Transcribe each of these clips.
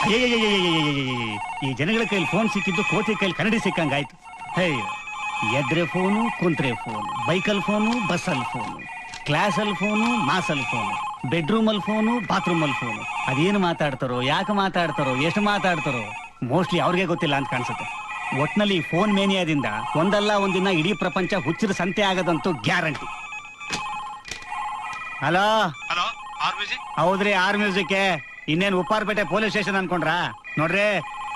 ಈ ಜನಗಳ ಕೈಲಿ ಫೋನ್ ಸಿಕ್ಕಿದ್ದು ಕೋತಿ ಕೈಲಿ ಕನ್ನಡಿ ಸಿಕ್ಕಂಗಾಯ್ತು. ಎದ್ರೆ ಫೋನು, ಕುಂತ್ರೆ ಫೋನು, ಬೈಕಲ್ ಫೋನು, ಬಸ್ಸಲ್ ಫೋನು, ಕ್ಲಾಸಲ್ ಫೋನು, ಮಾಸಲ್ ಫೋನು, ಬೆಡ್ರೂಮಲ್ ಫೋನು, ಬಾತ್ರೂಮಲ್ ಫೋನು. ಅದೇನು ಮಾತಾಡ್ತಾರೋ, ಯಾಕೆ ಮಾತಾಡ್ತಾರೋ, ಎಷ್ಟು ಮಾತಾಡ್ತಾರೋ ಮೋಸ್ಟ್ಲಿ ಅವ್ರಿಗೆ ಗೊತ್ತಿಲ್ಲ ಅಂತ ಕಾಣಿಸುತ್ತೆ. ಒಟ್ನಲ್ಲಿ ಫೋನ್ ಮೇನಿಯಾದಿಂದ ಒಂದಲ್ಲ ಒಂದಿನ ಇಡೀ ಪ್ರಪಂಚ ಹುಚ್ಚಿರ ಸಂತೆ ಆಗದಂತೂ ಗ್ಯಾರಂಟಿ. ಹಲೋ, ಹೌದ್ರಿ, ಆರ್ ಮ್ಯೂಸಿಕ್. ಇನ್ನೇನು ಉಪ್ಪಾರಪೇಟೆ ಪೊಲೀಸ್ ಸ್ಟೇಷನ್ ಅನ್ಕೊಂಡ್ರ? ನೋಡ್ರಿ,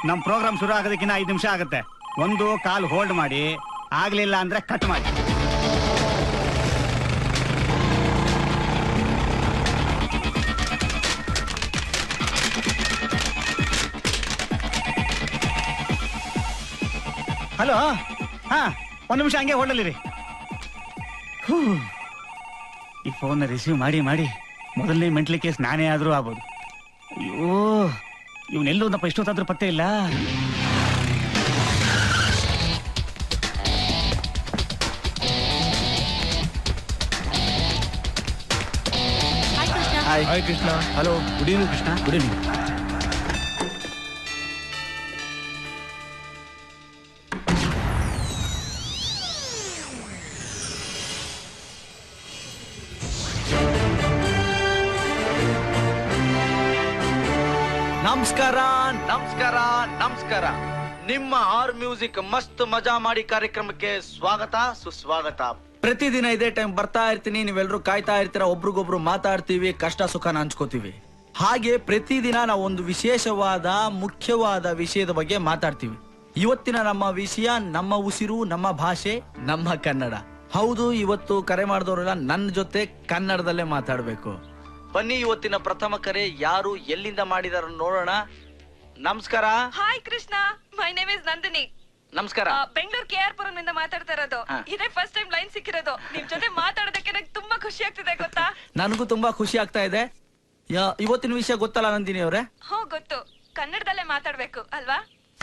ನಮ್ ಪ್ರೋಗ್ರಾಮ್ ಶುರು ಆಗೋದಕ್ಕಿಂತ 5 ನಿಮಿಷ ಆಗುತ್ತೆ. ಒಂದು ಕಾಲ್ ಹೋಲ್ಡ್ ಮಾಡಿ, ಆಗ್ಲಿಲ್ಲ ಅಂದ್ರೆ ಕಟ್ ಮಾಡಿ. ಹಲೋ, ಹಾ, 1 ನಿಮಿಷ ಹಂಗೆ ಹೊರಡಲಿರಿ. ಈ ಫೋನ್ ರಿಸೀವ್ ಮಾಡಿ ಮಾಡಿ ಮೊದಲನೇ ಮೆಂಟ್ಲಿ ಕೇಸ್ ನಾನೇ ಆದ್ರೂ ಆಗ್ಬೋದು. ಅಯ್ಯೋ, ಇವನೆಲ್ಲೋದಪ್ಪ, ಇಷ್ಟೊತ್ತಾದ್ರೂ ಪತ್ತೆ ಇಲ್ಲ. Hi Krishna. Hello, good evening Krishna. Good evening. ನಮಸ್ಕಾರ ನಮಸ್ಕಾರ ನಮಸ್ಕಾರ. ನಿಮ್ಮ ಆರ್ ಮ್ಯೂಸಿಕ್ ಮಸ್ತ್ ಮಜಾ ಮಾಡಿ ಕಾರ್ಯಕ್ರಮಕ್ಕೆ ಸ್ವಾಗತ ಸುಸ್ವಾಗತ. ಪ್ರತಿದಿನ ಇದೇ ಟೈಮ್ ಬರ್ತಾ ಇರ್ತೀನಿ, ನೀವೆಲ್ಲರೂ ಕಾಯ್ತಾ ಇರ್ತೀರಾ. ಒಬ್ರಿಗೊಬ್ರು ಮಾತಾಡ್ತೀವಿ, ಕಷ್ಟ ಸುಖನ ಹಂಚ್ಕೋತೀವಿ. ಹಾಗೆ ಪ್ರತಿದಿನ ನಾವು ಒಂದು ವಿಶೇಷವಾದ ಮುಖ್ಯವಾದ ವಿಷಯದ ಬಗ್ಗೆ ಮಾತಾಡ್ತೀವಿ. ಇವತ್ತಿನ ನಮ್ಮ ವಿಷಯ ನಮ್ಮ ಉಸಿರು, ನಮ್ಮ ಭಾಷೆ, ನಮ್ಮ ಕನ್ನಡ. ಹೌದು, ಇವತ್ತು ಕರೆ ಮಾಡಿದವರೆಲ್ಲ ನನ್ನ ಜೊತೆ ಕನ್ನಡದಲ್ಲೇ ಮಾತಾಡ್ಬೇಕು. ಬನ್ನಿ, ಇವತ್ತಿನ ಪ್ರಥಮ ಕರೆ ಯಾರು ಎಲ್ಲಿಂದ ಮಾಡಿದಾರ ನೋಡೋಣ. ನಮಸ್ಕಾರ. Hi Krishna, my name is Nandini. ನಮಸ್ಕಾರ. ಬೆಂಗಳೂರು KR ಪುರಂ ಮಾತಾಡ್ತಾ ಇರೋದು. ಇದೇ ಫಸ್ಟ್ ಟೈಮ್ ಲೈನ್ ಸಿಕ್ಕಿರೋದು. ನಿಮ್ ಜೊತೆ ಮಾತಾಡೋದಕ್ಕೆ ನಂಗೆ ತುಂಬಾ ಖುಷಿ ಆಗ್ತಿದೆ, ಗೊತ್ತಾ? ನನಗೂ ತುಂಬಾ ಖುಷಿ ಆಗ್ತಾ ಇದೆ. ಇವತ್ತಿನ ವಿಷಯ ಗೊತ್ತಲ್ಲ ನಂದಿನಿ ಅವರೇ? ಹೋ, ಗೊತ್ತು. ಕನ್ನಡದಲ್ಲೇ ಮಾತಾಡ್ಬೇಕು ಅಲ್ವಾ?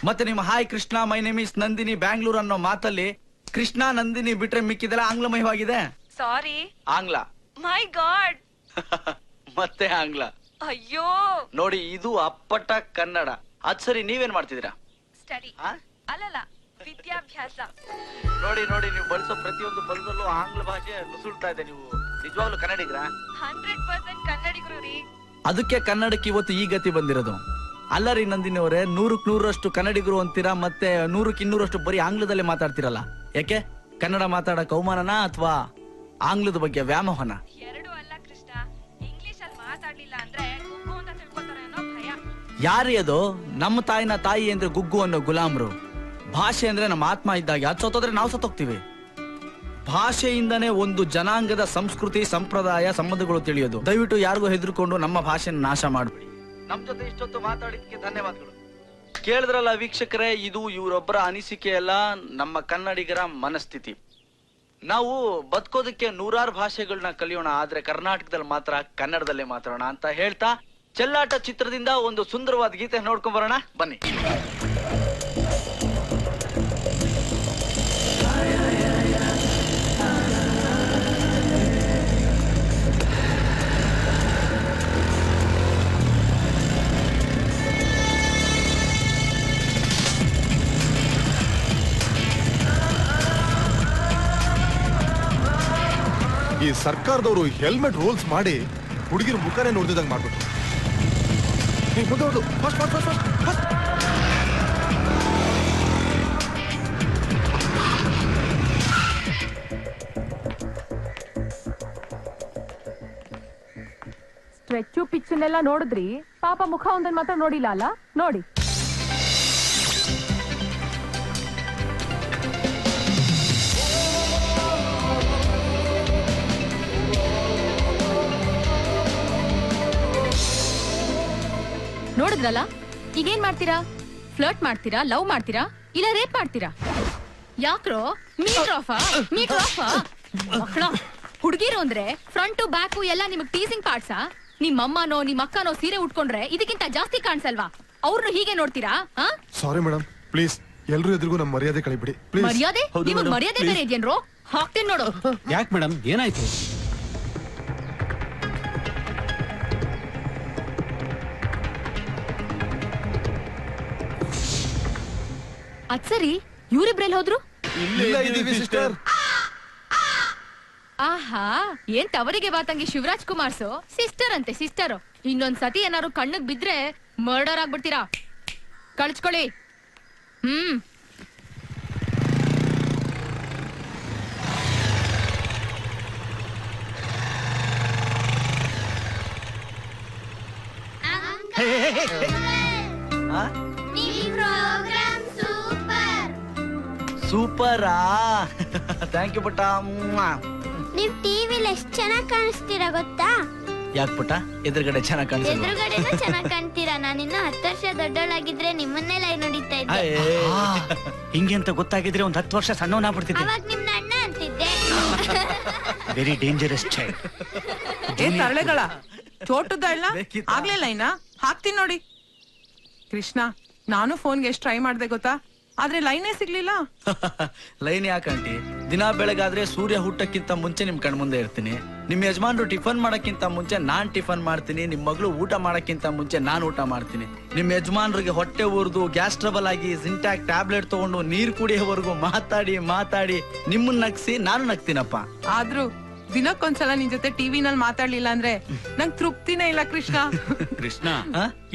ಮತ್ತೆ ನಿಮ್ಮ hi Krishna, my name is Nandini, Bangalore ಅನ್ನೋ ಮಾತಲ್ಲಿ ಕೃಷ್ಣ ನಂದಿನಿ ಬಿಟ್ರೆ ಮಿಕ್ಕಿದೆಲ್ಲ ಆಂಗ್ಲಮಯವಾಗಿದೆ. ಸಾರಿ, ಆಂಗ್ಲ. ಮೈ ಗಾಡ್. ಮತ್ತೆ ಆಂಗ್ಲ. ಅಯ್ಯೋ ನೋಡಿ, ಇದು ಅಪ್ಪಟ ಕನ್ನಡ. ಅದ್ ಸರಿ, ನೀವೇನ್ ಮಾಡ್ತಿದ್ದೀರಾ? ಸ್ಟಡಿ. ಅಲ್ಲಲ್ಲ, ವಿದ್ಯಾಭ್ಯಾಸ. ನೋಡಿ ನೋಡಿ, ನೀವು ಬಳಸೋ ಪ್ರತಿಯೊಂದು ಪದದಲ್ಲೂ ಆಂಗ್ಲ ಭಾಷೆ ನುಸುಳ್ತಾ ಇದೆ. ನೀವು ನಿಜವಾಗ್ಲೂ ಕನ್ನಡಿಗರಾ? 100% ಕನ್ನಡಿಗರು ರೀ. ಅದಕ್ಕೆ ಕನ್ನಡಕ್ಕೆ ಇವತ್ತು ಈ ಗತಿ ಬಂದಿರೋದು. ಅಲ್ಲ ರೀ ನಂದಿನಿ ಅವರೇ, 100ಕ್ಕೆ 100ರಷ್ಟು ಕನ್ನಡಿಗರು ಅಂತೀರಾ, ಮತ್ತೆ 100ಕ್ಕೆ 200ರಷ್ಟು ಬರೀ ಆಂಗ್ಲದಲ್ಲೇ ಮಾತಾಡ್ತಿರಲ್ಲ. ಯಾಕೆ? ಕನ್ನಡ ಮಾತಾಡಕ್ ಅವಮಾನನಾ ಅಥವಾ ಆಂಗ್ಲದ ಬಗ್ಗೆ ವ್ಯಾಮೋಹನ? ಎರಡು ಅಲ್ಲ ಕೃಷ್ಣ, ಇಂಗ್ಲಿಷ್ ಅಲ್ಲಿ ಮಾತಾಡ್ಲಿಲ್ಲ ಅಂದ್ರೆ ಗುಗ್ಗು ಅಂತ ತಿಳ್ಕೊತಾರೆ ಅನ್ನೋ ಭಯ. ಯಾರೇ ಅದು? ನಮ್ಮ ತಾಯಿನ ತಾಯಿ ಅಂದ್ರೆ ಗುಗ್ಗು ಅನ್ನೋ ಗುಲಾಮ್ರು. ಭಾಷೆ ಅಂದ್ರೆ ನಮ್ಮ ಆತ್ಮ ಇದ್ದಾಗ, ಅದು ಸತ್ತೋದ್ರೆ ನಾವು ಸತ್ತೋಗ್ತೀವಿ. ಭಾಷೆಯಿಂದನೇ ಒಂದು ಜನಾಂಗದ ಸಂಸ್ಕೃತಿ, ಸಂಪ್ರದಾಯ, ಸಂಬಂಧಗಳು ತಿಳಿಯೋದು. ದಯವಿಟ್ಟು ಯಾರಿಗೂ ಹೆದರ್ಕೊಂಡು ನಮ್ಮ ಭಾಷೆನ ನಾಶ ಮಾಡಬೇಡಿ. ನಮ್ ಜೊತೆ ಇಷ್ಟೊತ್ತು ಮಾತಾಡಿದ್ದಕ್ಕೆ ಧನ್ಯವಾದಗಳು. ಕೇಳಿದ್ರಲ್ಲ ವೀಕ್ಷಕರೇ, ಇದು ಇವರೊಬ್ಬರ ಅನಿಸಿಕೆ ಅಲ್ಲ, ನಮ್ಮ ಕನ್ನಡಿಗರ ಮನಸ್ಥಿತಿ. ನಾವು ಬದುಕೋದಕ್ಕೆ 100 ಭಾಷೆಗಳನ್ನ ಕಲಿಯೋಣ, ಆದ್ರೆ ಕರ್ನಾಟಕದಲ್ಲಿ ಮಾತ್ರ ಕನ್ನಡದಲ್ಲೇ ಮಾತಾಡೋಣ ಅಂತ ಹೇಳ್ತಾ, ಚೆಲ್ಲಾಟ ಚಿತ್ರದಿಂದ ಒಂದು ಸುಂದರವಾದ ಗೀತೆ ನೋಡ್ಕೊಂಡ್ ಬರೋಣ, ಬನ್ನಿ. ಈ ಸರ್ಕಾರದವರು ಹೆಲ್ಮೆಟ್ ರೂಲ್ಸ್ ಮಾಡಿ ಹುಡುಗಿರ ಮುಖನೇ ನೋಡ್ದಿದಂಗ್ ಮಾಡ್ಬಿಟ್ರು. ಸ್ಟ್ರೆಚ್ಚು ಪಿಚ್ಚನ್ನೆಲ್ಲ ನೋಡಿದ್ರಿ, ಪಾಪ ಮುಖ ಒಂದನ್ ಮಾತ್ರ ನೋಡಿಲ್ಲ ಅಲ್ಲ? ನೋಡಿ. ನೋಡಿದ್ರಲ್ಲ, ಈಗೇನ್ ಮಾಡ್ತೀರಾ? ಫ್ಲರ್ಟ್ ಮಾಡ್ತೀರಾ, ಲವ್ ಮಾಡ್ತೀರಾ, ಇಲ್ಲ ರೇಪ್ ಮಾಡ್ತೀರಾ? ಯಾಕ್ರೋ ಮೀಟರ್ ಆಫ್ ಮಕ್ಕಳ ಹುಡುಗಿರು ಅಂದ್ರೆ ಫ್ರಂಟು ಬ್ಯಾಕು ಎಲ್ಲ ನಿಮಗ್ ಟೀಸಿಂಗ್ ಪಾರ್ಟ್ಸಾ? ನಿಮ್ಮಮ್ಮನೋ ನಿಮ್ಮ ಅಕ್ಕನೋ ಸೀರೆ ಉಟ್ಕೊಂಡ್ರೆ ಇದಕ್ಕಿಂತ ಜಾಸ್ತಿ ಕಾಣಿಸಲ್ವಾ? ಅವ್ರನ್ನು ಹೀಗೆ ನೋಡ್ತೀರಾ? ಸಾರಿ ಮೇಡಮ್, ಪ್ಲೀಸ್ ಎಲ್ರೂ ಎದುರಿಗೂ ನಮ್ಮ ಮರ್ಯಾದೆ ಕಳಿಬಿಡಿ. ಮರ್ಯಾದೆ? ನಿಮಗ್ ಮರ್ಯಾದೆ ಬೇರೆ ಇದೆಯೇನ್ರೋ? ಹಾಕ್ತೀನಿ ನೋಡು. ಯಾಕೆ ಮೇಡಮ್, ಏನಾಯ್ತು? ಅದ್ ಸರಿ, ಇವ್ರಿಬ್ರೆಲ್ ಹೋದ್ರು? ಇಲ್ಲ ಇದೀವಿ ಸಿಸ್ಟರ್. ಆಹಾ, ಏನ್ ತವರಿಗೆ ಬಾತಂಗಿ ಶಿವರಾಜ್ ಕುಮಾರ್ಸು ಸಿಸ್ಟರ್ ಅಂತೆ ಸಿಸ್ಟರ್. ಇನ್ನೊಂದ್ ಸತಿ ಏನಾರು ಕಣ್ಣಿಗೆ ಬಿದ್ರೆ ಮರ್ಡರ್ ಆಗ್ಬಿಡ್ತೀರಾ. ಕಳ್ಸ್ಕೊಳ್ಳಿ. ಸೂಪರಾ? ಥ್ಯಾಂಕ್ ಯು ಪುಟ್ಟ. ನೀವ್ ಟಿವಿಲಿ ಎಷ್ಟ್ ಚೆನ್ನಾಗ್ ಕಾಣಿಸ್ತೀರಾ ಗೊತ್ತಾ? ಯಾಕೆ ಪುಟ್ಟ, ಎದುರುಗಡೆ ಚೆನ್ನಾಗಿ ಕಾಣಿಸ್ತಾ? ಎದುರುಗಡೆನೂ ಚೆನ್ನಾಗ್ ಕಾಣ್ತೀರಾ. ನಾನಿನ್ನ 10 ವರ್ಷ ದೊಡ್ಡವಳಾಗಿದ್ರೆ ನಿಮ್ಮನ್ನೇ ಲೈನ್ ನೋಡಿತಾ ಇದ್ದೆ. ಹಿಂಗೆ ಅಂತ ಗೊತ್ತಾಗಿದ್ರೆ ಒಂದ್ 10 ವರ್ಷ ಸಣ್ಣವನಾಗ್ಬಿಡ್ತಿದ್ದೆ. ಅವಾಗ ನಿಮ್ನ ಅಣ್ಣ ಅಂತಿದ್ದೆ. Very dangerous child. ಏನ್ ತರಳೆಗಳ ಚೋಟದ ಇಲ್ಲ ಆಗ್ಲಿಲ್ಲ ಇನ್ನ ಹಾಕ್ತೀನಿ ನೋಡಿ. ಕೃಷ್ಣ, ನಾನು ಫೋನ್ಗೆ ಎಷ್ಟು ಟ್ರೈ ಮಾಡ್ದೆ ಗೊತ್ತಾ, ಆದ್ರೆ ಲೈನೇ ಸಿಗ್ಲಿಲ್ಲ. ಲೈನ್ ಯಾಕಂಟಿ? ದಿನ ಬೆಳಗಾದ್ರೆ ಸೂರ್ಯ ಹುಟ್ಟಕ್ಕಿಂತ ಮುಂಚೆ ನಿಮ್ ಕಣ್ ಮುಂದೆ ಇರ್ತೀನಿ. ನಿಮ್ ಯಜಮಾನ್ರು ಟಿಫನ್ ಮಾಡಕ್ಕಿಂತ ಮುಂಚೆ ನಾನ್ ಟಿಫನ್ ಮಾಡ್ತೀನಿ. ನಿಮ್ ಮಗಳು ಊಟ ಮಾಡಕ್ಕಿಂತ ಮುಂಚೆ ನಾನ್ ಊಟ ಮಾಡ್ತೀನಿ. ನಿಮ್ ಯಜಮಾನ್ರಿಗೆ ಹೊಟ್ಟೆ ಊರ್ದು ಗ್ಯಾಸ್ ಟ್ರಬಲ್ ಆಗಿ ಸಿಂಟ್ಯಾಕ್ ಟ್ಯಾಬ್ಲೆಟ್ ತಗೊಂಡು ನೀರ್ ಕುಡಿಯೋವರೆಗೂ ಮಾತಾಡಿ ಮಾತಾಡಿ ನಿಮ್ಮನ್ನ ನಗ್ಸಿ ನಾನು ನಗ್ತೀನಪ್ಪ. ಆದ್ರೂ ದಿನಕ್ಕೊಂದ್ಸಲ ನಿನ್ ಜೊತೆ ಟಿವಿನಲ್ಲಿ ಮಾತಾಡ್ಲಿಲ್ಲ ಅಂದ್ರೆ ನಂಗ್ ತೃಪ್ತಿನೇ ಇಲ್ಲ ಕೃಷ್ಣ. ಕೃಷ್ಣ,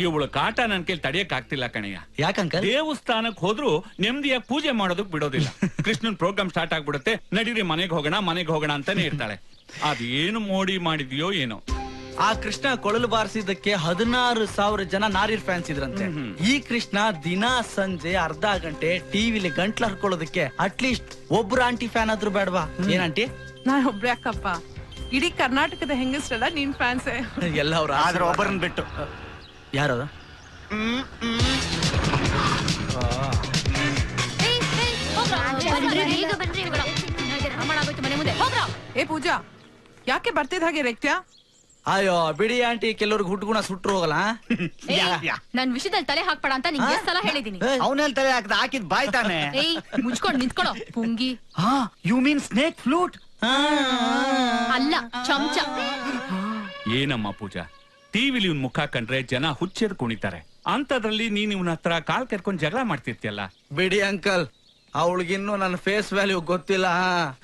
ಇವಳು ಕಾಟ ನನ್ ಕೈಲಿ ತಡಿಯಕ್ ಆಗ್ತಿಲ್ಲ ಕಣಯ್ಯ. ಯಾಕಂಕ? ದೇವಸ್ಥಾನಕ್ ಹೋದ್ರು ನೆಮ್ಮದಿಯಾಗಿ ಪೂಜೆ ಮಾಡೋದಕ್ ಬಿಡೋದಿಲ್ಲ. ಕೃಷ್ಣನ್ ಪ್ರೋಗ್ರಾಮ್ ಸ್ಟಾರ್ಟ್ ಆಗ್ಬಿಡುತ್ತೆ. ನಡೀರಿ ಮನೆಗ್ ಹೋಗೋಣ ಅಂತಾನೆ ಇರ್ತಾಳೆ. ಅದೇನು ಮೋಡಿ ಮಾಡಿದ್ಯೋ ಏನೋ. ಆ ಕೃಷ್ಣ ಕೊಳಲು ಬಾರಿಸಿದ್ದಕ್ಕೆ 16,000 ಜನ ನಾರಿರ್ ಫ್ಯಾನ್ಸ್ ಇದ್ರಂತೆ. ಈ ಕೃಷ್ಣ ದಿನ ಸಂಜೆ ಅರ್ಧ ಗಂಟೆ ಟಿವಿಲಿ ಗಂಟ್ಲು ಹರ್ಕೊಳ್ಳೋದಕ್ಕೆ ಅಟ್ಲೀಸ್ಟ್ ಒಬ್ರು ಆಂಟಿ ಫ್ಯಾನ್ ಆದ್ರೂ ಬೇಡವಾ? ಏನಂಟಿ? ನಾನ್ ಒಬ್ರೇ ಅಕ್ಕಪ್ಪ, ಇಡೀ ಕರ್ನಾಟಕದ ಹೆಂಗಸ್ರಲ್ಲ ನಿನ್ ಫ್ಯಾನ್ಸೇ. ಎಲ್ಲ ಅವ್ರ ಆದ್ರೆ ಒಬ್ಬರನ್ನ ಬಿಟ್ಟು. ಯಾರದ? ಮನೆ ಮುಂದೆ ಹೋಗ್ರ. ಏ ಪೂಜಾ, ಯಾಕೆ ಬರ್ತಿದ್ ಹಾಗೆ ರೆಕ್ತ್ಯ? ಅಯ್ಯೋ ಬಿಡಿ ಆಂಟಿ, ಕೆಲವ್ರಿಗೆ ಹುಟ್ಗುಣ ಸುಟ್ರು ಹೋಗಲ್ಲ. ನನ್ ವಿಷಯದಲ್ಲಿ ತಲೆ ಹಾಕ್ಬೇಡ ಅಂತ ನಿಂಗೆ ಎಷ್ಟ್ ಸಲ ಹೇಳಿದೀನಿ. ಅವನಲ್ಲಿ ತಲೆ ಹಾಕಿದ್ ಬಾಯ್ ತಾನೆ. ಏಯ್, ಮುಚ್ಕೊಂಡ್ ನಿಂತ್ಕೊಳೋ ಪುಂಗಿ. You mean snake flute? ಅಲ್ಲ, ಚಮಚ. ಏನಮ್ಮ ಪೂಜಾ, ಟಿವಿಲಿ ಇವ್ನ ಮುಖ ಕಂಡ್ರೆ ಜನ ಹುಚ್ಚೆದ್ ಕುಣಿತಾರೆ. ಅಂತದ್ರಲ್ಲಿ ನೀನ್ ಇವನ ಹತ್ರ ಕಾಲ್ ಕರ್ಕೊಂಡ್ ಜಗಳ ಮಾಡ್ತಿರ್ತಿಯಲ್ಲ. ಬಿಡಿ ಅಂಕಲ್, ಅವಳಿಗಿನ್ನು ನನ್ನ ಫೇಸ್ ವ್ಯಾಲ್ಯೂ ಗೊತ್ತಿಲ್ಲ.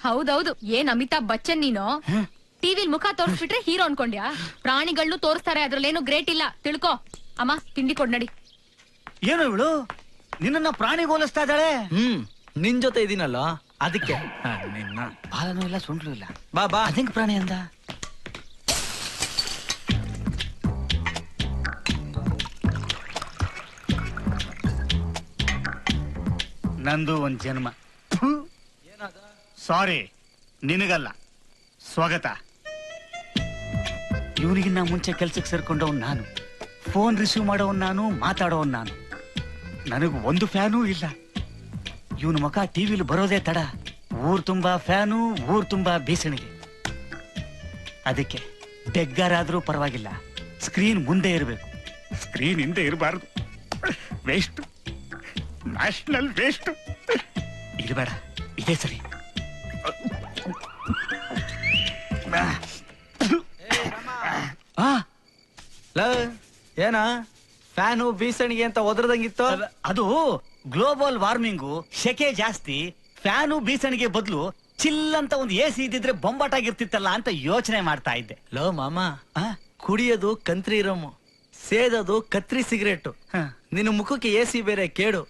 ಹೌದೌದು, ಏನ್ ಅಮಿತಾಬ್ ಬಚ್ಚನ್ ನೀನು? ಟಿವಿಲ್ ಮುಖ ತೋರಿಸ್ಬಿಟ್ರೆ ಹೀರೋ ಅನ್ಕೊಂಡ್ಯಾ? ಪ್ರಾಣಿಗಳನ್ನು ತೋರಿಸ್ತಾರೆ, ಅದ್ರಲ್ಲೇನು ಗ್ರೇಟ್ ಇಲ್ಲ, ತಿಳ್ಕೊ. ಅಮ್ಮ, ತಿಂಡಿ ಕೊಡ್ ನಡಿ. ಏನು ಇವಳು ನಿನ್ನ ಪ್ರಾಣಿ ಹೋಲಿಸ್ತಾ ಇದ್ದಾಳೆ? ನಿನ್ ಜೊತೆ ಇದೀನಲ್ಲ ಅದಕ್ಕೆ. ನಿನ್ನ ಬಾಲನೂ ಇಲ್ಲ, ಸುಂಡ್ಲು ಇಲ್ಲ. ಬಾ ಬಾ. ಅದಂಗ್ ಪ್ರಾಣಿ ಅಂದ? ನಂದು ಒಂದ್ ಜನ್ಮ. ಸಾರಿ, ನಿನಗಲ್ಲ, ಸ್ವಾಗತ. ಇವನಿಗಿನ್ನ ಮುಂಚೆ ಕೆಲ್ಸಕ್ಕೆ ಸೇರ್ಕೊಂಡವನ್ ನಾನು, ಫೋನ್ ರಿಸೀವ್ ಮಾಡೋವನ್ ನಾನು, ಮಾತಾಡೋವನ್ ನಾನು. ನನಗೂ ಒಂದು ಫ್ಯಾನೂ ಇಲ್ಲ. ಇವನ ಮುಖ ಟಿವಿಲಿ ಬರೋದೇ ತಡ. ಊರ್ ತುಂಬಾ ಫ್ಯಾನು, ಊರ್ ತುಂಬಾ ಬೀಸಣಿಗೆ. ಅದಕ್ಕೆ ಬೆಗ್ಗಾರಾದ್ರೂ ಪರವಾಗಿಲ್ಲ, ಸ್ಕ್ರೀನ್ ಮುಂದೆ ಇರಬೇಕು. ಸ್ಕ್ರೀನ್ ಹಿಂದೆ ಇರಬಾರ್ದು. Waste, national waste. ಇದು ಬೇಡ, ಇದೇ ಸರಿ. ಏನ ಫ್ಯಾನು ಬೀಸಣಿಗೆ ಅಂತ ಒದ್ರದಂಗಿತ್ತು? ಅದು ಗ್ಲೋಬಲ್ ವಾರ್ಮಿಂಗು, ಶೆಕೆ ಜಾಸ್ತಿ. ಫ್ಯಾನು ಬೀಸಣಿಗೆ ಬದಲು ಚಿಲ್ ಅಂತ ಒಂದು AC ಇದ್ದಿದ್ರೆ ಬೊಂಬಾಟಾಗಿರ್ತಿತ್ತಲ್ಲ ಅಂತ ಯೋಚನೆ ಮಾಡ್ತಾ ಇದ್ದೆ. ಲೋ ಮಾಮ, ಕುಡಿಯೋದು ಕಂತ್ರಿ ರಮ್ಮು, ಸೇದೋದು ಕತ್ರಿ ಸಿಗರೇಟ್. ನಿನ್ನ ಮುಖಕ್ಕೆ AC ಬೇರೆ ಕೇಡು.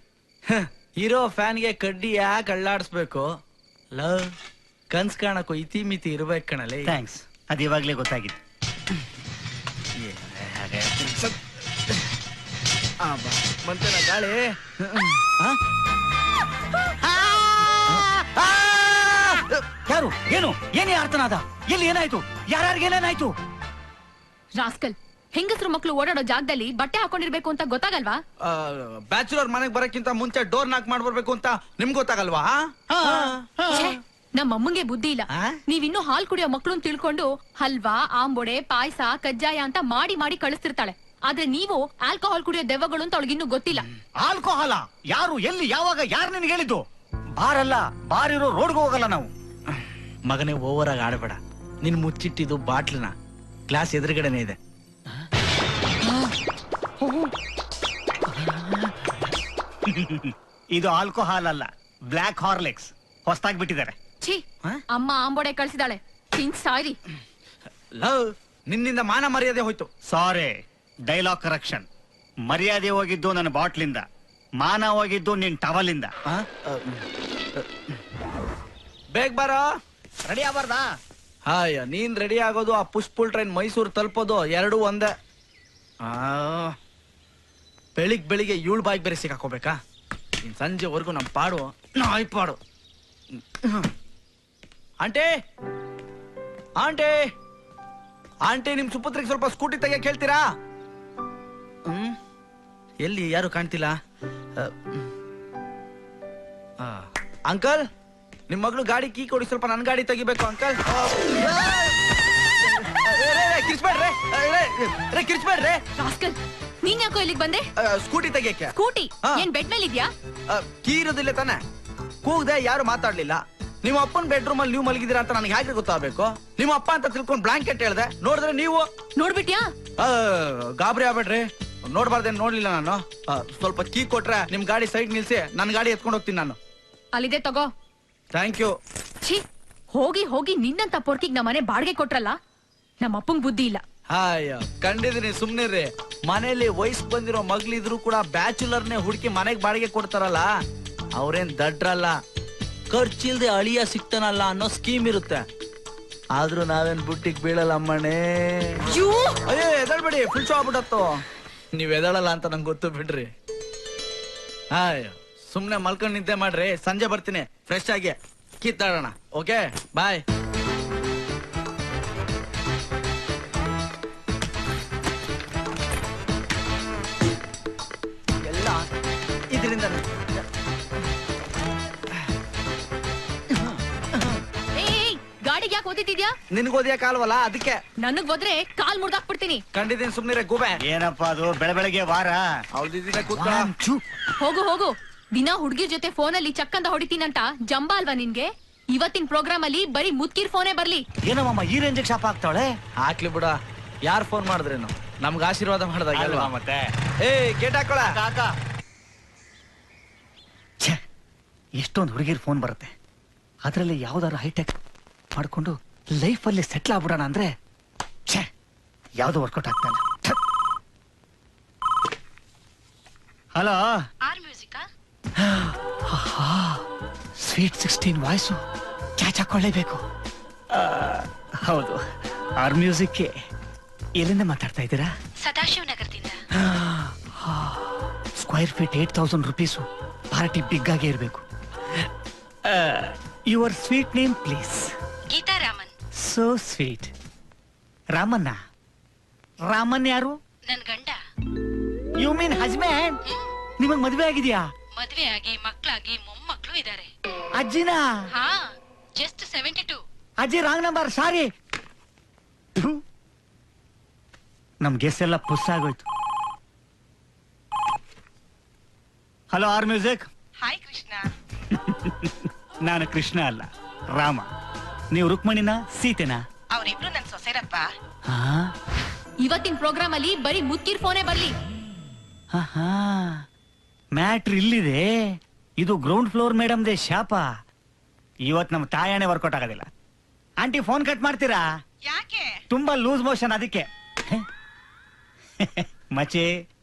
ಇರೋ ಫ್ಯಾನ್ಗೆ ಕಡ್ಡಿ ಯಾಕೆ ಅಳ್ಳಾಡಿಸ್ಬೇಕು? ಲವ್ ಕನ್ಸ್ ಕಾಣಕ್ಕೂ ಇತಿ ಮಿತಿ ಇರ್ಬೇಕು ಕಣಲೆ. ಥ್ಯಾಂಕ್ಸ್, ಅದು ಇವಾಗ್ಲೇ ಗೊತ್ತಾಗಿತ್ತು. ಬಂತೇನ ಗಾಳಿ? ಯಾರು? ಏನು? ಏನೇ ಅರ್ಥನಾದ? ಎಲ್ಲಿ ಏನಾಯ್ತು? ಯಾರ್ಯಾರಿಗೇನೇನಾಯ್ತು? ರಾಸ್ಕಲ್, ಹೆಂಗಸರು ಮಕ್ಳು ಓಡಾಡೋ ಜಾಗದಲ್ಲಿ ಬಟ್ಟೆ ಹಾಕೊಂಡಿರ್ಬೇಕು ಅಂತ ಗೊತ್ತಾಗಲ್ವಾ? ಬ್ಯಾಚುಲರ್ ಮನೆಗ್ ಬರಕ್ಕಿಂತ ಮುಂಚೆ ಡೋರ್ ನಾಕ್ ಮಾಡ್ಬರ್ಬೇಕು ಅಂತ ನಿಮ್ಗೆ ಗೊತ್ತಾಗಲ್ವಾ? ನಮ್ಮ ಅಮ್ಮಂಗೆ ಬುದ್ಧಿ ಇಲ್ಲ. ನೀವಿನ್ನೂ ಹಾಲ್ ಕುಡಿಯೋ ಮಕ್ಳು ತಿಳ್ಕೊಂಡು ಹಲ್ವಾ, ಆಂಬೊಡೆ, ಪಾಯಸ, ಕಜ್ಜಾಯ ಅಂತ ಮಾಡಿ ಮಾಡಿ ಕಳಿಸ್ತಿರ್ತಾಳೆ. ಆದ್ರೆ ನೀವು ಆಲ್ಕೋಹಾಲ್ ಕುಡಿಯೋ ದೆವ್ವಗಳು ಅಂತ ಅವಳಿಗಿನ್ನೂ ಗೊತ್ತಿಲ್ಲ. ಆಲ್ಕೋಹಾಲ? ಯಾರು, ಎಲ್ಲಿ, ಯಾವಾಗ, ಯಾರು ನಿನ್ಗೆ ಹೇಳಿದ್ದು? ಬಾರಲ್ಲ, ಬಾರಿರೋ ರೋಡ್ಗೆ ಹೋಗಲ್ಲ ನಾವು. ಮಗನೇ, ಓವರ್ ಆಗಿ ಆಡಬೇಡ. ನಿನ್ ಮುಚ್ಚಿಟ್ಟಿದ್ದು ಬಾಟ್ಲನ ಗ್ಲಾಸ್ ಎದುರುಗಡೆನೆ ಇದೆ. ಇದು ಆಲ್ಕೋಹಾಲ್ ಅಲ್ಲ, ಬ್ಲ್ಯಾಕ್ ಹಾರ್ಲಿಕ್ಸ್. ಹೊಸದಾಗಿ ಬಿಟ್ಟಿದ್ದಾರೆ. ಛೀ, ಅಮ್ಮ ಆಂಬೋಡೆ ಕಳ್ಸಿದಾಳೆ, ತಿಂದ್ ಸಾಯ್ರಿ. ಲವ್, ನಿನ್ನಿಂದ ಮಾನ ಮರ್ಯಾದೆ ಹೋಯ್ತು. ಸಾರಿ, ಡೈಲಾಗ್ ಕರೆಕ್ಷನ್. ಮರ್ಯಾದೆ ಹೋಗಿದ್ದು ನನ್ನ ಬಾಟ್ಲಿಂದ, ಮಾನ ಹೋಗಿದ್ದು ನಿನ್ ಟವಲಿಂದ. ಬೇಗ ಬಾರ. ರೆಡಿ ಆಗ್ಬಾರ್ದಾ? ಹಾಯ, ನೀನ್ ರೆಡಿ ಆಗೋದು, ಆ ಪುಷ್ಪುಲ್ ಟ್ರೈನ್ ಮೈಸೂರು ತಲುಪೋದು ಎರಡೂ ಒಂದೇ. ಬೆಳಿಗ್ಗೆ 7 ಬಾಯಿಗೆ ಬೇರೆ ಸಿಕ್ಕಾಕೋಬೇಕಾ? ಇನ್ ಸಂಜೆವರೆಗೂ ನಮ್ ಪಾಡು ನಾಯಿ ಪಾಡು. ಆಂಟಿ ಆಂಟಿ ಆಂಟಿ, ನಿಮ್ ಸುಪುತ್ರಿಗೆ ಸ್ವಲ್ಪ ಸ್ಕೂಟಿ ತೆಗಿಯಕ್ ಹೇಳ್ತೀರಾ? ಎಲ್ಲಿ ಯಾರು ಕಾಣ್ತಿಲ್ಲ. ಅಂಕಲ್, ನಿಮ್ ಮಗಳು ಗಾಡಿ ಕೀ ಕೊಡಿ, ಸ್ವಲ್ಪ ನನ್ ಗಾಡಿ ತೆಗಿಬೇಕು ಅಂಕಲ್. ಕಿರ್ಚ್ಬೇಡ್ರೆ. ರಾಸ್ಕಲ್, ನೀನ್ ಯಾಕೋ ಇಲ್ಲಿಗೆ ಬಂದೆ? ಸ್ಕೂಟಿ ತೆಗಿಯಕ್ಕೆ. ಸ್ಕೂಟಿ ಹಾ. ಏನ್ ಬೆಡ್ ಮೇಲೆ ಇದ್ಯಾ? ಕೀ ಇರೋದಿಲ್ಲ ತಾನೆ. ಕೂಗ್ದೆ, ಯಾರು ಮಾತಾಡ್ಲಿಲ್ಲ. ನಿಮ್ಮ ಅಪ್ಪನ ಬೆಡ್ರೂಮ್ ಅಲ್ಲಿ ನೀವು ಮಲಗಿದ್ದೀರಾ ಅಂತ ನನಗೆ ಹೇಗೆ ಗೊತ್ತಾಗಬೇಕು? ನಿಮ್ಮ ಅಪ್ಪ ಅಂತ ತಿಳ್ಕೊಂಡು ಬ್ಲಾಂಕೆಟ್ ಹೇಳ್ದೆ, ನೋಡಿದ್ರೆ ನೀವು ನೋಡ್ಬಿಟ್ಯಾ? ಗಾಬರಿ ಆಗ್ಬೇಡ್ರಿ, ನೋಡ್ಬಾರ್ದೇನ್ ನೋಡ್ಲಿಲ್ಲ ನಾನು. ಸ್ವಲ್ಪ ಕೀ ಕೊಟ್ರೆ ನಿಮ್ ಗಾಡಿ ಸೈಡ್ ನಿಲ್ಸಿ ನನ್ ಗಾಡಿ ಎತ್ಕೊಂಡು ಹೋಗ್ತೀನಿ ನಾನು. ಅಲ್ಲಿದೆ ತಗೋ. Thank you. ಛೀ, ಹೋಗಿ ನಿನ್ನಂತ ಪೊರ್ಕಿಗ್ ನಮ್ಮ ಮನೆ ಬಾಡಿಗೆ ಕೊಟ್ರಲ್ಲ, ನಮ್ಮ ಅಪ್ಪಂಗ್ ಬುದ್ಧಿ ಇಲ್ಲ. ಹಾಯ, ಕಂಡಿದ್ದೀನಿ, ಸುಮ್ನಿರ್ರಿ. ಮನೇಲಿ ವಯಸ್ಸು ಬಂದಿರೋ ಮಗ್ಲಿದ್ರು ಕೂಡ ಬ್ಯಾಚುಲರ್ನೇ ಹುಡುಕಿ ಮನೆಗ್ ಬಾಡಿಗೆ ಕೊಡ್ತಾರಲ್ಲ, ಅವ್ರೇನ್ ದಡ್ರಲ್ಲ. ಖರ್ಚಿಲ್ದೆ ಅಳಿಯ ಸಿಗ್ತಾನಲ್ಲ ಅನ್ನೋ ಸ್ಕೀಮ್ ಇರುತ್ತೆ. ಆದ್ರೂ ನಾವೇನ್ ಬುಟ್ಟಿಗೆ ಬೀಳಲ್ಲ ಅಮ್ಮಣ್ಣೇ. ಅಯ್ಯೋ, ಎದಳ್ಬೇಡಿ, ಫುಲ್ ಶೋ ಆಗ್ಬಿಟ್ಟತ್ತು. ನೀವ್ ಎದಳಲ್ಲ ಅಂತ ನಂಗೆ ಗೊತ್ತು ಬಿಡ್ರಿ. ಹಾಯ್, ಸುಮ್ನೆ ಮಲ್ಕೊಂಡ್ ನಿದ್ದೆ ಮಾಡ್ರಿ, ಸಂಜೆ ಬರ್ತೀನಿ ಫ್ರೆಶ್ ಆಗಿ ಕಿತ್ತಾಡೋಣ. ಓಕೆ, ಬಾಯ್. ಎಲ್ಲ ಇದರಿಂದ ಗಾಡಿಗೆ ಯಾಕೆ ಓದಿದ್ಯಾ? ನಿನ್ಗೋದಿಯ ಕಾಲ್ವಲ್ಲ, ಅದಕ್ಕೆ. ನನಗ್ ಹೋದ್ರೆ ಕಾಲ್ ಮುರ್ದಾಕ್ಬಿಡ್ತೀನಿ. ಕಂಡಿದ್ದೀನಿ, ಸುಮ್ನಿರೆ ಗೂಬೆ. ಏನಪ್ಪಾ ಅದು ಬೆಳಗ್ಗೆ ವಾರ? ಹೋಗು, ದಿನ ಹುಡ್ಗಿರ್ ಜೊತೆ ಫೋನಲ್ಲಿ ಚಕ್ಕಂದ ಹೊಡಿತೀನಂತ ಜಂಬ ಅಲ್ವಾ ನಿನ್ಗೆ? ಇವತ್ತಿನ ಪ್ರೋಗ್ರಾಮ್ ಅಲ್ಲಿ ಬರೀ ಮುದ್ಕಿರ್ ಫೋನೇ ಬರ್ಲಿ. ಏನಮ್ಮ ಈ ರೇಂಜ್ ಶಾಪ್ ಆಗ್ತಾವಳೆ? ಹಾಕ್ಲಿ ಬಿಡ, ಯಾರು ಫೋನ್ ಮಾಡಿದ್ರೇನು? ನಮ್ಗೆ ಆಶೀರ್ವಾದ ಮಾಡ್ದಾಗ ಅಲ್ವಾ? ಮತ್ತೆ ಗೇಟ್ ಹಾಕೊಳ. ಎಷ್ಟೊಂದು ಹುಡುಗಿರ್ ಫೋನ್ ಬರುತ್ತೆ, ಅದ್ರಲ್ಲಿ ಯಾವ್ದಾರು ಹೈಟೆಕ್ ಮಾಡ್ಕೊಂಡು ಲೈಫ್ ಅಲ್ಲಿ ಸೆಟ್ಲ್ ಆಗ್ಬಿಡೋಣ ಅಂದ್ರೆ ಯಾವ್ದು ವರ್ಕೌಟ್ ಆಗ್ತಾನೆ. ಹಲೋ, ಸ್ವೀಟ್ 16 ವಾಯ್ಸು ಕ್ಯಾಚ್ ಹಾಕೊಳ್ಳೇಬೇಕು. ಹೌದು, ಆರ್ ಮ್ಯೂಸಿಕ್. ಎಲ್ಲಿಂದ ಮಾತಾಡ್ತಾ ಇದ್ದೀರಾ? ಸದಾಶಿವ ನಗರದಿಂದ. Square feet 8000 rupees. Party big ಆಗೇ ಇರಬೇಕು. Your sweet name please? Geeta Raman. So sweet. ರಾಮನ್ನ? ರಾಮನ್ ಯಾರು? ನನ್ ಗಂಡ. You mean husband? ನಿಮಗ್ ಮದ್ವೆ ಆಗಿದ್ಯಾ? ಮದ್ವೆ ಆಗಿ ಮಕ್ಳಾಗಿ ಮೊಮ್ಮಕ್ಳು ಇದಾರೆ. ಅಜ್ಜಿನಾ? ಹಾ, ಜಸ್ಟ್ 72. ಅಜ್ಜಿ ರಾಂಗ್ ನಂಬರ್, ಸಾರಿ. ನಮ್ ಗೆಸ್ ಎಲ್ಲ ಪುಸ್ ಆಗೋಯ್ತು. Hello, R music. Hi Krishna. ನಾನು ಕೃಷ್ಣ ಅಲ್ಲ, ರಾಮ. ನೀವು ರುಕ್ಮಣಿನ ಸೀತೆನಾ? ಅವ್ರಿಬ್ರು ನನ್ ಸೊಸೆರಪ್ಪ. ಇವತ್ತಿನ ಪ್ರೋಗ್ರಾಮ್ ಅಲ್ಲಿ ಬರೀ ಮುದ್ಕಿರ್ ಫೋನೇ ಬರ್ಲಿ. ಮ್ಯಾಟ್ರ್ ಇಲ್ಲಿದೆ. ಇದು ಗ್ರೌಂಡ್ ಫ್ಲೋರ್ ಮೇಡಮ್ ದೇ ಶಾಪ. ಇವತ್ ನಮ್ ತಾಯಣೆ ವರ್ಕೌಟ್ ಆಗೋದಿಲ್ಲ. ಆಂಟಿ ಫೋನ್ ಕಟ್ ಮಾಡ್ತೀರಾ? ಯಾಕೆ? ತುಂಬಾ ಲೂಸ್ ಮೋಷನ್, ಅದಕ್ಕೆ. ಮಚೆ,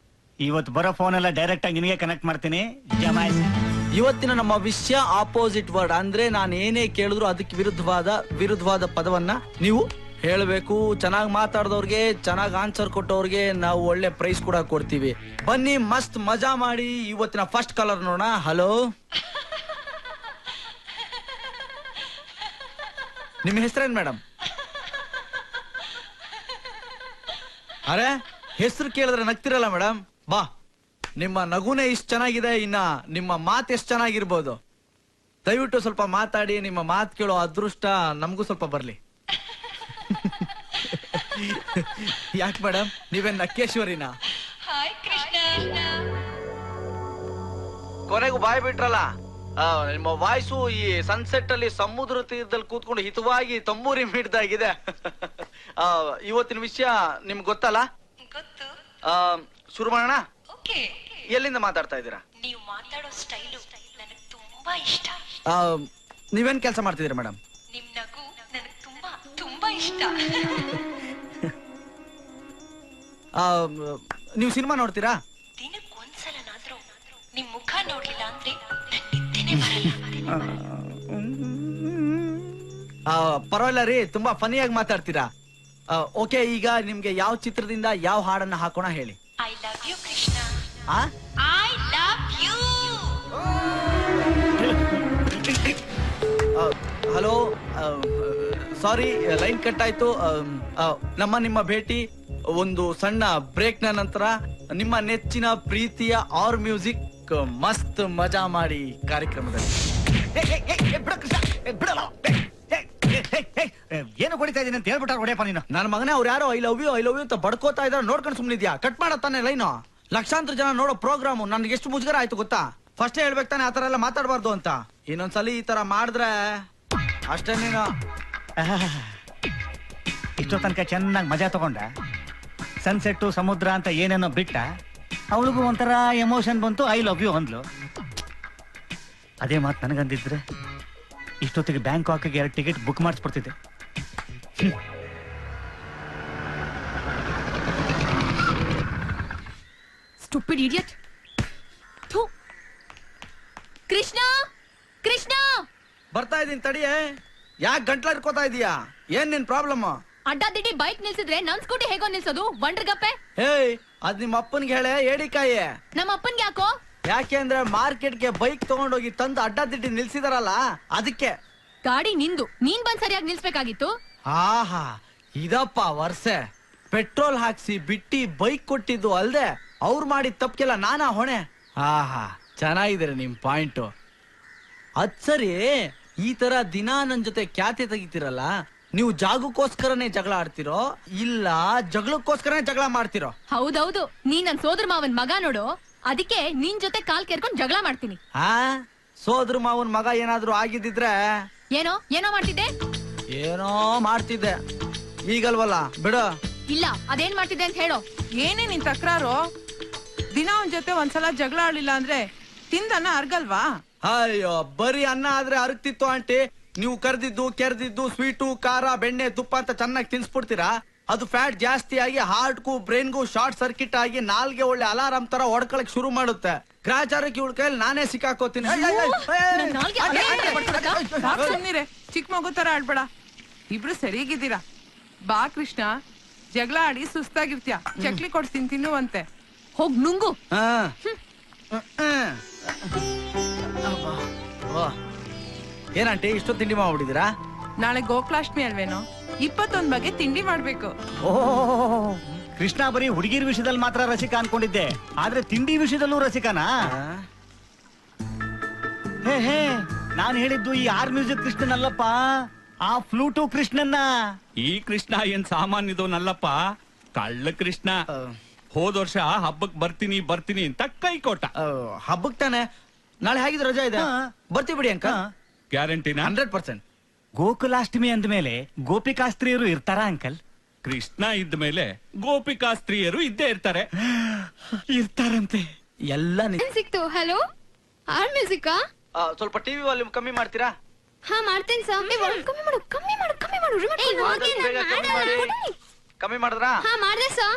ಇವತ್ತು ಬರೋ ಫೋನ್ ಎಲ್ಲ ಡೈರೆಕ್ಟ್ ಆಗಿ ನಿನಗೆ ಕನೆಕ್ಟ್ ಮಾಡ್ತೀನಿ. ಜಮಾಯಿಸಿ. ಇವತ್ತಿನ ನಮ್ಮ ವಿಷಯ ಆಪೋಸಿಟ್ ವರ್ಡ್, ಅಂದ್ರೆ ನಾನು ಏನೇ ಕೇಳಿದ್ರು ಅದಕ್ಕೆ ವಿರುದ್ಧವಾದ ಪದವನ್ನ ನೀವು ಹೇಳಬೇಕು. ಚೆನ್ನಾಗಿ ಮಾತಾಡಿದವ್ರಿಗೆ, ಚೆನ್ನಾಗಿ ಆನ್ಸರ್ ಕೊಟ್ಟವ್ರಿಗೆ ನಾವು ಒಳ್ಳೆ ಪ್ರೈಸ್ ಕೂಡ ಕೊಡ್ತೀವಿ. ಬನ್ನಿ, ಮಸ್ತ್ ಮಜಾ ಮಾಡಿ. ಇವತ್ತಿನ ಫಸ್ಟ್ ಕಾಲರ್ ನೋಡೋಣ. ಹಲೋ, ನಿಮ್ಮ ಹೆಸರೇನ್ ಮೇಡಮ್? ಅರೆ, ಹೆಸರು ಕೇಳಿದ್ರೆ ನಗ್ತಿರಲ್ಲ ಮೇಡಮ್. ಬಾ, ನಿಮ್ಮ ನಗುನೇ ಇಷ್ಟು ಚೆನ್ನಾಗಿದೆ, ಇನ್ನ ನಿಮ್ಮ ಮಾತು ಎಷ್ಟು ಚೆನ್ನಾಗಿರ್ಬೋದು. ದಯವಿಟ್ಟು ಸ್ವಲ್ಪ ಮಾತಾಡಿ. ನಿಮ್ಮ ಮಾತು ಕೇಳೋ ಅದೃಷ್ಟ ನಮಗೂ ಸ್ವಲ್ಪ ಬರ್ಲಿ. ಯಾಕೆ ಮೇಡಮ್, ನೀವೇನ್ ನಕ್ಕೇಶ್ವರಿನಾ? ಹಾಯ್ ಕೃಷ್ಣ. ಕೊನೆಗೂ ಬಾಯ್ ಬಿಟ್ರಲ್ಲ. ನಿಮ್ಮ ವಾಯ್ಸು ಈ ಸನ್ಸೆಟ್ ಅಲ್ಲಿ ಸಮುದ್ರ ತೀರದಲ್ಲಿ ಕೂತ್ಕೊಂಡು ಹಿತವಾಗಿ ತಂಬೂರಿ ಮಿಡ್ದಾಗಿದೆ. ಇವತ್ತಿನ ವಿಷಯ ನಿಮ್ಗೆ ಗೊತ್ತಲ್ಲ? ಗೊತ್ತು. ಶುರು ಮಾಡೋಣ. ಓಕೆ. ಎಲ್ಲಿಂದ ಮಾತಾಡ್ತಾ ಇದ್ದೀರಾ? ನೀವು ಮಾತಾಡೋ ಸ್ಟೈಲು ತುಂಬಾ ಇಷ್ಟ. ನೀವೇನ್ ಕೆಲಸ ಮಾಡ್ತಿದ್ದೀರಾ ಮೇಡಮ್? ನಿಮ್ ನಗು ನನಗೆ ತುಂಬಾ ತುಂಬಾ ಇಷ್ಟ. ನೀವು ಸಿನಿಮಾ ನೋಡ್ತೀರಾ? ದಿನಕ್ಕೊಂದ್ಸಲನಾದ್ರೂ ನಿಮ್ ಮುಖ ನೋಡ್ಲಿಲ್ಲ ಅಂದ್ರೆ ನನ್ ನಿದ್ದೆನೇ ಬರಲ್ಲ. ಪರವಾಗಿಲ್ಲ ರೀ, ತುಂಬಾ ಫನಿಯಾಗಿ ಮಾತಾಡ್ತೀರಾ. ಓಕೆ, ಈಗ ನಿಮ್ಗೆ ಯಾವ ಚಿತ್ರದಿಂದ ಯಾವ ಹಾಡನ್ನ ಹಾಕೋಣ ಹೇಳಿ. I love you Krishna. ಆ I love you. Hello, sorry line cut ಆಯ್ತು. ನಿಮ್ಮ ಭೇಟಿ ಒಂದು ಸಣ್ಣ ಬ್ರೇಕ್ ನ ನಂತರ ನಿಮ್ಮ ನೆಚ್ಚಿನ ಪ್ರೀತಿಯ ಆರ್ ಮ್ಯೂಸಿಕ್ ಮಸ್ತ್ ಮಜಾ ಮಾಡಿ ಕಾರ್ಯಕ್ರಮದಲ್ಲಿ. ಏನು ಹೊಡಿತಾ ಇದೀನಿ ಅಂತ ಹೇಳ್ಬಿಟ್ಟ ಹೊಡೆಯಪ್ಪ ನೀನು. ನನ್ನ ಮಗನೇ ಅವ್ರು ಯಾರೋ ಐ ಲವ್ ಯು ಅಂತ ಬಡ್ಕೋತಾ ಇದಾರೆ, ನೋಡ್ಕೊಂಡು ಸುಮ್ಮನಿದ್ಯಾ? Cut ಮಾಡತ್ತಾನೆ line. ಲಕ್ಷಾಂತರ ಜನ ನೋಡೋ ಪ್ರೋಗ್ರಾಮು. ನನ್ಗೆ ಎಷ್ಟು ಮುಜುಗರ ಆಯ್ತು ಗೊತ್ತಾ? ಫಸ್ಟೇ ಹೇಳ್ಬೇಕು ತಾನೆ ಆತರ ಎಲ್ಲ ಮಾತಾಡಬಾರ್ದು ಅಂತ. ಇನ್ನೊಂದ್ಸಲಿ ಈ ತರ ಮಾಡಿದ್ರೆ ಅಷ್ಟೇ. ನೀನು ಇಷ್ಟೋ ತನಕ ಚೆನ್ನಾಗಿ ಮಜಾ ತಗೊಂಡ, ಸನ್ಸೆಟ್ಟು ಸಮುದ್ರ ಅಂತ ಏನೇನೋ ಬಿಟ್ಟ, ಅವಳಿಗೂ ಒಂಥರ ಎಮೋಷನ್ ಬಂತು, ಐ ಲವ್ ಯು ಅಂದ್ಲು. ಅದೇ ಮಾತು ನನಗಂದಿದ್ರೆ ಇಷ್ಟೊತ್ತಿಗೆ ಬ್ಯಾಂಕಾಕ್ಗೆ 2 ಟಿಕೆಟ್ ಬುಕ್ ಮಾಡಿಸ್ಬಿಡ್ತಿದ್ದೆ. Stupid idiot. ಥು. ಕೃಷ್ಣ, ಕೃಷ್ಣ, ಬರ್ತಾ ಇದೀನಿ ತಡಿಯೇ. ಯಾಕೆ ಗಂಟ್ಲ ಇಟ್ಕೋತಾ ಇದೀಯಾ? ಏನ್ ನಿನ್ ಪ್ರಾಬ್ಲಮ್? ಅಡ್ಡಾದಿಡ್ಡಿ ಬೈಕ್ ನಿಲ್ಸಿದ್ರೆ ನನ್ ಸ್ಕೂಟಿ ಹೇಗೋ ನಿಲ್ಸೋದು? ಬಂಡ್ರಗಪ್ಪೆ. ಹೇಯ್, ಅದ್ ನಿಮ್ಮ ಅಪ್ಪನ್ಗೆ ಹೇಳೆ, ಏಡಿಕಾಯಿ. ನಮ್ಮ ಅಪ್ಪನ್ಗೆ ಯಾಕೋ? ಯಾಕೆ ಅಂದ್ರೆ ಮಾರ್ಕೆಟ್ಗೆ ಬೈಕ್ ತಗೊಂಡೋಗಿ ತಂದು ಅಡ್ಡಾದಿಡ್ಡಿ ನಿಲ್ಸಿದಾರಲ್ಲ, ಅದಕ್ಕೆ. ಗಾಡಿ ನಿಂದು, ನೀನ್ ಬಂದ್ ಸರಿಯಾಗಿ ನಿಲ್ಸ್ಬೇಕಾಗಿತ್ತು. ಆಹಾ, ಇದಪ್ಪ ವರ್ಷೆ. ಪೆಟ್ರೋಲ್ ಹಾಕ್ಸಿ ಬಿಟ್ಟಿ ಬೈಕ್ ಕೊಟ್ಟಿದ್ದು ಅಲ್ದೆ ಅವ್ರು ಮಾಡಿದ ತಪ್ಪಿಗೆಲ್ಲ ನಾನಾ ಹೊಣೆ. ಆಹಾ, ಚೆನ್ನಾಗಿದೆ ನಿಮ್ ಪಾಯಿಂಟು. ಅದ್ ಸರಿ, ಈ ತರ ದಿನಾ ನನ್ ಜೊತೆ ಖ್ಯಾತಿ ತೆಗಿತೀರಲ್ಲ, ನೀವು ಜಾಗಕ್ಕೋಸ್ಕರನೇ ಜಗಳ ಆಡ್ತಿರೋ ಇಲ್ಲ ಜಗಳಕ್ಕೋಸ್ಕರನೇ ಜಗಳ ಮಾಡ್ತಿರೋ? ಹೌದೌದು, ನೀನ್ ನನ್ ಸೋದರ ಮಾವನ್ ಮಗ ನೋಡು, ಅದಕ್ಕೆ ನಿನ್ ಜೊತೆ ಕಾಲ್ ಕೇರ್ಕೊಂಡ್ ಜಗಳ ಮಾಡ್ತೀನಿ. ಸೋದ್ರ ಮಾವನ್ ಮಗ ಏನಾದ್ರು ಆಗಿದ್ದಿದ್ರೆ ಏನೋ ಏನೋ ಮಾಡ್ತಿದ್ದೆ. ಏನೋ ಮಾಡ್ತಿದ್ದೆ, ಈಗಲ್ವಲ್ಲ ಬಿಡು. ಇಲ್ಲ, ಅದೇನ್ ಮಾಡ್ತಿದ್ದೆ ಅಂತ ಹೇಳೋ. ಏನೇ ನಿನ್ ತಕ್ರಾರು? ದಿನ ಅವನ್ ಜೊತೆ ಒಂದ್ಸಲ ಜಗಳ ಆಡ್ಲಿಲ್ಲ ಅಂದ್ರೆ ತಿಂದನ್ನ ಅರ್ಗಲ್ವಾ? ಅಯ್ಯೋ, ಬರೀ ಅನ್ನ ಆದ್ರೆ ಅರಗ್ತಿತ್ತು ಆಂಟಿ. ನೀವು ಕರ್ದಿದ್ದು ಕೆರ್ದಿದ್ದು ಸ್ವೀಟು ಖಾರ ಬೆಣ್ಣೆ ತುಪ್ಪ ಅಂತ ಚೆನ್ನಾಗಿ ತಿನ್ಸ್ಬಿಡ್ತೀರಾ. ಅದು ಫ್ಯಾಟ್ ಜಾಸ್ತಿ ಆಗಿ ಹಾರ್ಟ್ಗೂ ಬ್ರೈನ್ಗೂ ಶಾರ್ಟ್ ಸರ್ಕಿಟ್ ಆಗಿ ನಾಲ್ಗೆ ಒಳ್ಳೆ ಅಲಾರಾಮ್ ತರ ಹೊಡ್ಕೊಳಕ್ ಶುರು ಮಾಡುತ್ತೆ. ಗ್ರಾಚಾರಕ್ಕೆ ಇವಳ ಕೈಯಲ್ಲಿ ನಾನೇ ಸಿಕ್ಕಾಕೋತೀನಿ. ಸುಮ್ನಿರೆ, ಚಿಕ್ಕ ಮಗು ತರ ಆಡ್ಬೇಡ. ಇಬ್ರು ಸರಿಗಿದ್ದೀರಾ. ಬಾ ಕೃಷ್ಣ, ಜಗಳ ಆಡಿ ಸುಸ್ತಾಗಿರ್ತೀಯ, ಚಕ್ಲಿ ಕೊಡ್ತೀನಿ ತಿನ್ನುವಂತೆ. ಹೋಗ್ ನುಂಗು. ಏನಂಟಿ ಇಷ್ಟು ತಿಂಡಿ ಮಾಡ್ಬಿಟ್ಟಿದ್ದೀರಾ? ನಾಳೆ ಗೋಕುಲಾಷ್ಟಮಿ ಅಲ್ವೇನೋ, 21 ಬಗೆ ತಿಂಡಿ ಮಾಡ್ಬೇಕು. ಓಹ್, ಕೃಷ್ಣ ಬರೀ ಹುಡುಗಿರ ವಿಷಯದಲ್ಲಿ ಮಾತ್ರ ರಸಿಕ ಅನ್ಕೊಂಡಿದ್ದೆ, ಆದ್ರೆ ತಿಂಡಿ ವಿಷಯದಲ್ಲೂ ರಸಿಕನಾ? ಹೇ ಹೇ, ನಾನು ಹೇಳಿದ್ದು ಈ ಆರ್ ಮ್ಯೂಸಿಕ್ ಕೃಷ್ಣನಲ್ಲಪ್ಪ, ಆ ಫ್ಲೂಟು ಕೃಷ್ಣನ್ನ. ಈ ಕೃಷ್ಣ ಏನ್ ಸಾಮಾನ್ಯದವನಲ್ಲಪ್ಪ, ಕಳ್ಳ ಕೃಷ್ಣ. ಹೋದ ವರ್ಷ ಹಬ್ಬಕ್ ಬರ್ತೀನಿ ಬರ್ತೀನಿ ಅಂತ ಕೈ ಕೊಟ್ಟ. ಹಬ್ಬಕ್ ತಾನೆ, ನಾಳೆ ಹೇಗಿದ್ರೆ ರಜಾ ಇದೆ, ಬರ್ತೀವಿ ಬಿಡಿ ಅಂಕ. ಗ್ಯಾರಂಟಿನಾ? 100%. ಗೋಕುಲಾಷ್ಟಮಿ ಅಂದ್ಮೇಲೆ ಗೋಪಿಕಾಸ್ತ್ರೀಯರು ಇರ್ತಾರಾ ಅಂಕಲ್? ಕೃಷ್ಣ ಇದ್ದ ಮೇಲೆ ಗೋಪಿಕಾ ಸ್ತ್ರೀಯರು ಇದ್ದೇ ಇರ್ತಾರೆ. ಇರ್ತಾರಂತೆ. ಎಲ್ಲ ಸಿಕ್ತು. ಹಲೋ, ಆರ್ ಮ್ಯೂಸಿಕಾ? ಸ್ವಲ್ಪ ಟಿವಿ ವಾಲ್ಯೂಮ್ ಕಮ್ಮಿ ಮಾಡ್ತೀರಾ? ಹಾ, ಮಾಡ್ತೇನೆ ಸರ್. ಕಮ್ಮಿ ಮಾಡು, ಕಮ್ಮಿ ಮಾಡು, ಕಮ್ಮಿ ಮಾಡು. ಕಮ್ಮಿ ಮಾಡಿದ್ರಾ? ಹಾ, ಮಾಡ್ದೆ ಸರ್.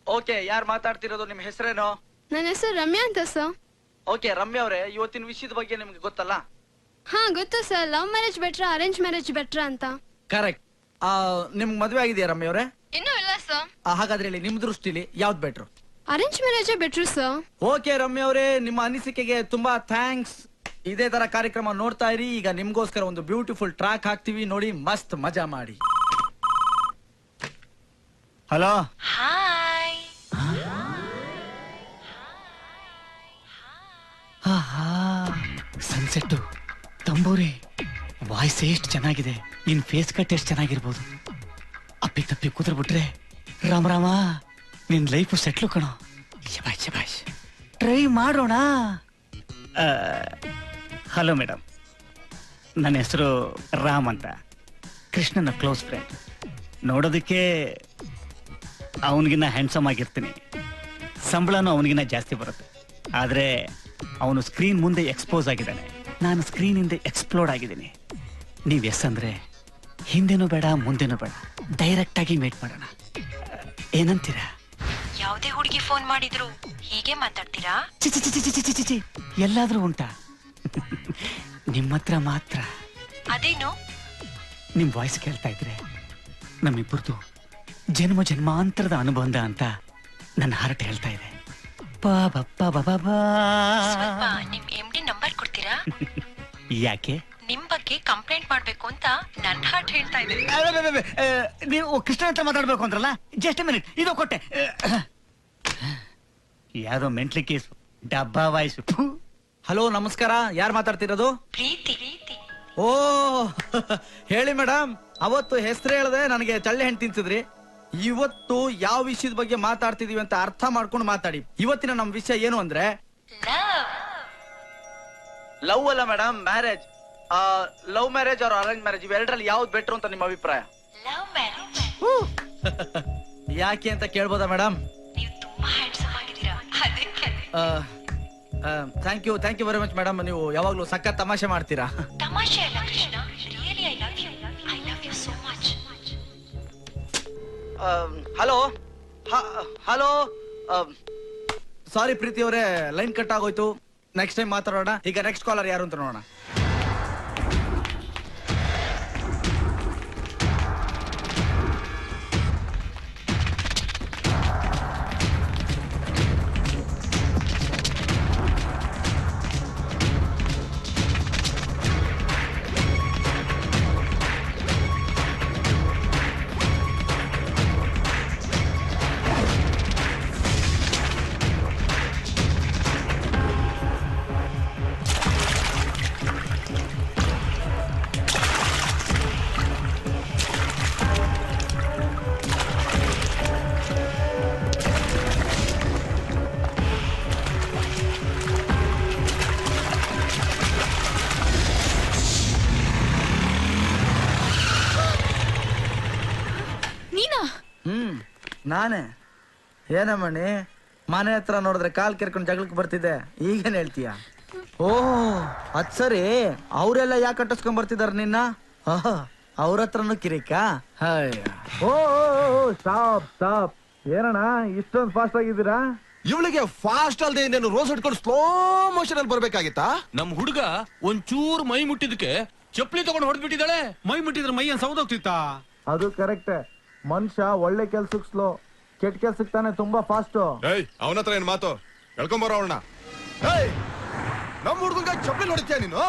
ಓಕೆ, ಯಾರು ಮಾತಾಡ್ತಿರೋದು? ನಿಮ್ ಹೆಸರೇನು? ನನ್ನ ಹೆಸರು ರಮ್ಯಾ ಅಂತ ಸರ್. ಓಕೆ, ರಮ್ಯಾ ಅವರೇ, ಇವತ್ತಿನ ವಿಷಯದ ಬಗ್ಗೆ ನಿಮ್ಗೆ ಗೊತ್ತಲ್ಲ? ಹಾ, ಗೊತ್ತು ಸರ್. ಲವ್ ಮ್ಯಾರೇಜ್ ಬೆಟ್ರಾ, ಅರೇಂಜ್ ಮ್ಯಾರೇಜ್ ಬೆಟ್ರಾ ಅಂತ. ಕರೆಕ್ಟ್. ನಿಮ್ಗೆ ಮದ್ವೆ ಆಗಿದೆಯಾ ರಮ್ಯಾ ಅವರೇ? ಇನ್ನೂ ಇಲ್ಲ ಸರ್. ಹಾಗಾದ್ರೆ ಹೇಳಿ, ನಿಮ್ ದೃಷ್ಟಿಲಿ ಯಾವ್ದು better? Arrange marriage better sir. Okay Ramya ಅವರೇ, ನಿಮ್ಮ ಅನಿಸಿಕೆಗೆ ತುಂಬಾ ಥ್ಯಾಂಕ್ಸ್. ಇದೇ ತರ ಕಾರ್ಯಕ್ರಮ ನೋಡ್ತಾ ಇರಿ. ಈಗ ನಿಮ್ಗೋಸ್ಕರ ಒಂದು ಬ್ಯೂಟಿಫುಲ್ ಟ್ರ್ಯಾಕ್ ಹಾಕ್ತಿವಿ, ನೋಡಿ ಮಸ್ತ್ ಮಜಾ ಮಾಡಿ. ಹಲೋ. ಹಾಯ್. ಸನ್ಸೆಟ್ಟು, ತಂಬೂರಿ, ವಾಯ್ಸ್ ಎಷ್ಟು ಚೆನ್ನಾಗಿದೆ, ನಿನ್ ಫೇಸ್ ಕಟ್ ಎಷ್ಟು ಚೆನ್ನಾಗಿರ್ಬೋದು. ಅಪ್ಪಿ ತಪ್ಪಿ ಕೂತ್ಬಿಟ್ರೆ ರಾಮ ರಾಮ, ನಿನ್ ಲೈಫು ಸೆಟ್ಲು ಕಣೋ. ಶಬಾಷ್ ಶಬಾಷ್, ಟ್ರೈ ಮಾಡೋಣ. ಹಲೋ ಮೇಡಮ್, ನನ್ನ ಹೆಸರು ರಾಮ್ ಅಂತ, ಕೃಷ್ಣನ ಕ್ಲೋಸ್ ಫ್ರೆಂಡ್. ನೋಡೋದಕ್ಕೆ ಅವನಿಗಿನ್ನ ಹ್ಯಾಂಡ್ಸಮ್ ಆಗಿರ್ತೀನಿ, ಸಂಬಳನೂ ಅವನಿಗಿನ್ನ ಜಾಸ್ತಿ ಬರುತ್ತೆ. ಆದರೆ ಅವನು ಸ್ಕ್ರೀನ್ ಮುಂದೆ ಎಕ್ಸ್ಪೋಸ್ ಆಗಿದ್ದಾನೆ. ನಾನು ಸ್ಕ್ರೀನಿಂದ ಎಕ್ಸ್ಪ್ಲೋರ್ಡ್ ಆಗಿದ್ದೀನಿ. ನೀವು ಎಸ್ ಅಂದ್ರೆ ಹಿಂದೆನೂ ಬೇಡ ಮುಂದೆನೂ ಬೇಡ, ಡೈರೆಕ್ಟ್ ಆಗಿ ಮೀಟ್ ಮಾಡೋಣ. ಏನಂತೀರಾ? ಯಾವ್ದೇ ಹುಡುಗಿ ಫೋನ್ ಮಾಡಿದ್ರು ಹೀಗೆ ಮಾತಾಡ್ತೀರಾ? ಚಿಚಿ ಚಿಚಿ ಚಿಚಿ ಚಿಚಿ ಚಿಚಿ ಎಲ್ಲಾದ್ರೂ ಉಂಟಾ? ನಿಮ್ಮ ಹತ್ರ ಮಾತ್ರ. ಅದೇನು? ನಿಮ್ ವಾಯ್ಸ್ ಕೇಳ್ತಾ ಇದ್ರೆ ನಮ್ಮಿಬ್ಬರದು ಜನ್ಮ ಜನ್ಮಾಂತರದ ಅನುಬಂಧ ಅಂತ ನನ್ನ ಹಾರ್ಟ್ ಹೇಳ್ತಾ ಇದೆ. ಸ್ವಲ್ಪ ನಿಮ್ MD ನಂಬರ್ ಕೊಡ್ತೀರಾ? ಯಾಕೆ? ನಿಮ್ ಬಗ್ಗೆ ಕಂಪ್ಲೇಂಟ್ ಮಾಡ್ಬೇಕು ಅಂತ ನನ್ ಹಾರ್ಟ್ ಹೇಳ್ತಾ ಇದೆ. ನೀವು ಕೃಷ್ಣ ಹತ್ರ ಮಾತಾಡ್ಬೇಕು ಅಂದ್ರಲ್ಲ, ಜಸ್ಟ್ ಮಿನಿಟ್, ಇದು ಕೊಟ್ಟೆ. ಯಾರೋ ಮೆಂಟ್ಲಿ ಕೇಸ್, ಡಬ್ಬಾ ವಾಯ್ಸ್. ಹಲೋ ನಮಸ್ಕಾರ, ಯಾರು ಮಾತಾಡ್ತಿರೋದು? ಪ್ರೀತಿ. ಓ ಹೇಳಿ ಮೇಡಮ್, ಅವತ್ತು ಹೆಸರು ಹೇಳದೆ ನನಗೆ ಚಳ್ಳೆ ಹಣ್ಣು ತಿನ್ಸಿದ್ರಿ. ಇವತ್ತು ಯಾವ ವಿಷಯದ ಬಗ್ಗೆ ಮಾತಾಡ್ತಿದೀವಿ ಅಂತ ಅರ್ಥ ಮಾಡ್ಕೊಂಡು ಮಾತಾಡಿ. ಇವತ್ತಿನ ನಮ್ ವಿಷಯ ಏನು ಅಂದ್ರೆ ಲವ್ ಅಲ್ಲ madam, marriage. Love marriage or arrange marriage, ಇವೆರಡರಲ್ಲಿ ಯಾವ್ದು ಬೆಟರ್ ಅಂತ ನಿಮ್ಮ ಅಭಿಪ್ರಾಯ? Love marriage. ಯಾಕೆ ಅಂತ ಕೇಳ್ಬೋದಾ ಮೇಡಮ್? ನೀವು ತುಂಬಾ ಹ್ಯಾಂಡ್ಸಮ್ ಆಗಿದ್ದೀರಾ, ಅದಕ್ಕೆ. Thank you very much madam. ನೀವು ಯಾವಾಗ್ಲೂ ಸಖತ್ ತಮಾಷೆ ಮಾಡ್ತೀರಾ. ತಮಾಷೆ ಅಲ್ಲ Krishna, really I love you so much. Hello sorry Preeti ಅವರೇ, ಲೈನ್ ಕಟ್ ಆಗೋಯ್ತು. ನೆಕ್ಸ್ಟ್ ಟೈಮ್ ಮಾತಾಡೋಣ. ಈಗ ನೆಕ್ಸ್ಟ್ ಕಾಲರ್ ಯಾರು ಅಂತ ನೋಡೋಣ. ನಾನೇ ಏನಮ್ಮಣ್ಣಿ, ಮನೆ ಹತ್ರ ನೋಡಿದ್ರೆ ಕಾಲ್ ಕೆರ್ಕೊಂಡು ಜಗಳಕ್ಕೆ ಬರ್ತಿದ್ದೆ, ಈಗೇನ್ ಹೇಳ್ತೀಯ? ಓಹ್ ಅದ್ ಸರಿ, ಅವರೆಲ್ಲ ಯಾಕೆ ಕಟ್ಟಿಸ್ಕೊಂಡ್ ಬರ್ತಿದಾರ ನಿನ್ನ? ಅವ್ರ ಹತ್ರನು ಕಿರಿಕಾ? ಓ ಸ್ಟಾಪ್. ಏನಣ್ಣ ಇಷ್ಟೊಂದು ಫಾಸ್ಟ್ ಆಗಿದ್ದೀರಾ? ಇವಳಿಗೆ ಫಾಸ್ಟ್ ಅಲ್ದೆ ಇನ್ನೇನು ರೋಸ್ ಇಟ್ಕೊಂಡು ಸ್ಲೋ ಮೋಷನ್ ಅಲ್ಲಿ ಬರ್ಬೇಕಾಗಿತ್ತಾ? ನಮ್ ಹುಡುಗ ಒಂಚೂರು ಮೈ ಮುಟ್ಟಿದಕ್ಕೆ ಚಪ್ಪಲಿ ತಗೊಂಡು ಹೊಡೆದ್ಬಿಟ್ಟಿದ್ದಾಳೆ. ಮೈ ಮುಟ್ಟಿದ್ರೆ ಮೈ ಏನ್ ಸೌದೋಗ್ತಿತ್ತಾ? ಅದು ಕರೆಕ್ಟ್. ಮನುಷ್ಯ ಒಳ್ಳೆ ಕೆಲ್ಸಕ್ಕೆ ಸ್ಲೋ, ಕೆಟ್ಟ ಕೆಲ್ಸಕ್ಕೆ ತಾನೆ ತುಂಬಾ ಫಾಸ್ಟ್. ಅವನ ಹತ್ರ ಏನ್ ಮಾತು? ಹೇಳ್ಕೊಂಬರೋ ಅವಳನ್ನ. ನಮ್ಮ ಹುಡುಗಂಗ ಚಪ್ಪಲಿ ಹೊಡಿತೀಯ ನೀನು?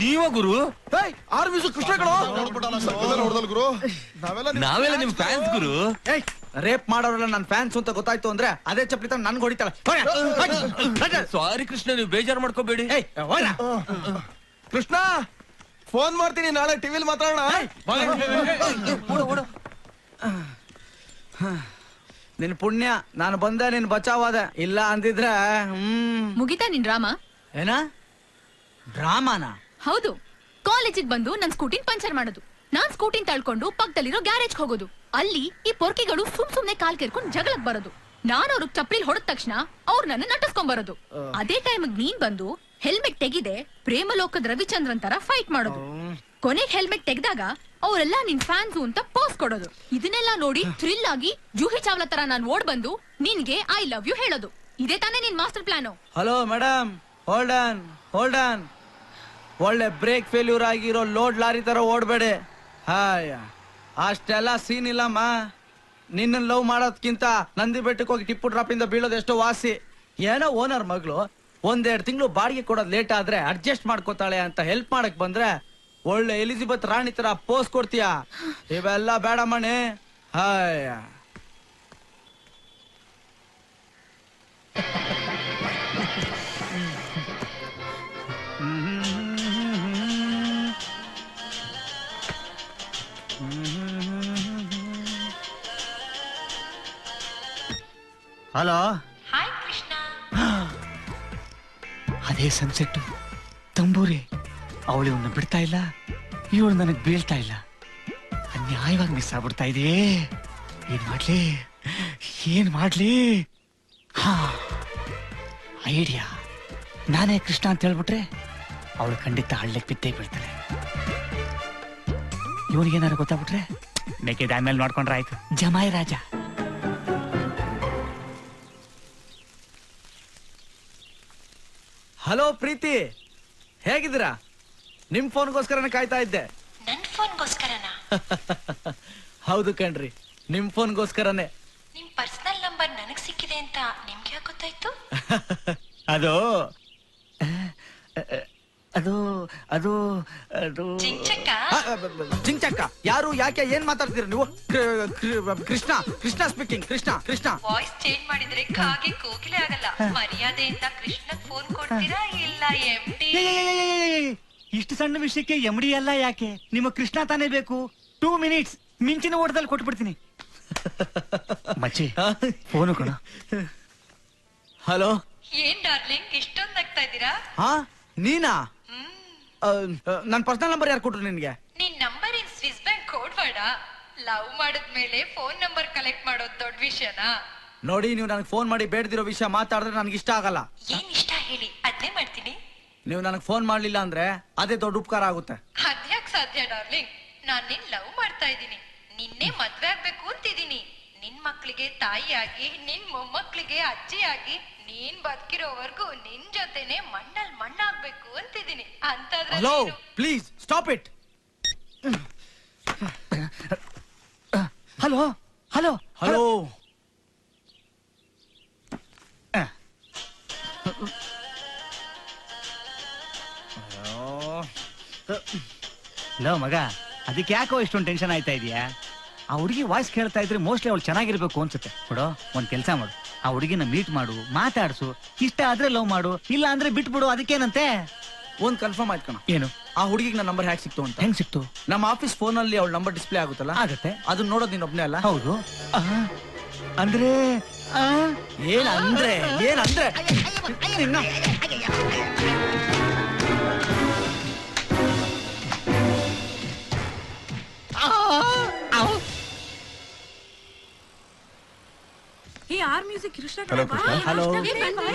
ನೀವ ಗುರು? ಗುರು ನಾವೆಲ್ಲ ನಿಮ್ ಫ್ಯಾನ್ಸ್ ಗುರು. ರೇಪ್ ಮಾಡೋರೆಲ್ಲ ನನ್ ಫ್ಯಾನ್ಸ್ ಅಂತ ಗೊತ್ತಾಯ್ತು ಅಂದ್ರೆ ಅದೇ ಚಪ್ಪಲಿ ತಂದು ನನ್ಗೆ ಹೊಡಿತಾಳೆ. ಸಾರಿ ಕೃಷ್ಣ, ನೀವು ಬೇಜಾರು ಮಾಡ್ಕೋಬೇಡಿ. ಕೃಷ್ಣ, ಫೋನ್ ಮಾಡ್ತೀನಿ, ನಾಳೆ ಟಿವಿಲಿ ಮಾತಾಡೋಣ. ನಿನ್ ಪುಣ್ಯ ನಾನು ಬಂದೆ, ನಿನ್ ಬಚಾವಾದ. ಇಲ್ಲ ಅಂದಿದ್ರೆ ಮುಗಿತಾ ನಿನ್ ಡ್ರಾಮ? ಏನ ಡ್ರಾಮಾನ? ಹೌದು, ಕಾಲೇಜಿಗೆ ಬಂದು ನನ್ ಸ್ಕೂಟಿನ್ ಪಂಚರ್ ಮಾಡೋದು. ನಾನ್ ಸ್ಕೂಟಿನ್ ತಳ್ಕೊಂಡು ಪಕ್ಕದಲ್ಲಿರೋ ಗ್ಯಾರೇಜ್ ಹೋಗೋದು. ಅಲ್ಲಿ ಈ ಪೊರ್ಕಿಗಳು ಸುಮ್ನೆ ಕಾಲ್ ಕೇರ್ಕೊಂಡು ಜಗಳಕ್ ಬರೋದು. ನಾನು ಅವ್ರಿಗೆ ಚಪ್ಪಲಿ ಹೊಡೆದ ತಕ್ಷಣ ಅವ್ರು ನನ್ನ ನಟಿಸ್ಕೊಂಡ್ ಬರೋದು. ಅದೇ ಟೈಮಿಗೆ ನೀನ್ ಬಂದು ಹೆಲ್ಮೆಟ್ ತೆಗಿದೆ ಪ್ರೇಮಲೋಕದ ರವಿಚಂದ್ರನ್ ತರ ಫೈಟ್ ಮಾಡೋದು. ಕೊನೆಗೆ ಹೆಲ್ಮೆಟ್ ತೆಗ್ದಾಗ ಅವರೆಲ್ಲ ನಿನ್ ಫ್ಯಾನ್ಸು ಅಂತ ಪೋಸ್ ಕೊಡೋದು. ಇದನ್ನೆಲ್ಲ ನೋಡಿ ಥ್ರಿಲ್ ಆಗಿ ಜೂಹಿ ಚಾವ್ಲಾ ತರ ನಾನ್ ಓಡ್ ಬಂದು ನಿನ್ಗೆ ಐ ಲವ್ ಯು ಹೇಳೋದು. ಇದೇ ತಾನೇ ನಿನ್ master plan? Hello madam, hold on. ಒಳ್ಳೆ ಬ್ರೇಕ್ ಫೇಲ್ಯೂರ್ ಆಗಿರೋ ಲೋಡ್ ಲಾರಿ ತರ ಓಡ್ಬೇಡಿ. ಹಾಯ, ಅಷ್ಟೆಲ್ಲ ಸೀನ್ ಇಲ್ಲಮ್ಮ. ನಿನ್ನ ಲವ್ ಮಾಡೋದ್ಕಿಂತ ನಂದಿ ಬೆಟ್ಟಕ್ಕೆ ಹೋಗಿ ಟಿಪ್ಪು ಡ್ರಾಪ್ ಇಂದ ಬೀಳೋದು ಎಷ್ಟೋ ವಾಸಿ. ಏನೋ ಓನರ್ ಮಗಳು 1-2 ತಿಂಗಳು ಬಾಡಿಗೆ ಕೊಡೋದು ಲೇಟ್ ಆದ್ರೆ ಅಡ್ಜಸ್ಟ್ ಮಾಡ್ಕೋತಾಳೆ ಅಂತ ಹೆಲ್ಪ್ ಮಾಡಕ್ ಬಂದ್ರೆ ಒಳ್ಳೆ ಎಲಿಜಬೆತ್ ರಾಣಿ ತರ ಪೋಸ್ ಕೊಡ್ತೀಯ. ಇವೆಲ್ಲ ಬೇಡ ಮಣಿ. ಹಾಯ, ಹಲೋ. ಹಾಯ್ ಕೃಷ್ಣ. ಅದೇ ಸನ್ಸೆಟ್ ತಂಬೂರಿ. ಅವಳು ಇವನ್ನ ಬಿಡ್ತಾ ಇಲ್ಲ, ಇವಳು ನನಗ್ ಬೀಳ್ತಾ ಇಲ್ಲ. ಅನ್ಯಾಯವಾಗಿ ಮಿಸ್ ಆಗ್ಬಿಡ್ತಾ ಇದೆಯೇ. ಏನ್ ಮಾಡ್ಲಿ? ಹಾ, ಐಡಿಯಾ. ನಾನೇ ಕೃಷ್ಣ ಅಂತ ಹೇಳ್ಬಿಟ್ರೆ ಅವಳು ಖಂಡಿತ ಹಳ್ಳಕ್ಕೆ ಬಿದ್ದೇ ಬೀಳ್ತಾಳೆ. ಇವನಿಗೇನಾರು ಗೊತ್ತಾಗ್ಬಿಟ್ರೆ ಮೇಕೆದ ಆಮೇಲೆ ನೋಡ್ಕೊಂಡ್ರೆ ಆಯ್ತು. ಜಮಾಯಿ ರಾಜ. ಹಲೋ ಪ್ರೀತಿ, ಹೇಗಿದ್ದೀರಾ? ನಿಮ್ ಫೋನ್ಗೋಸ್ಕರನೇ ಕಾಯ್ತಾ ಇದ್ದೆ. ನನ್ ಫೋನ್ಗೋಸ್ಕರನಾ? ಹೌದು ಕಣ್ರಿ, ನಿಮ್ ಫೋನ್ಗೋಸ್ಕರನೇ. ನಿಮ್ ಪರ್ಸನಲ್ ನಂಬರ್ ನನಗ್ ಸಿಕ್ಕಿದೆ ಅಂತ ನಿಮ್ಗೆ ಯಾಕೆ ಗೊತ್ತಾಯ್ತು? ಅದು ಅದು ಅದು ಅದು ಚಿಂಚಕ್ಕ ಯಾರು? ಯಾಕೆ? ಏನ್ ಮಾತಾಡ್ತೀರ ನೀವು? Krishna speaking. Krishna voice change ಮಾಡಿದ್ರೆ ಕಾಗೆ ಕೋಗಿಲೆ ಆಗಲ್ಲ. ಮರ್ಯಾದೆಯಿಂದ ಕೃಷ್ಣಗ್ ಫೋನ್ ಕೊಡ್ತೀರಾ ಇಲ್ಲ MD? ಇಷ್ಟು ಸಣ್ಣ ವಿಷಯಕ್ಕೆ MD ಎಲ್ಲ ಯಾಕೆ? ನಿಮ್ಮ ಕೃಷ್ಣ ತಾನೇ ಬೇಕು. 2 ಮಿನಿಟ್ಸ್ ಮಿಂಚಿನ ಓಟದಲ್ಲಿ ಕೊಟ್ಬಿಡ್ತೀನಿ. ಮಚ್ಚಿ ಫೋನು ಕೊಡ. ಹಲೋ. ಏನ್ ಡಾರ್ಲಿಂಗ್ ಇಷ್ಟೊಂದ್ ಆಗ್ತಾ ಇದ್ದೀರಾ? ಹಾ, ನೀನಾ? ನನ್ ಪರ್ಸನಲ್ ನಂಬರ್ ಯಾರು ಕೊಟ್ರು ನಿನ್ಗೆ? ನಿನ್ number in Swiss bank code ಬೇಡ. ಲವ್ ಮಾಡಿದ್ಮೇಲೆ ಫೋನ್ ನಂಬರ್ ಕಲೆಕ್ಟ್ ಮಾಡೋದ್ ದೊಡ್ಡ ವಿಷಯನಾ? ನೋಡಿ, ನೀವು ನನಗೆ ಫೋನ್ ಮಾಡಿ ಬೇಡದಿರೋ ವಿಷಯ ಮಾತಾಡಿದ್ರೆ ನನಗೆ ಇಷ್ಟ ಆಗಲ್ಲ. ಏನ್ ಇಷ್ಟ ಹೇಳಿ, ಅದ್ನೇ ಮಾಡ್ತೀನಿ. ನೀವು ನನಗೆ ಫೋನ್ ಮಾಡ್ಲಿಲ್ಲ ಅಂದ್ರೆ ಅದೇ ದೊಡ್ಡ ಉಪಕಾರ ಆಗುತ್ತೆ. ಅದ್ಯಾಕ್ ಸಾಧ್ಯ ಡಾರ್ಲಿಂಗ್? ನಾನ್ ನಿನ್ ಲವ್ ಮಾಡ್ತಾ ಇದ್ದೀನಿ. ನಿನ್ನೆ ಮದ್ವೆ ಆಗ್ಬೇಕು ಅಂತಿದ್ದೀನಿ. ನಿನ್ ಮಕ್ಳಿಗೆ ತಾಯಿಯಾಗಿ, ನಿನ್ ಮೊಮ್ಮಕ್ಳಿಗೆ ಅಜ್ಜಿಯಾಗಿ, ನೀನ್ ಬದುಕಿರೋವರೆಗೂ ನಿನ್ ಜೊತೆನೆ ಮಣ್ಣಲ್ ಮಣ್ಣಾಗ್ಬೇಕು ಅಂತಿದ್ದೀನಿ. ಹಲೋ, ಅಂತದ್ರಲ್ಲಿ please stop it. Hello hello hello. ಲೋ ಮಗ, ಅದಕ್ಕೆ ಯಾಕೋ ಇಷ್ಟೊಂದು ಟೆನ್ಷನ್ ಆಯ್ತಾ ಇದೆಯಾ? ಆ ಹುಡುಗಿ ವಾಯ್ಸ್ ಕೇಳ್ತಾ ಇದ್ರೆ ಮೋಸ್ಟ್ಲಿ ಅವಳು ಚೆನ್ನಾಗಿರ್ಬೇಕು ಅನ್ಸುತ್ತೆ. ಬಿಡು, ಒಂದ್ ಕೆಲಸ ಮಾಡು, ಆ ಹುಡುಗಿನ ಮೀಟ್ ಮಾಡು, ಮಾತಾಡ್ಸು. ಇಷ್ಟ ಆದ್ರೆ ಲವ್ ಮಾಡು, ಇಲ್ಲ ಅಂದ್ರೆ ಬಿಟ್ಬಿಡು. ಅದಕ್ಕೇನಂತೆ? ಒಂದ್ ಕನ್ಫರ್ಮ್ ಆಯ್ತು ಕಣ. ಏನು? ಆ ಹುಡುಗಿಗೆ ನನ್ನ ನಂಬರ್ ಹ್ಯಾಕ್ ಸಿಕ್ತು ಅಂತ. ಹೆಂಗ್ ಸಿಕ್ತು? ನಮ್ಮ ಆಫೀಸ್ ಫೋನ್ ಅಲ್ಲಿ ಅವಳ ನಂಬರ್ ಡಿಸ್ಪ್ಲೇ ಆಗುತ್ತಲ್ಲ, ಆಗತ್ತೆ. ಅದನ್ನ ನೋಡೋದು ನೀನ್ ಒಬ್ನೇ ಅಲ್ಲ? ಹೌದು. ಅಂದ್ರೆ ಏನಂದ್ರೆ R music Krishna. Hello Krishna. Hello.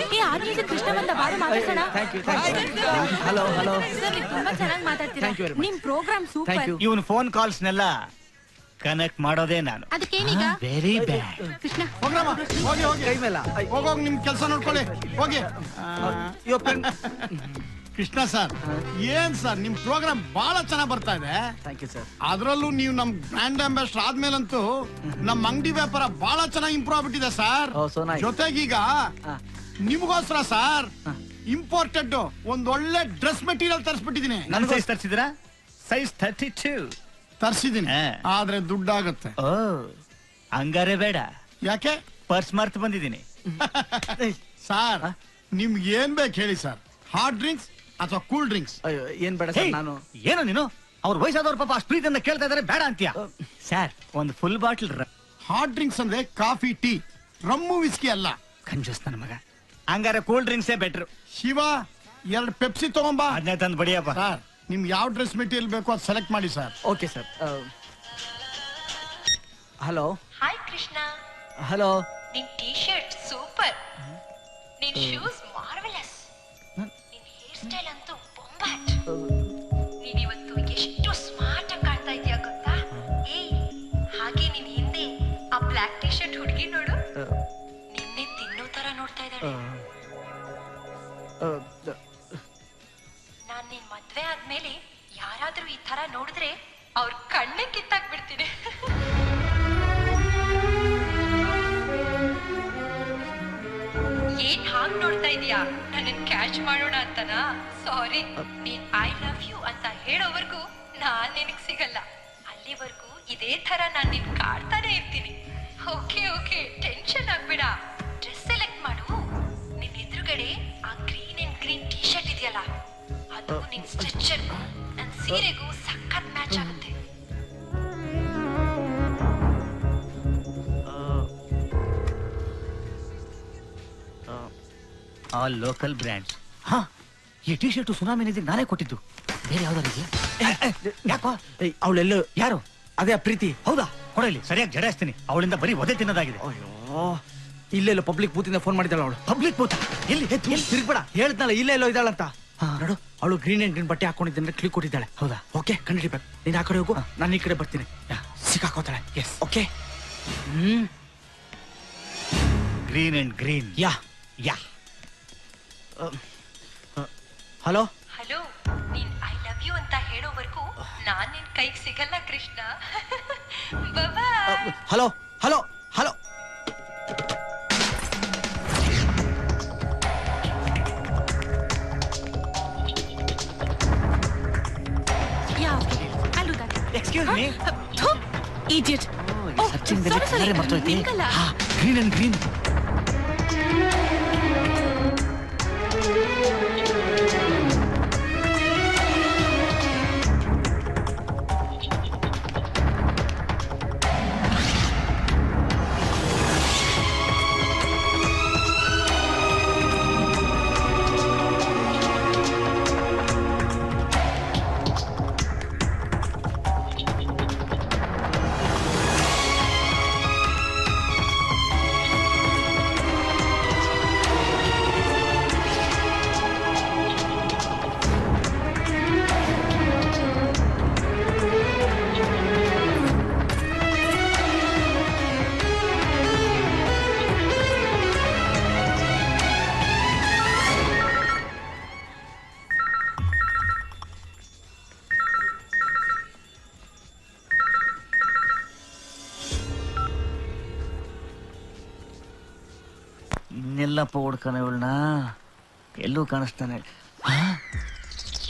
Krishna ಬಂದ ಬಾಳ ಮಾತಾಡ್ಸೋಣ. Thank you. Hello hello. ತುಂಬಾ ಚೆನ್ನಾಗಿ ಮಾತಾಡ್ತೀರಾ. Thank you very much. ನಿಮ್ ಪ್ರೋಗ್ರಾಮ್ ಥ್ಯಾಂಕ್ ಸೂಪರ್. ಯು. ಇವನ್ ಫೋನ್ ಕಾಲ್ಸ್ನೆಲ್ಲ ಕನೆಕ್ಟ್ ಮಾಡೋದೇ ನಾನು. ಅದಕ್ಕೇನೀಗ? Very bad. ಕೃಷ್ಣ ಹೋಗಿ ಕೈ ಮೇಲ ಹೋಗೋಗಿ ನಿಮ್ ಕೆಲಸ ನೋಡ್ಕೊಳ್ಳಿ. ಹೋಗಿ. ಕೃಷ್ಣ ಸರ್, ಏನ್ ಸರ್ ನಿಮ್ ಪ್ರೋಗ್ರಾಮ್ ಬಹಳ ಚೆನ್ನಾಗ್ ಬರ್ತಾ ಇದೆ. Thank you sir. ಅದ್ರಲ್ಲೂ ನೀವು ನಮ್ ಬ್ರ್ಯಾಂಡ್ ಅಂಬಾಸಿಡರ್ ಆದ್ಮೇಲಂತೂ ನಮ್ ಅಂಗಡಿ ವ್ಯಾಪಾರ ಬಹಳ ಚೆನ್ನಾಗಿ ಇಂಪ್ರೂವ್ ಆಗ್ಬಿಟ್ಟಿದೆ ಸರ್. Oh, so nice. ಜೊತೆಗೀಗ ನಿಮ್ಗೋಸ್ಕರ ಸರ್ ಇಂಪೋರ್ಟೆಡ್ ಒಂದ್ ಒಳ್ಳೆ ಡ್ರೆಸ್ ಮೆಟೀರಿಯಲ್ ತರಿಸ್ಬಿಟ್ಟಿದೀನಿ. ನನ್ನ ಸೈಜ್ ತರಿಸಿದ್ರಾ? ಸೈಜ್ 32 ತರಿಸಿದೀನಿ, ಆದ್ರೆ ದುಡ್ಡಾಗತ್ತೆ. ಓ, ಹಂಗಾರೆ ಬೇಡ. ಯಾಕೆ? ಪರ್ಸ್ ಮರ್ತ್ ಬಂದಿದ್ದೀನಿ. ಸರ್ ನಿಮ್ಗೆ ಏನ್ ಬೇಕು ಹೇಳಿ ಸರ್. ಹಾಟ್ ಡ್ರಿಂಕ್ಸ್ ಅಥವಾ ಕೂಲ್ ಡ್ರಿಂಕ್ಸ್? ಅಯ್ಯೋ, ಏನ್ ಬೇಡ ಸರ್. ನಾನು ಏನು ನೀನು ಅವ್ರ ವಯಸ್ಸಾದವ್ರ ಪಾಪ ಅಷ್ಟು ಪ್ರೀತಿಯಿಂದ ಕೇಳ್ತಾ ಇದಾರೆ, ಬೇಡ ಅಂತೀಯ? ಸರ್, ಒಂದು ಫುಲ್ ಬಾಟಲ್ ಹಾಟ್ ಡ್ರಿಂಕ್ಸ್ ಅಂದ್ರೆ ಕಾಫಿ, ಟೀ, ರಮ್ಮು, ವಿಸ್ಕಿ ಅಲ್ಲ. ಕಂಜೂಸ್ ನನ್ನ ಮಗ. ಹಂಗಾರೆ ಕೂಲ್ ಡ್ರಿಂಕ್ಸೇ ಬೆಟ್ರು. ಶಿವ, 2 ಪೆಪ್ಸಿ ತಗೊಂಬಾ. ಅದನ್ನೇ ತಂದು ಬಡಿಯಪ್ಪ. ಸರ್ ನಿಮ್ಗೆ ಯಾವ ಡ್ರೆಸ್ ಮೆಟೀರಿಯಲ್ ಬೇಕೋ ಅದು ಸೆಲೆಕ್ಟ್ ಮಾಡಿ sir. Okay sir. Hello. Hi Krishna. Hello. ನಿನ್ ಟೀ ಶರ್ಟ್ ಸೂಪರ್, ನಿನ್ ಶೂಸ್ ಮಾರ್ವೆಲಸ್, ನಿನ್ ಹೇರ್ ಸ್ಟೈಲ್ ಅಂತೂ ಬೊಂಬಾಟ್. ನೀನ್ ಇವತ್ತು ಎಷ್ಟು ಸ್ಮಾರ್ಟ್ ಆಗಿ ಕಾಣ್ತಾ ಇದೀಯ ಗೊತ್ತಾ? ಏಯ್, ಹಾಗೆ ನಿನ್ ಹಿಂದೆ ಆ ಬ್ಲಾಕ್ ಟೀ ಶರ್ಟ್ ಹುಡುಗಿ ನೋಡು, ನಿನ್ನೆ ತಿನ್ನೋ ತರ ನೋಡ್ತಾ ಇದ್ದಾಳೆ. ನಾನ್ ನಿನ್ ಮದ್ವೆ ಆದ್ಮೇಲೆ ಯಾರಾದ್ರೂ ಈ ತರ ನೋಡಿದ್ರೆ ಅವ್ರ ಕಣ್ಣೆ ಕಿತ್ತಾಕ್ಬಿಡ್ತೀನಿ. ಏನ್ ಹಾಗ್ ನೋಡ್ತಾ ಇದೀಯಾ? ನನ್ನನ್ ಕ್ಯಾಚ್ ಮಾಡೋಣ ಅಂತನಾ? ಸಾರಿ, ನೀನ್ ಐ ಲವ್ ಯು ಅಂತ ಹೇಳೋವರೆಗೂ ನಾನ್ ನಿನಗ್ ಸಿಗಲ್ಲ. ಅಲ್ಲಿವರೆಗೂ ಇದೇ ತರ ನಾನ್ ನಿನ್ ಕಾಡ್ತಾನೆ ಇರ್ತೀನಿ. ಓಕೆ ಓಕೆ, ಟೆನ್ಷನ್ ಆಗ್ಬೇಡ. ಡ್ರೆಸ್ ಸೆಲೆಕ್ಟ್ ಮಾಡು. ನಿನ್ ಎದುರುಗಡೆ ಆ green and green T shirt ಇದೆಯಲ್ಲ, ಅದು ನಿನ್ ಸ್ಟ್ರೆಚರ್ ನನ್ ಸೀರೆಗೂ ಸಖತ್ ಮ್ಯಾಚ್ ಆಗುತ್ತೆ. All local brands. ಹಾ, ಈ ಟಿ ಶರ್ಟ್ ಸುನಾಮಿನಿಗೆ ನಾನೇ ಕೊಟ್ಟಿದ್ದು. ಬೇರೆ ಯಾವ್ದಾರು ಇದೆಯಾ? ಯಾಕೋ ಅವಳೆಲ್ಲೋ ಯಾರು? ಅದೇ ಪ್ರೀತಿ. ಹೌದಾ? ಕೊಡಲಿ, ಸರಿಯಾಗಿ ಜಡಾಯಿಸ್ತೀನಿ. ಅವಳಿಂದ ಬರೀ ಒದೆ ತಿನ್ನೋದಾಗಿದೆ. ಅಯ್ಯೋ, ಇಲ್ಲೆಲ್ಲೋ ಪಬ್ಲಿಕ್ ಬೂತಿಂದ ಫೋನ್ ಮಾಡಿದ್ದಾಳ ಅವಳು. ಪಬ್ಲಿಕ್ ಬೂತ? ಎಲ್ಲಿ? ತಿರ್ಗ್ಬೇಡ, ಹೇಳ್ದ್ನಲ್ಲ ಇಲ್ಲೇ ಎಲ್ಲೋ ಇದ್ದಾಳಂತ. ನೋಡು, ಅವಳು ಗ್ರೀನ್ ಅಂಡ್ ಗ್ರೀನ್ ಬಟ್ಟೆ ಹಾಕೊಂಡಿದ್ದಂದ್ರೆ ಕ್ಲಿಕ್ ಕೊಟ್ಟಿದ್ದಾಳೆ. ಹೌದಾ? ಓಕೆ, ಕಂಡಿಡ್ಬೇಕು. ನೀನ್ ಆ ಕಡೆ ಹೋಗು, ನಾನು ಈ ಕಡೆ ಬರ್ತೀನಿ. ಸಿಕ್ಕಾಕೋತಾಳೆ. Yes, okay. Green and green. Yeah yeah. Hello. Hello, ನೀನ್ ಐ ಲವ್ ಯು ಅಂತ ಹೇಳೋವರೆಗೂ ನಾನ್ ನಿನ್ ಕೈಗೆ ಸಿಗಲ್ಲ Krishna. Bye. Hello hello hello. Excuse me. Idiot. Green and green. ಇನ್ನೆಲ್ಲಪ್ಪ ಹುಡ್ಕನ ಇವಳನ್ನ, ಎಲ್ಲೂ ಕಾಣಿಸ್ತಾನೆ.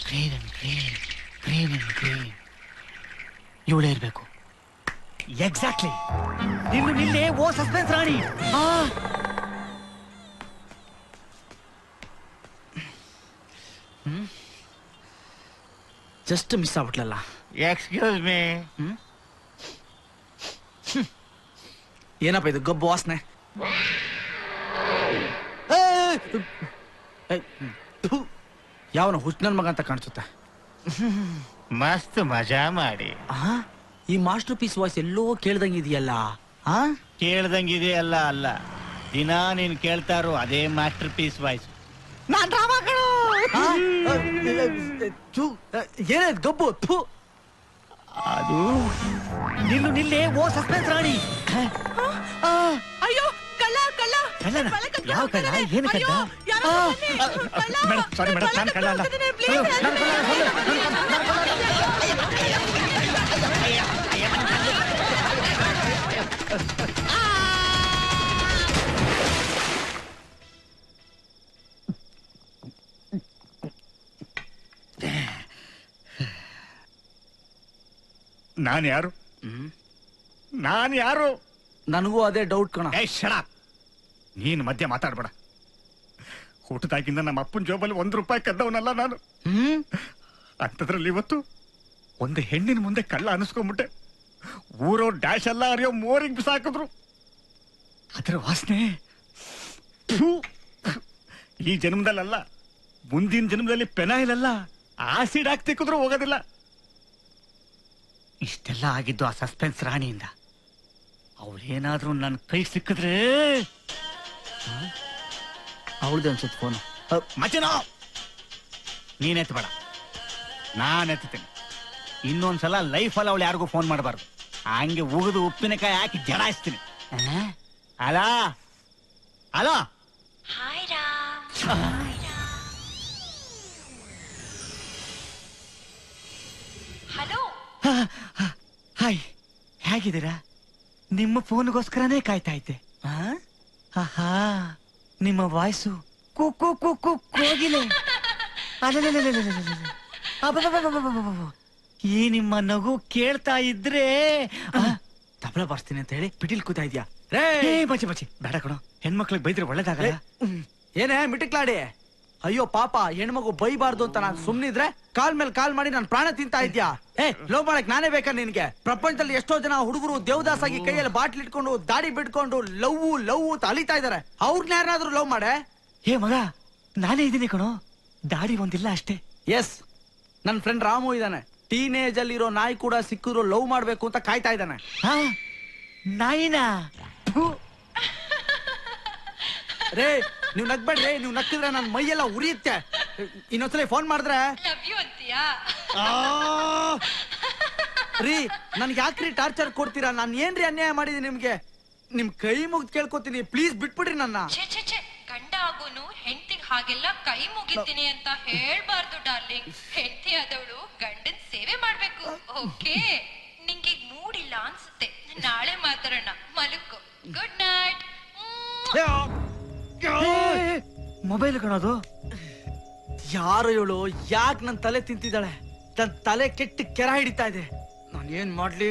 Green and green, green and green. ಇವಳೇ ಇರ್ಬೇಕು. ಎಕ್ಸಾಕ್ಟ್ಲಿ. ನಿಲ್ಲು ನಿಲ್ಲೇ, ಓ ಸಸ್ಪೆನ್ಸ್ ರಾಣಿ. ಜಸ್ಟ್ ಮಿಸ್ ಆಗ್ಬಿಟ್ಲಲ್ಲ. Excuse me. ಏನಪ್ಪ ಇದು ಗಬ್ಬು ವಾಸನೆ? ಯಾವನ ಹುಚ್ಚನನ್ ಮಗ ಅಂತ ಕಾಣಿಸುತ್ತೆ. ಮಸ್ತ್ ಮಜಾ ಮಾಡಿ. ಈ ಮಾಸ್ಟರ್ ಪೀಸ್ ವಾಯ್ಸ್ ಎಲ್ಲೋ ಕೇಳ್ದಂಗಿದೆಯಲ್ಲ. ಕೇಳ್ದಂಗಿದೆಯಲ್ಲ ಅಲ್ಲ, ದಿನ ನೀನ್ ಕೇಳ್ತಾ ಇರೋ ಅದೇ ಮಾಸ್ಟರ್ ಪೀಸ್ ವಾಯ್ಸ್. ನಾನ್ ಏನಾಯ್ತು ಗಬ್ಬು? ಅದು ನಿಲ್ಲು ನಿಲ್ಲೇ, ಓ ಸಸ್ಪೆನ್ಸ್ ರಾಣಿ. ಅಯ್ಯೋ, ಕಳ್ಳ ಕಳ್ಳ. ಕಳ್ಳನ? ಯಾವ ಕಳ್ಳ? ಏನು ಕಳ್ಳ? ಸಾರಿ ಮೇಡಮ್, ನಾನು ಕಳ್ಳ ಅಲ್ಲ. ನಾನು ಯಾರು? ನಾನು ಯಾರು? ನನಗೂ ಅದೇ ಡೌಟ್ ಕಣ. ನೀನು ಮಧ್ಯೆ ಮಾತಾಡ್ಬೇಡ. ಹುಟ್ಟದಾಗಿಂದ ನಮ್ಮ ಅಪ್ಪನ ಜೋಬಲ್ಲಿ ₹1 ಕದ್ದವನಲ್ಲ ನಾನು. ಅಂತದ್ರಲ್ಲಿ ಇವತ್ತು ಒಂದು ಹೆಣ್ಣಿನ ಮುಂದೆ ಕಳ್ಳ ಅನಿಸ್ಕೊಂಡ್ಬಿಟ್ಟೆ. ಊರೋ ಡ್ಯಾಶ್ ಎಲ್ಲ ಅರಿಯೋ ಮೋರಿಂಗ್ ಬಿಸಾಕಿದ್ರು. ಅದರ ವಾಸನೆ ಈ ಜನ್ಮದಲ್ಲ, ಮುಂದಿನ ಜನ್ಮದಲ್ಲಿ ಪೆನಾಯಿಲ್ ಅಲ್ಲ, ಆಸಿಡ್ ಹಾಕಿ ತಿಕ್ಕಿದ್ರು ಹೋಗೋದಿಲ್ಲ. ಇಷ್ಟೆಲ್ಲ ಆಗಿದ್ದು ಆ ಸಸ್ಪೆನ್ಸ್ ರಾಣಿಯಿಂದ. ಅವಳೇನಾದ್ರೂ ನನ್ನ ಕೈ ಸಿಕ್ಕಿದ್ರೆ ಅವಳದೇ ಅನ್ಸುತ್ತೆ ಫೋನು. ಮಚ್ಚನೋ ನೀನ್ ಎತ್ತಬೇಡ, ನಾನು ಎತ್ತೀನಿ. ಇನ್ನೊಂದ್ಸಲ ಲೈಫಲ್ಲಿ ಅವಳು ಯಾರಿಗೂ ಫೋನ್ ಮಾಡಬಾರ್ದು. ಹಂಗೆ ಉಗಿದು ಉಪ್ಪಿನಕಾಯಿ ಹಾಕಿ ಜಡಾಯಿಸ್ತೀನಿ. ಅಲೋ ಅಲೋ, ಹಲೋ, ಹಾಯ್, ಹೇಗಿದ್ದೀರಾ? ನಿಮ್ಮ ಫೋನ್ಗೋಸ್ಕರನೇ ಕಾಯ್ತಾ ಇದ್ದೆ. ಆಹಾ, ನಿಮ್ಮ ವಾಯ್ಸು ಕುಕ್ಕು ಕುಕ್ಕು ಕೋಗಿಲೆ. ಈ ನಿಮ್ಮ ನಗು ಕೇಳ್ತಾ ಇದ್ರೆ ತಬಲ ಬಾರಿಸ್ತೀನಿ ಅಂತ ಹೇಳಿ ಪಿಟೀಲ್ ಕೂತಾ ಇದ್ಯಾ? ಬಚ್ಚಿ ಬಚ್ಚಿ ಬೇಡ ಕಣೋ, ಹೆಣ್ಮಕ್ಳಿಗೆ ಬೈದ್ರೆ ಒಳ್ಳೇದಾಗಲ್ಲ. ಏನೇ ಮಿಟಿಕ್ಲಾಡಿ? ಅಯ್ಯೋ ಪಾಪ, ಹೆಣ್ಮಗು ಬೈಬಾರ್ದು ಅಂತ ನಾನು ಸುಮ್ನಿದ್ರೆ ಕಾಲ್ ಮೇಲೆ ಕಾಲ್ ಮಾಡಿ ನಾನು ಪ್ರಾಣ ತಿಂತಾ ಇದ್ಯಾ? ಲವ್ ಮಾಡಕ್ ನಾನೇ ಬೇಕಾ ನಿನ್ಗೆ? ಪ್ರಪಂಚದಲ್ಲಿ ಎಷ್ಟೋ ಜನ ಹುಡುಗರು ದೇವದಾಸ್ ಆಗಿ ಕೈಯಲ್ಲಿ ಬಾಟ್ಲ್ ಇಟ್ಕೊಂಡು ದಾಡಿ ಬಿಟ್ಕೊಂಡು ಲವ್ ಲವ್ ಅಂತ ಅಲಿತಾ ಇದಾರೆ. ಅವ್ರನ್ನ ಯಾರನ್ನಾದ್ರೂ ಲವ್ ಮಾಡೆ? ಹೇ ಮಗ, ನಾನೇ ಇದ್ದೀನಿ ಕಣೋ, ದಾಡಿ ಒಂದಿಲ್ಲ ಅಷ್ಟೇ. ಎಸ್, ನನ್ ಫ್ರೆಂಡ್ ರಾಮು ಇದ್ದಾನೆ. ಟೀನೇಜ್ ಅಲ್ಲಿರೋ ನಾಯಿ ಕೂಡ ಸಿಕ್ಕಿದ್ರು ಲವ್ ಮಾಡ್ಬೇಕು ಅಂತ ಕಾಯ್ತಾ ಇದ್ದಾನೆ. ನಾಯಿನಾ? ರೇ, ನೀವ್ ನಗ್ಬೇಡ್ರಿ. ನೀವ್ ನಕ್ಕಿದ್ರೆ ನನ್ ಮೈಯೆಲ್ಲ ಉರಿಯುತ್ತೆ. ಇನ್ನೊಂದ್ಸಲ ಫೋನ್ ಮಾಡಿದ್ರೆ ಲವ್ ಯು ಅಂತೀಯಾ? ರೀ, ನನ್ಗೆ ಯಾಕ್ರಿ ಟಾರ್ಚರ್ ಕೊಡ್ತೀರಾ? ನಾನ್ ಏನ್ರಿ ಅನ್ಯಾಯ ಮಾಡಿದೀನಿ ನಿಮ್ಗೆ? ನಿಮ್ ಕೈ ಮುಗ್ದು ಕೇಳ್ಕೊತೀನಿ, ಪ್ಲೀಸ್ ಬಿಟ್ಬಿಡ್ರಿ ನನ್ನ. ಛೇ, ಗಂಡ ಆಗೋನು ಹೆಂಡತಿಗೆ ಹಾಗೆಲ್ಲ ಕೈ ಮುಗಿತೀನಿ ಅಂತ ಹೇಳ್ಬಾರ್ದು ಡಾರ್ಲಿಂಗ್. ಹೆಂಡತಿ ಆದವಳು ಗಂಡನ್ ಸೇವೆ ಮಾಡ್ಬೇಕು. ಓಕೆ, ನಿಂಗೆ ಮೂಡಿಲ್ಲ ಅನ್ಸುತ್ತೆ, ನಾಳೆ ಮಾತಾಡೋಣ. ಮಲಕ್ಕೋ, ಗುಡ್ ನೈಟ್. ಮೊಬೈಲ್ ಕಣೋದು. ಯಾರು ಇವಳು? ಯಾಕೆ ನನ್ ತಲೆ ತಿಂತಿದ್ದಾಳೆ? ನನ್ ತಲೆ ಕೆಟ್ಟ ಕೆರ ಹಿಡಿತಾ ಇದೆ. ನಾನು ಏನ್ ಮಾಡ್ಲಿ?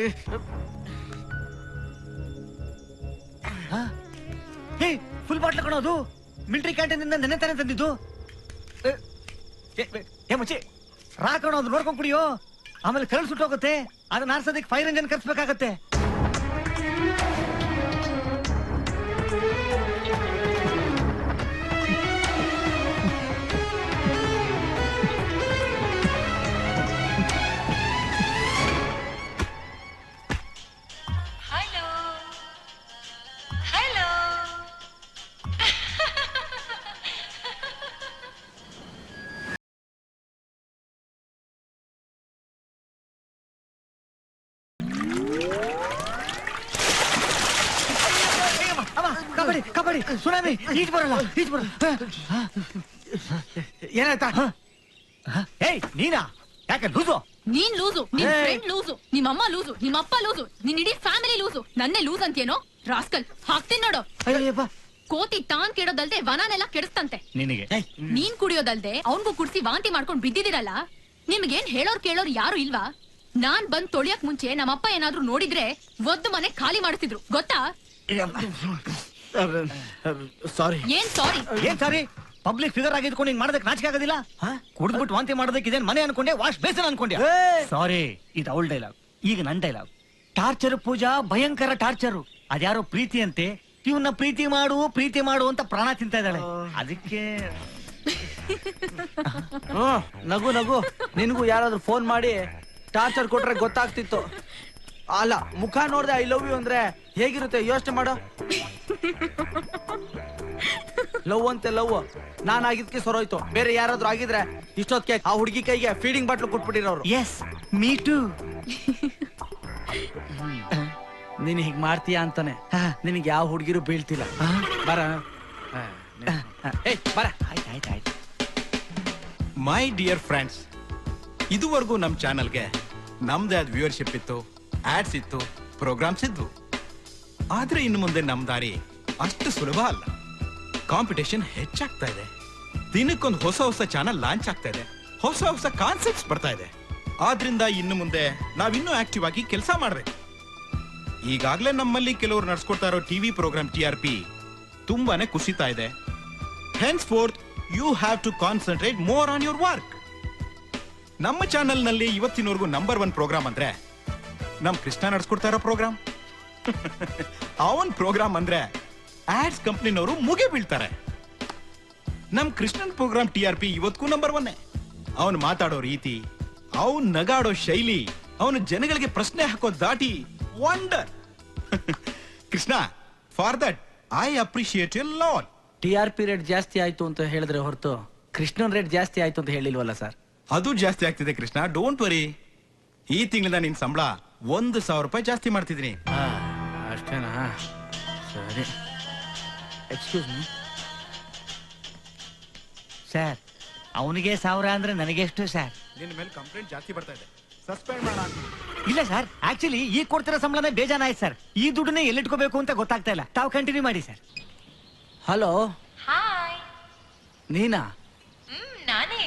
ಫುಲ್ ಬಾಟ್ಲ್ ಕಣೋದು. ಮಿಲಿಟರಿ ಕ್ಯಾಂಟೀನ್ ಇಂದ ನೆನೆ ತಾನೇ ತಂದಿದ್ದು. ಮಚ್ಚಿ ರಾ ಕಣೋದು, ನೋಡ್ಕೊಂಡ್ ಕುಡಿಯೋ. ಆಮೇಲೆ ಕರಳು ಸುಟ್ಟೋಗುತ್ತೆ. ಅದನ್ನ ಆರ್ಸೋದಕ್ಕೆ ಫೈರ್ ಇಂಜನ್ ಕರ್ಸ್ಬೇಕಾಗತ್ತೆ. ಕಬಡ್ಡಿ ಸುನಾಮಿ, ಈಜ್ ಬರಲ್ಲ. ಏನಾಯ್ತಾ? ಏಯ್ ನೀನಾ? ಯಾಕೆ ಲೂಸು? ನೀನ್ ಲೂಸು, ನಿನ್ ಫ್ರೆಂಡ್ ಲೂಸು, ನಿಮ್ಮಮ್ಮ ಲೂಸು, ನಿಮ್ಮಪ್ಪ ಲೂಸು, ನಿನ್ ಇಡೀ ಫ್ಯಾಮಿಲಿ ಲೂಸು. ನನ್ನೇ ಲೂಸ್ ಅಂತೇನೋ? ರಾಸ್ಕಲ್, ಹಾಕ್ತೀನಿ ನೋಡು. ಕೋತಿ ತಾನ್ ಕೆಡೋದಲ್ದೆ ವನನೆಲ್ಲ ಕೆಡಿಸ್ತಂತೆ. ನಿನಗೆ ನೀನ್ ಕುಡಿಯೋದಲ್ದೆ ಅವನ್ಗೂ ಕುಡ್ಸಿ ವಾಂತಿ ಮಾಡ್ಕೊಂಡ್ ಬಿದ್ದಿದಿರಲ್ಲ. ನಿಮ್ಗೇನ್ ಹೇಳೋರ್ ಕೇಳೋರ್ ಯಾರು ಇಲ್ವಾ? ನಾನ್ ಬಂದ್ ತೊಳಿಯಕ್ ಮುಂಚೆ ನಮ್ಮಪ್ಪ ಏನಾದ್ರು ನೋಡಿದ್ರೆ ಒದ್ದು ಮನೆ ಖಾಲಿ ಮಾಡ್ತಿದ್ರು, ಗೊತ್ತಾ? ಸಾರಿ. ಏನ್ ಸಾರಿ? ಏನ್ ಸಾರಿ? ಪಬ್ಲಿಕ್ ಫಿಗರ್ ಆಗಿದ್ಕೊಂಡು ಹಿಂಗ್ ಮಾಡೋದಕ್ಕೆ ನಾಚಿಕೆ ಆಗೋದಿಲ್ಲ? ಕುಡಿದ್ಬಿಟ್ಟು ವಾಂತಿ ಮಾಡೋದಕ್ಕೆ ಇದೇನ್ ಮನೆ ಅನ್ಕೊಂಡೆ, ವಾಶ್ ಬೇಸನ್ ಅನ್ಕೊಂಡೆ? ಸಾರಿ, ಇದು ಅವಳ ಡೈಲಾಗ್. ಈಗ ನನ್ ಡೈಲಾಗ್. ಟಾರ್ಚರ್ ಪೂಜಾ, ಭಯಂಕರ ಟಾರ್ಚರ್. ಅದ್ಯಾರೋ ಪ್ರೀತಿ ಅಂತೆ, ಇವನ್ನ ಪ್ರೀತಿ ಮಾಡು ಅಂತ ಪ್ರಾಣ ತಿಂತಾ ಇದ್ದಾಳೆ. ಅದಕ್ಕೆ ನಗು ನಗು. ನಿನ್ಗೂ ಯಾರಾದ್ರೂ ಫೋನ್ ಮಾಡಿ ಟಾರ್ಚರ್ ಕೊಟ್ರೆ ಗೊತ್ತಾಗ್ತಿತ್ತು. ಅಲ್ಲ, ಮುಖ ನೋಡ್ದೆ ಐ ಲವ್ ಯು ಅಂದ್ರೆ ಹೇಗಿರುತ್ತೆ ಯೋಚನೆ ಮಾಡೋ. ಲವ್ ಅಂತೆ ಲವ್. ನಾನ್ ಆಗಿದ್ಕೆ ಸರೋಯ್ತು. ಬೇರೆ ಯಾರಾದ್ರೂ ಆಗಿದ್ರೆ ಇಷ್ಟೊತ್ತಿಗೆ ಆ ಹುಡುಗಿ ಕೈಗೆ ಫೀಡಿಂಗ್ ಬಾಟ್ಲು ಕೊಟ್ಬಿಟ್ಟಿರೋರು. Yes, me too. ನೀನ್ ಹೀಗ್ ಮಾಡ್ತೀಯಾ ಅಂತಾನೆ ನಿನಗೆ ಯಾವ ಹುಡುಗಿರು ಬೀಳ್ತಿಲ್ಲ. ಬರ ಬರ. ಆಯ್ತಾಯ್ತು. ಮೈ ಡಿಯರ್ ಫ್ರೆಂಡ್ಸ್, ಇದುವರೆಗೂ ನಮ್ಮ ಚಾನಲ್ಗೆ ನಮ್ದೇ ಆದ ವ್ಯೂವರ್ಶಿಪ್ ಇತ್ತು, ಆಡ್ಸ್ ಇತ್ತು, ಪ್ರೋಗ್ರಾಮ್ಸ್ ಇದ್ವು. ಆದ್ರೆ ಇನ್ನು ಮುಂದೆ ನಮ್ ದಾರಿ ಅಷ್ಟು ಸುಲಭ ಅಲ್ಲ. ಕಾಂಪಿಟೇಷನ್ ಹೆಚ್ಚಾಗ್ತಾ ಇದೆ. ದಿನಕ್ಕೊಂದು ಹೊಸ ಚಾನಲ್ ಲಾಂಚ್ ಆಗ್ತಾ ಇದೆ. ಹೊಸ ಕಾನ್ಸೆಪ್ಟ್ಸ್ ಬರ್ತಾ ಇದೆ. ಆದ್ರಿಂದ ಇನ್ನು ಮುಂದೆ ನಾವಿನ್ನೂ ಆಕ್ಟಿವ್ ಆಗಿ ಕೆಲಸ ಮಾಡ್ಬೇಕು. ಈಗಾಗಲೇ ನಮ್ಮಲ್ಲಿ ಕೆಲವರು ನಡ್ಸ್ಕೊಡ್ತಾ ಇರೋ ಟಿವಿ ಪ್ರೋಗ್ರಾಮ್ TRP ತುಂಬಾನೇ ಕುಸಿತಾ ಇದೆ. Henceforth you have to concentrate more on your work. ನಮ್ಮ ಚಾನೆಲ್ ನಲ್ಲಿ ಇವತ್ತಿನವರೆಗೂ ನಂಬರ್ 1 ಪ್ರೋಗ್ರಾಮ್ ಅಂದ್ರೆ ನಮ್ ಕೃಷ್ಣ ನಡ್ಸ್ಕೊಡ್ತಾ ಇರೋ ಪ್ರೋಗ್ರಾಮ್. ಅವನ್ ಪ್ರೋಗ್ರಾಮ್ ಅಂದ್ರೆ ಆಡ್ಸ್ ಕಂಪ್ನಿನವರು ಮುಗಿ ಬೀಳ್ತಾರೆ. ನಮ್ ಕೃಷ್ಣನ್ ಪ್ರೋಗ್ರಾಮ್ TRP ಇವತ್ತಿಗೂ ನಂಬರ್ 1. ಅವನು ಮಾತಾಡೋ ರೀತಿ, ಅವನು ನಗಾಡೋ ಶೈಲಿ, ಅವನು ಜನಗಳಿಗೆ ಪ್ರಶ್ನೆ ಹಾಕೋ ದಾಟಿ wonder. Krishna, for that I appreciate you lot. TRP rate ಜಾಸ್ತಿ ಆಯ್ತು ಅಂತ ಹೇಳಿದ್ರೆ ಹೊರತು ಕೃಷ್ಣನ್ ರೇಟ್ ಜಾಸ್ತಿ ಆಯ್ತು ಅಂತ ಹೇಳಿಲ್ವಲ್ಲ ಸರ್? ಅದು ಜಾಸ್ತಿ ಆಗ್ತಿದೆ ಕೃಷ್ಣ, ಡೋಂಟ್ ವರಿ. ಈ ತಿಂಗಳಿಂದ ನಿನ್ ಸಂಬಳ 1,000 ರೂಪಾಯಿ ಜಾಸ್ತಿ ಮಾಡ್ತಿದ್ದೀನಿ. ಅಷ್ಟೇನಾ? ಸರಿ. ಎಕ್ಸ್ಕ್ಯೂಸ್ ಮೀ ಸರ್, ಅವನಿಗೆ 1000 ಅಂದ್ರೆ ನನಗೆಷ್ಟು ಸರ್? ನಿನ್ನ ಮೇಲೆ ಕಂಪ್ಲೇಂಟ್ ಜಾಸ್ತಿ ಬರ್ತಾ ಇದೆ, ಸಸ್ಪೆಂಡ್ ಮಾಡೋಣ. ಇಲ್ಲ ಸರ್, ಆಕ್ಚುಲಿ ಈಗ ಕೊಡ್ತಿರೋ ಸಂಬಳನೇ ಬೇಜಾನಾಯ್ತು ಸರ್. ಈ ದುಡ್ಡನ್ನೇ ಎಲ್ಲಿಟ್ಕೋಬೇಕು ಅಂತ ಗೊತ್ತಾಗ್ತಾ ಇಲ್ಲ. ತಾವು ಕಂಟಿನ್ಯೂ ಮಾಡಿ ಸರ್. Hello, hi. ನೀನಾ? ನಾನೇ.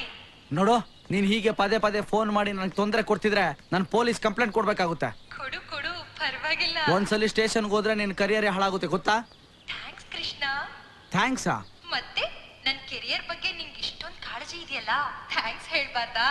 ನೋಡು, ನೀನ್ ಹೀಗೆ ಪದೇ ಪದೇ ಫೋನ್ ಮಾಡಿ ನನಗೆ ತೊಂದರೆ ಕೊಡ್ತಿದ್ರೆ ನಾನು ಪೊಲೀಸ್ ಕಂಪ್ಲೇಂಟ್ ಕೊಡ್ಬೇಕಾಗುತ್ತೆ. ಕೊಡು ಕೊಡು, ಪರವಾಗಿಲ್ಲ. ಒಂದ್ಸಲಿ ಸ್ಟೇಷನ್ಗೆ ಹೋದ್ರೆ ನಿನ್ ಕರಿಯರ್ ಹಾಳಾಗುತ್ತೆ ಗೊತ್ತಾ? ಥ್ಯಾಂಕ್ಸ್ ಕೃಷ್ಣ. ಥ್ಯಾಂಕ್ಸಾ? ಮತ್ತೆ ನನ್ ಕೆರಿಯರ್ ಬಗ್ಗೆ ನಿಂಗೆ ಇಷ್ಟೊಂದು ಕಾಳಜಿ ಇದೆಯಲ್ಲ, ಥ್ಯಾಂಕ್ಸ್ ಹೇಳ್ಬಾರ್ದಾ?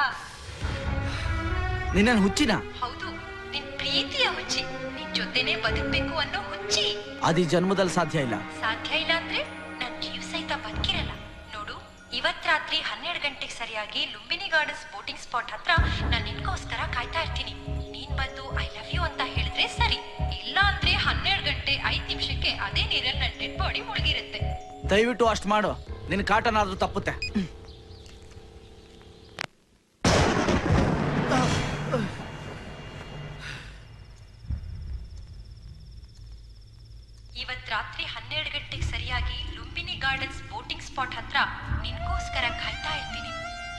ನಿನ್ನ ಹುಚ್ಚಿನ? ಹೌದು, ನಿನ್ ಪ್ರೀತಿಯ ಹುಚ್ಚಿ. ನಿನ್ ಜೊತೆನೆ ಬದುಕ್ಬೇಕು ಅನ್ನೋ ಹುಚ್ಚಿ. ಅದು ಈ ಜನ್ಮದಲ್ಲಿ ಸಾಧ್ಯ ಇಲ್ಲ. ಸಾಧ್ಯ ಇಲ್ಲ ಅಂದ್ರೆ ನನ್ ಜೀವ ಸಹಿತ ಬದುಕಿರಲ್ಲ. ನೋಡು, ಇವತ್ ರಾತ್ರಿ 12 ಗಂಟೆಗೆ ಸರಿಯಾಗಿ ಲುಂಬಿನಿ ಗಾರ್ಡನ್ಸ್ ಬೋಟಿಂಗ್ ಸ್ಪಾಟ್ ಹತ್ರ ನಾನು ನಿನ್ಗೋಸ್ಕರ ಕಾಯ್ತಾ ಇರ್ತೀನಿ. ನೀನ್ ಬಂದು ಐ ಲವ್ ಯು ಅಂತ ಹೇಳಿದ್ರೆ ಸರಿ, ಇಲ್ಲ ಅಂದ್ರೆ 12 ಗಂಟೆ 5 ನಿಮಿಷಕ್ಕೆ ಅದೇ ನೀರಲ್ಲಿ ನನ್ನ ಡೆಡ್ ಬಾಡಿ ಮುಳುಗಿರುತ್ತೆ. ದಯವಿಟ್ಟು ಅಷ್ಟು ಮಾಡು, ನಿನ್ ಕಾಟನಾದ್ರೂ ತಪ್ಪುತ್ತೆ. ಇವತ್ ರಾತ್ರಿ 12 ಗಂಟೆಗೆ ಸರಿಯಾಗಿ ಲುಂಬಿನಿ ಗಾರ್ಡನ್ಸ್ ಬೋಟಿಂಗ್ ಸ್ಪಾಟ್ ಹತ್ರ ನಿನ್ಗೋಸ್ಕರ ಕಾಯ್ತಾ ಇರ್ತೀನಿ.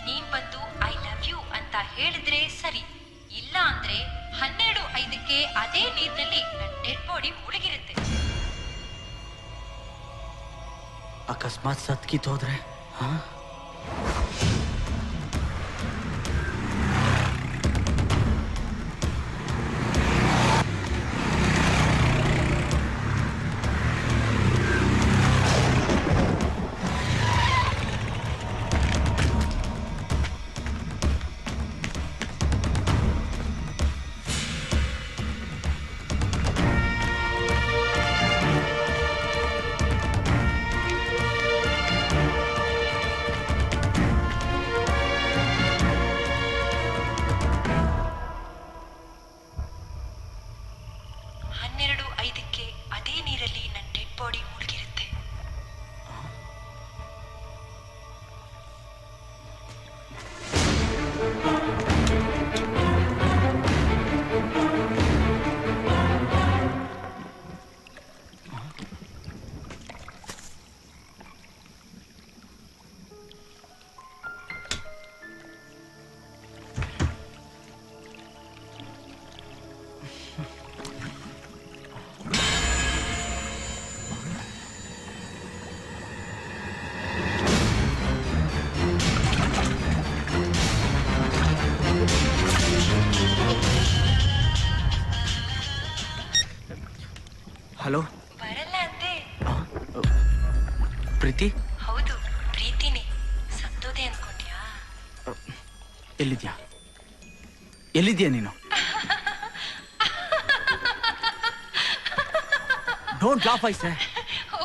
ನೀನ್ ಬಂದು ಐ ಲವ್ ಯು ಅಂತ ಹೇಳಿದ್ರೆ ಸರಿ, ಇಲ್ಲ ಅಂದ್ರೆ 12:05ಕ್ಕೆ ಅದೇ ನೀರಿನಲ್ಲಿ ನನ್ನ ಡೆಡ್ ಬಾಡಿ ಮುಳುಗಿರುತ್ತೆ. ಅಕಸ್ಮಾತ್ ಸತ್ಕಿತ್ತೋದ್ರೆ? ಹಲೋ, ಬರಲ್ಲ ಅಂದೆ? ಪ್ರೀತಿ? ಹೌದು, ಪ್ರೀತಿನೇ. ಸತ್ತೋದೆ ಅನ್ಕೊಂಡ್ಯಾ? ಎಲ್ಲಿದ್ಯಾ? ಎಲ್ಲಿದ್ಯಾ ನೀನು? Don't laugh I say.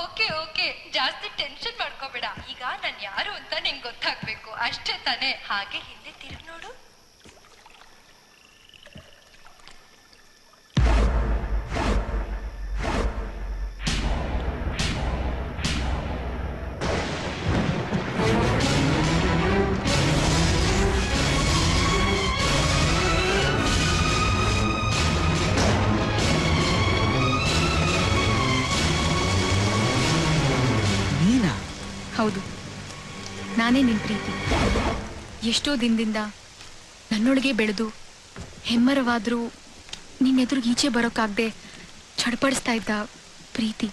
Okay okay, ಜಾಸ್ತಿ ಟೆನ್ಷನ್ ಮಾಡ್ಕೋಬೇಡ. ಈಗ ನಾನು ಯಾರು ಅಂತ ನಿಂಗೆ ಗೊತ್ತಾಗ್ಬೇಕು ಅಷ್ಟೇ ತಾನೇ? ಹಾಗೆ ಹಿಂದೆ ತಿರುಗಿ ನೋಡು. ಹೌದು, ನಾನೇ ನಿನ್ ಪ್ರೀತಿ. ಎಷ್ಟೋ ದಿನದಿಂದ ನನ್ನೊಳಗೆ ಬೆಳೆದು ಹೆಮ್ಮರವಾದ್ರೂ ನಿನ್ನೆದುರಿಗೆ ಈಚೆ ಬರೋಕ್ಕಾಗದೆ ಚಡ್ಪಡಿಸ್ತಾ ಇದ್ದ ಪ್ರೀತಿ.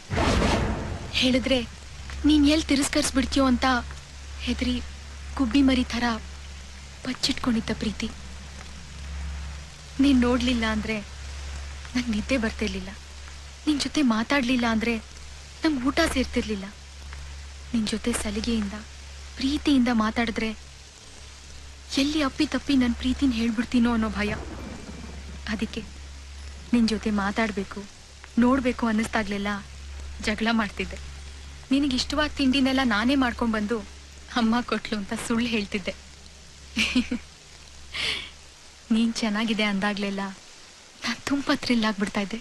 ಹೇಳಿದ್ರೆ ನೀನ್ ಎಲ್ಲಿ ತಿರಸ್ಕರಿಸ್ಬಿಡ್ತೀಯೋ ಅಂತ ಹೆದರಿ ಗುಬ್ಬಿ ಮರಿ ಥರ ಬಚ್ಚಿಟ್ಕೊಂಡಿದ್ದ ಪ್ರೀತಿ. ನೀನ್ ನೋಡ್ಲಿಲ್ಲ ಅಂದ್ರೆ ನಂಗೆ ನಿದ್ದೆ ಬರ್ತಿರ್ಲಿಲ್ಲ. ನಿನ್ ಜೊತೆ ಮಾತಾಡ್ಲಿಲ್ಲ ಅಂದ್ರೆ ನಂಗೆ ಊಟ ಸೇರ್ತಿರ್ಲಿಲ್ಲ. ನಿನ್ ಜೊತೆ ಸಲಿಗೆಯಿಂದ ಪ್ರೀತಿಯಿಂದ ಮಾತಾಡಿದ್ರೆ ಎಲ್ಲಿ ಅಪ್ಪಿ ತಪ್ಪಿ ನನ್ನ ಪ್ರೀತಿನ ಹೇಳ್ಬಿಡ್ತೀನೋ ಅನ್ನೋ ಭಯ. ಅದಕ್ಕೆ ನಿನ್ ಜೊತೆ ಮಾತಾಡ್ಬೇಕು, ನೋಡ್ಬೇಕು ಅನ್ನಿಸ್ದಾಗ್ಲೆಲ್ಲ ಜಗಳ ಮಾಡ್ತಿದ್ದೆ. ನಿನಗೆ ಇಷ್ಟವಾದ ತಿಂಡಿನೆಲ್ಲ ನಾನೇ ಮಾಡ್ಕೊಂಡ್ಬಂದು ಅಮ್ಮ ಕೊಟ್ಲು ಅಂತ ಸುಳ್ಳು ಹೇಳ್ತಿದ್ದೆ. ನೀನ್ ಚೆನ್ನಾಗಿದೆ ಅಂದಾಗ್ಲೆಲ್ಲ ನಾನ್ ತುಂಬಾ ಥ್ರಿಲ್ ಆಗ್ಬಿಡ್ತಾ ಇದ್ದೆ.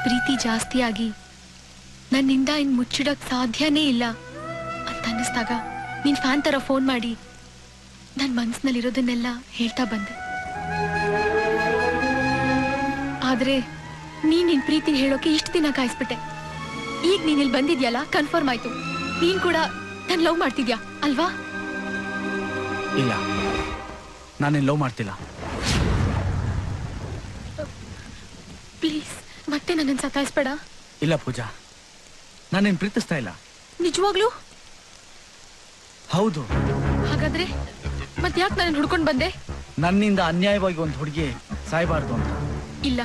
ಪ್ರೀತಿ ಜಾಸ್ತಿ ಆಗಿ ನನ್ನಿಂದ ಇನ್ ಮುಚ್ಚಿಡೋಕ್ ಸಾಧ್ಯನೇ ಇಲ್ಲ ಅಂತ ಅನ್ನಿಸ್ದಾಗ ನೀನ್ ಫ್ಯಾನ್ ತರ ಫೋನ್ ಮಾಡಿ ನನ್ ಮನ್ಸಿನಲ್ಲಿರೋದನ್ನೆಲ್ಲ ಹೇಳ್ತಾ ಬಂದೆ. ಆದ್ರೆ ನೀನ್ ನಿನ್ ಪ್ರೀತಿ ಹೇಳೋಕೆ ಇಷ್ಟು ದಿನ ಕಾಯಿಸ್ಬಿಟ್ಟೆ. ಈಗ ನೀನ್ ಇಲ್ಲಿ ಬಂದಿದ್ಯಲ್ಲ, ಕನ್ಫರ್ಮ್ ಆಯ್ತು, ನೀನ್ ಕೂಡ ನನ್ ಲವ್ ಮಾಡ್ತಿದ್ಯಾ ಅಲ್ವಾ? ಇಲ್ಲ, ನಾನೇನ್ ಲವ್ ಮಾಡ್ತಿಲ್ಲ. ಪ್ಲೀಸ್ ಮತ್ತೆ ನನ್ನನ್ನು ಸತಾಯಿಸ್ಬೇಡ. ಇಲ್ಲ ಪೂಜಾ, ನಾನೇನ್ ಪ್ರೀತಿಸ್ತಾ ಇಲ್ಲ. ನಿಜವಾಗ್ಲೂ? ಹೌದು. ಹಾಗಾದ್ರೆ ಮತ್ತೆ ಯಾಕೆ ನನ್ನ ಹುಡ್ಕೊಂಡ್ ಬಂದೆ? ನನ್ನಿಂದ ಅನ್ಯಾಯವಾಗಿ ಒಂದು ಹುಡುಗಿ ಸಾಯ್ಬಾರ್ದು ಅಂತ. ಇಲ್ಲ,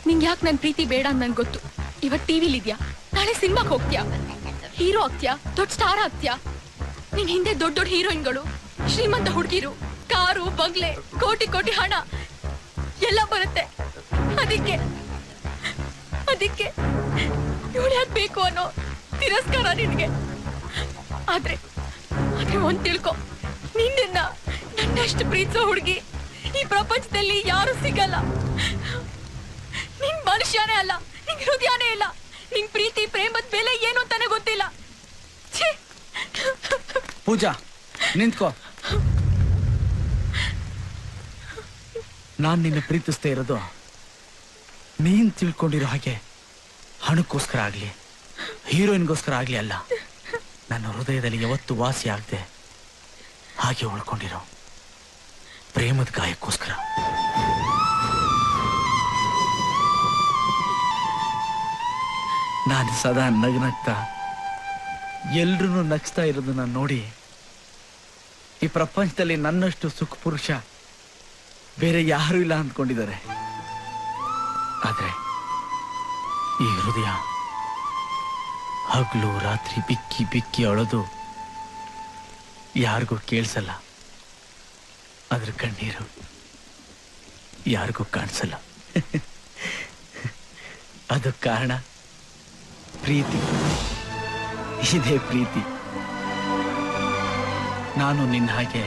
ನಿಂಗೆ ಯಾಕೆ ನನ್ನ ಪ್ರೀತಿ ಬೇಡ ಅಂತ ನನ್ಗೆ ಗೊತ್ತು. ಇವತ್ತು ಟಿವಿಲಿದ್ಯಾ, ನಾಳೆ ಸಿನಿಮಾಗೆ ಹೋಗ್ತೀಯಾ, ಹೀರೋ ಆಗ್ತೀಯಾ, ದೊಡ್ಡ ಸ್ಟಾರ್ ಆಗ್ತೀಯಾ. ನಿನ್ ಹಿಂದೆ ದೊಡ್ಡ ದೊಡ್ಡ ಹೀರೋಯಿನ್ಗಳು, ಶ್ರೀಮಂತ ಹುಡುಗಿರು, ಕಾರು, ಬಂಗ್ಲೆ, ಕೋಟಿ ಕೋಟಿ ಹಣ ಎಲ್ಲ ಬರುತ್ತೆ. ಅದಕ್ಕೆ ಇವಳು ಯಾಕೆ ಬೇಕು ಅನ್ನೋ ತಿರಸ್ಕಾರ ನಿನ್ಗೆ. ಆದ್ರೆ ಒಂದ್ ತಿಳ್ಕೊ, ನಿನ್ನ ನನ್ನಷ್ಟು ಪ್ರೀತಿಸೋ ಹುಡುಗಿ ಈ ಪ್ರಪಂಚದಲ್ಲಿ ಯಾರು ಸಿಗಲ್ಲ. ನಿನ್ ಮನುಷ್ಯನೇ ಅಲ್ಲ, ನಿನ್ ಹೃದಯನೇ ಇಲ್ಲ, ನಿನ್ ಪ್ರೀತಿ ಪ್ರೇಮದ ಬೆಲೆ ಏನು ಅಂತಾನೆ ಗೊತ್ತಿಲ್ಲ. ಪೂಜಾ ನಿಂತ್ಕೋ. ನಾನ್ ನಿನ್ನ ಪ್ರೀತಿಸ್ತಾ ಇರೋದು ನೀನ್ ತಿಳ್ಕೊಂಡಿರೋ ಹಾಗೆ ಹಣಕ್ಕೋಸ್ಕರ ಆಗ್ಲಿ, ಹೀರೋಯಿನ್ಗೋಸ್ಕರ ಆಗ್ಲಿ ಅಲ್ಲ. ನನ್ನ ಹೃದಯದಲ್ಲಿ ಯಾವತ್ತು ವಾಸಿ ಆಗದೆ ಹಾಗೆ ಉಳ್ಕೊಂಡಿರೋ ಪ್ರೇಮದ ಗಾಯಕ್ಕೋಸ್ಕರ. ನಾನು ಸದಾ ನಗ್ನಗ್ತಾ ಎಲ್ರೂ ನಗಿಸ್ತಾ ಇರೋದನ್ನ ನೋಡಿ ಈ ಪ್ರಪಂಚದಲ್ಲಿ ನನ್ನಷ್ಟು ಸುಖ ಪುರುಷ ಬೇರೆ ಯಾರು ಇಲ್ಲ ಅಂದ್ಕೊಂಡಿದ್ದಾರೆ. ಆದ್ರೆ ಈ ಹೃದಯ ಹಗಲು ರಾತ್ರಿ ಬಿಕ್ಕಿ ಬಿಕ್ಕಿ ಅಳೋದು ಯಾರಿಗೂ ಕೇಳಿಸಲ್ಲ. ಅದ್ರ ಕಣ್ಣೀರು ಯಾರಿಗೂ ಕಾಣಿಸಲ್ಲ. ಅದಕ್ಕೆ ಕಾರಣ ಪ್ರೀತಿ. ಇದೇ ಪ್ರೀತಿ. ನಾನು ನಿನ್ನ ಹಾಗೆ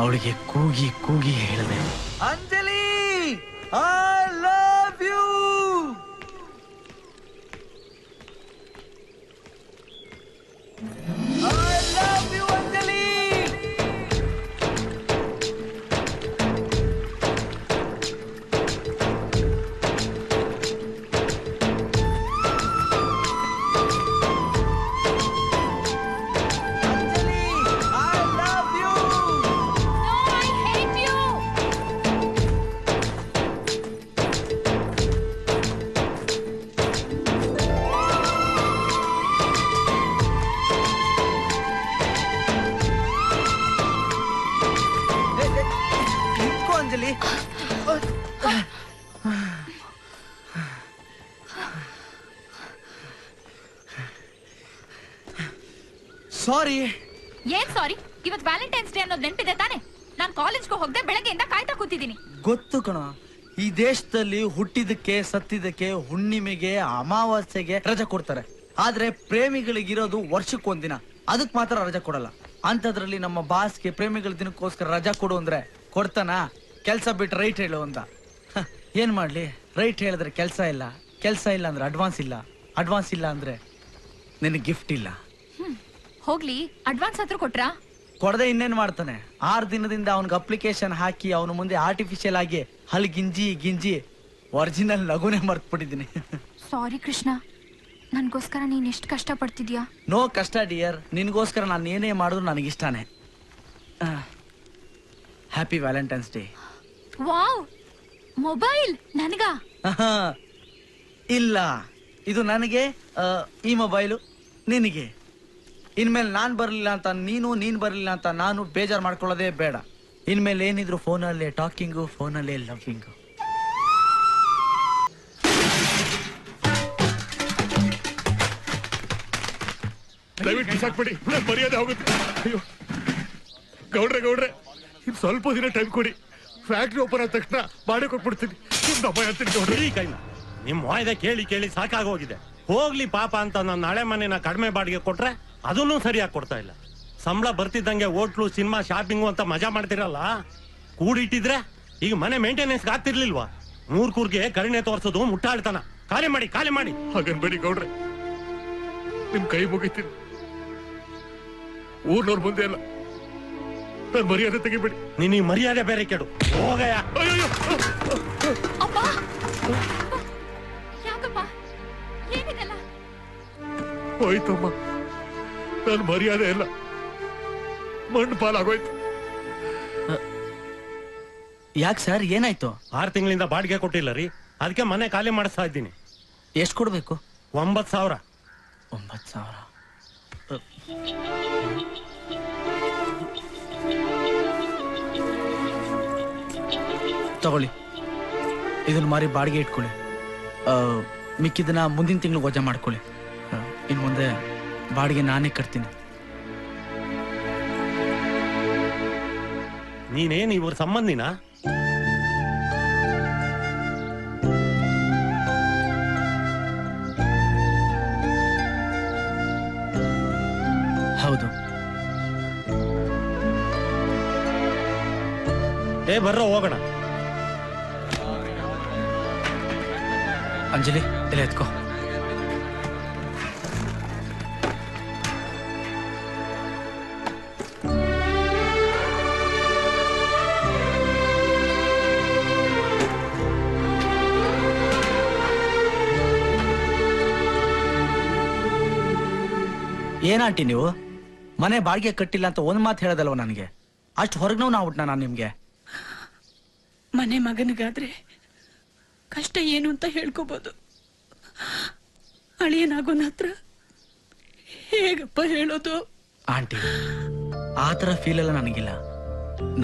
ಅವಳಿಗೆ ಕೂಗಿ ಕೂಗಿ ಹೇಳಿದೆ, Anjali I love you. I love you, Anjali. Anjali, I love you. No, I hate you. ನಿಂತ್ಕೋ ಅಂಜಲಿ. ಸಾರಿ. ಏನ್ ಸಾರಿ? ಇವತ್ ವ್ಯಾಲೆಂಟೈನ್ಸ್ ಡೇ ಅನ್ನೋದು ನೆನಪಿದೆ ತಾನೆ? ನಾನ್ ಕಾಲೇಜ್ಗೆ ಹೋಗದೆ ಬೆಳಗ್ಗೆಯಿಂದ ಕಾಯ್ತಾ ಕೂತಿದ್ದೀನಿ. ಗೊತ್ತು ಕಣ, ಈ ದೇಶದಲ್ಲಿ ಹುಟ್ಟಿದಕ್ಕೆ, ಸತ್ತಿದ್ದಕ್ಕೆ, ಹುಣ್ಣಿಮೆಗೆ, ಅಮಾವಾಸ್ಯೆಗೆ ರಜೆ ಕೊಡ್ತಾರೆ. ಆದ್ರೆ ಪ್ರೇಮಿಗಳಿಗಿರೋದು ವರ್ಷಕ್ಕೊಂದಿನ, ಅದಕ್ ಮಾತ್ರ ರಜೆ ಕೊಡಲ್ಲ. ಅಂತದ್ರಲ್ಲಿ ನಮ್ಮ ಬಾಸ್ಗೆ ಪ್ರೇಮಿಗಳ ದಿನಕ್ಕೋಸ್ಕರ ರಜಾ ಕೊಡು ಅಂದ್ರೆ ಕೊಡ್ತಾನ? ಕೆಲ್ಸ ಬಿಟ್ಟು ರೈಟ್ ಹೇಳು ಅಂತ. ಏನ್ ಮಾಡ್ಲಿ, ರೈಟ್ ಹೇಳಿದ್ರೆ ಕೆಲ್ಸ ಇಲ್ಲ, ಕೆಲ್ಸ ಇಲ್ಲ ಅಂದ್ರೆ ಅಡ್ವಾನ್ಸ್ ಇಲ್ಲ, ಅಡ್ವಾನ್ಸ್ ಇಲ್ಲ ಅಂದ್ರೆ ನಿನಗೆ ಗಿಫ್ಟ್ ಇಲ್ಲ. ಹೋಗ್ಲಿ, ಅಡ್ವಾನ್ಸ್ ಹತ್ರ ಕೊಟ್ರಾ? ಕೊಡದೆ ಇನ್ನೇನ್ ಮಾಡ್ತಾನೆ? 6 ದಿನದಿಂದ ಅವನ್ಗೆ ಅಪ್ಲಿಕೇಶನ್ ಹಾಕಿ ಅವನ ಮುಂದೆ ಆರ್ಟಿಫಿಷಿಯಲ್ ಆಗಿ ಹಲ್ ಗಿಂಜಿ ಒರಿಜಿನಲ್ ನಗುನೇ ಮರ್ತ್ಬಿಟ್ಟಿದ್ದೀನಿ. ಸಾರಿ ಕೃಷ್ಣ, ನನ್ಗೋಸ್ಕರ ನೀನ್ ಎಷ್ಟು ಕಷ್ಟ ಪಡ್ತಿದ್ಯಾ? ನೋ ಕಷ್ಟ ಡಿಯರ್, ನಿನ್ಗೋಸ್ಕರ ನಾನು ಏನೇ ಮಾಡಿದ್ರು ನನಗಿಷ್ಟಾನೆ. Happy valentine's day. Wow, mobile ನನಗ? ಇಲ್ಲ, ಇದು ನನಗೆ, ಈ ಮೊಬೈಲು ನಿನಗೆ. ಇನ್ಮೇಲೆ ನಾನ್ ಬರ್ಲಿಲ್ಲ ಅಂತ ನೀನ್ ಬರ್ಲಿಲ್ಲ ಅಂತ ನಾನು ಬೇಜಾರು ಮಾಡ್ಕೊಳ್ಳೋದೇ ಬೇಡ. ಇನ್ಮೇಲೆ ಏನಿದ್ರು ಫೋನಲ್ಲೇ ಟಾಕಿಂಗು, ಫೋನಲ್ಲೇ ಲವ್ವಿಂಗು. ದಯವಿಟ್ಟು ಬಿಸಾಕ್ಬಿಡಿ, ಮರ್ಯಾದೆ ಹೋಗುತ್ತೆ. ಅಯ್ಯೋ ಗೌಡ್ರೆ ಇನ್ನು ಸ್ವಲ್ಪ ದಿನ ಟೈಮ್ ಕೊಡಿ. ಫ್ಯಾಕ್ಟ್ರಿ ಓಪನ್ ಆದ ತಕ್ಷಣ ಮಾಡಿ ಕೊಟ್ಬಿಡ್ತೀನಿ. ಗೌಡ್ರಿ ಕೈನ ನಿಮ್ ವಾಯ್ದೆ ಕೇಳಿ ಸಾಕಾಗೋಗಿದೆ. ಹೋಗ್ಲಿ ಪಾಪ ಅಂತ ನಾನು ನಾಳೆ ಮನೆನ ಕಡಿಮೆ ಬಾಡಿಗೆ ಕೊಟ್ರೆ ಅದನ್ನೂ ಸರಿಯಾಗಿ ಕೊಡ್ತಾ ಇಲ್ಲ. ಸಂಬಳ ಬರ್ತಿದ್ದಂಗೆ ಹೋಟ್ಲು ಸಿನಿಮಾ ಶಾಪಿಂಗು ಅಂತ ಮಜಾ ಮಾಡ್ತಿರಲ್ಲ, ಕೂಡಿಟ್ಟಿದ್ರೆ ಈಗ ಮನೆ ಮೇಂಟೆನೆನ್ಸ್ ಆಗ್ತಿರ್ಲಿಲ್ವಾ? ಮೂರ್ಕೂರ್ಗೆ ಕರುಣೆ ತೋರ್ಸೋದು ಮುಟ್ಟಾಳ್ತಾನ. ಖಾಲಿ ಮಾಡಿ, ಖಾಲಿ ಮಾಡಿ. ಹಾಗನ್ಬೇಡಿ ಗೌಡ್ರೆ, ನಿಮ್ ಕೈ ಮುಗಿತೀನಿ. ಊರ್ನವ್ರ ಮುಂದೆ ಅಲ್ಲ, ನನ್ ಮರ್ಯಾದೆ ತೆಗಿಬೇಡಿ. ನಿನಗೆ ಮರ್ಯಾದೆ ಬೇರೆ ಕೆಡು. ಹೋಗಯ್ಯ. ಹೋಯ್ತಮ್ಮ, ನನ್ ಮರ್ಯಾದೆ ಇಲ್ಲ, ಮಣ್ಣು ಪಾಲಾಗೋಯ್ತು. ಯಾಕೆ ಸರ್, ಏನಾಯ್ತು? 6 ತಿಂಗಳಿಂದ ಬಾಡಿಗೆ ಕೊಟ್ಟಿಲ್ಲ ರೀ, ಅದಕ್ಕೆ ಮನೆ ಖಾಲಿ ಮಾಡಿಸ್ತಾ ಇದ್ದೀನಿ. ಎಷ್ಟು ಕೊಡ್ಬೇಕು? 9,000. 9,000 ತಗೊಳ್ಳಿ, ಇದನ್ನ ಮಾರಿ ಬಾಡಿಗೆ ಇಟ್ಕೊಳ್ಳಿ. ಮಿಕ್ಕಿದನ್ನ ಮುಂದಿನ ತಿಂಗಳು ವಜಾ ಮಾಡ್ಕೊಳ್ಳಿ. ಇನ್ ಮುಂದೆ ಬಾಡಿಗೆ ನಾನೇ ಕಟ್ತೀನಿ. ನೀನೇನ್ ಇವ್ರ ಸಂಬಂಧಿನ? ಹೌದು. ಬರ್ರೋ ಹೋಗೋಣ. ಅಂಜಲಿ, ಇಲ್ಲ ಎತ್ಕೋ. ಏನಾಂಟಿ ನೀವು ಮನೆ ಬಾಡಿಗೆ ಕಟ್ಟಿಲ್ಲ ಅಂತ ಒಂದ್ ಮಾತು ಹೇಳೋದಲ್ವ ನನಗೆ? ಅಷ್ಟು ಹೊರಗ್ನೂ ನಾವುಟ್ನ ನಾನು ನಿಮ್ಗೆ. ಮನೆ ಮಗನಿಗಾದ್ರೆ ಕಷ್ಟ ಏನು ಅಂತ ಹೇಳ್ಕೋಬಹುದು, ಅಳಿಯನಾಗೋನ ಹತ್ರ ಹೇಗಪ್ಪ ಹೇಳೋದು? ಆಂಟಿ, ಆ ಥರ ಫೀಲ್ ಎಲ್ಲ ನನಗಿಲ್ಲ.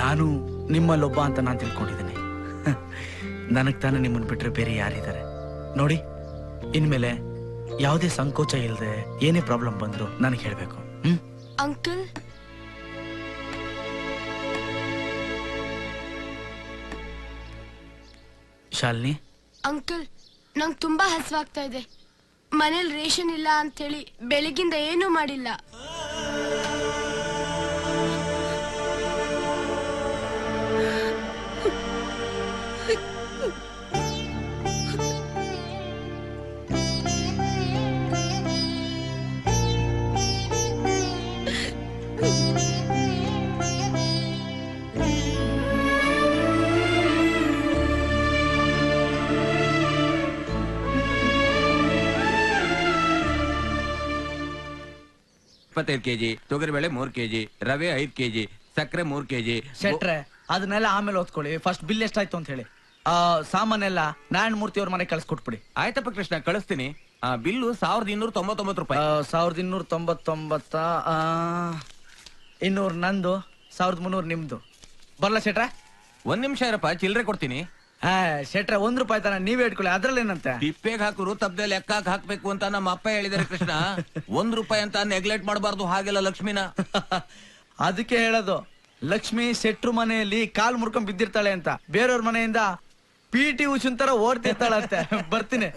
ನಾನು ನಿಮ್ಮಲ್ಲೊಬ್ಬ ಅಂತ ನಾನು ತಿಳ್ಕೊಂಡಿದ್ದೀನಿ. ನನಗ್ ತಾನೇ ನಿಮ್ಮನ್ನು ಬಿಟ್ರೆ ಬೇರೆ ಯಾರಿದ್ದಾರೆ ನೋಡಿ. ಇನ್ಮೇಲೆ ಯಾವುದೇ ಸಂಕೋಚ ಇಲ್ಲದೆ ಏನೇ ಪ್ರಾಬ್ಲಮ್ ಬಂದ್ರು ನನಗೆ ಹೇಳ್ಬೇಕು. ಅಂಕಲ್, ಶಾಲಿನಿ. ಅಂಕಲ್, ನಂಗೆ ತುಂಬಾ ಹಸಿವಾಗ್ತಾ ಇದೆ. ಮನೇಲಿ ರೇಷನ್ ಇಲ್ಲ ಅಂತೇಳಿ ಬೆಳಗಿಂದ ಏನೂ ಮಾಡಿಲ್ಲ. kg, ತೊಗರಿಬೇಳೆ 3 kg, ರವೆ 5 kg, ಸಕ್ಕರೆ 3 kg. ಶೆಟ್ರೆ, ಅದನ್ನೆಲ್ಲ ಆಮೇಲೆ ಓದ್ಕೊಳ್ಳಿ. ಫಸ್ಟ್ ಬಿಲ್ ಎಷ್ಟಾಯ್ತು ಅಂತ ಹೇಳಿ. ಸಾಮಾನೆಲ್ಲ ನಾರಾಯಣ ಮೂರ್ತಿ ಅವ್ರ ಮನೆ ಕಳ್ಸಿಕೊಟ್ಬಿಡಿ. ಆಯ್ತಪ್ಪ ಕೃಷ್ಣ, ಕಳಿಸ್ತೀನಿ. ಬಿಲ್ಲು 1299 ರೂಪಾಯಿ. 1299. 200 ನಂದು, 1300 ನಿಮ್ದು. ಬರ್ಲಾ ಶೆಟ್ರೆ? 1 ನಿಮಿಷ ಇರಪ್ಪ, ಚಿಲ್ಲರೆ ಕೊಡ್ತೀನಿ. ಶೆಟ್ರೆ, 1 ರೂಪಾಯಿ ತಾನ ನೀವೇ ಇಟ್ಕೊಳ್ಳಿ, ಅದ್ರಲ್ಲೇನಂತೆ? ತಿಪ್ಪೆಗೆ ಹಾಕುರು ತಪ್ಪದೆ ಲೆಕ್ಕಕ್ಕೆ ಹಾಕ್ಬೇಕು ಅಂತ ನಮ್ಮ ಅಪ್ಪ ಹೇಳಿದಾರೆ ಕೃಷ್ಣ. 1 ರೂಪಾಯಿ ಅಂತ ನೆಗ್ಲೆಕ್ಟ್ ಮಾಡಬಾರ್ದು. ಹಾಗೆಲ್ಲ ಲಕ್ಷ್ಮಿನ ಅದಕ್ಕೆ ಹೇಳೋದು, ಲಕ್ಷ್ಮಿ ಶೆಟ್ರು ಮನೆಯಲ್ಲಿ ಕಾಲ್ ಮುರ್ಕೊಂಡ್ ಬಿದ್ದಿರ್ತಾಳೆ ಅಂತ. ಬೇರೆಯವ್ರ ಮನೆಯಿಂದ PT ಉಷನ್ ತರ ಓಡ್ತಿರ್ತಾಳಂತೆ. ಬರ್ತೀನಿ.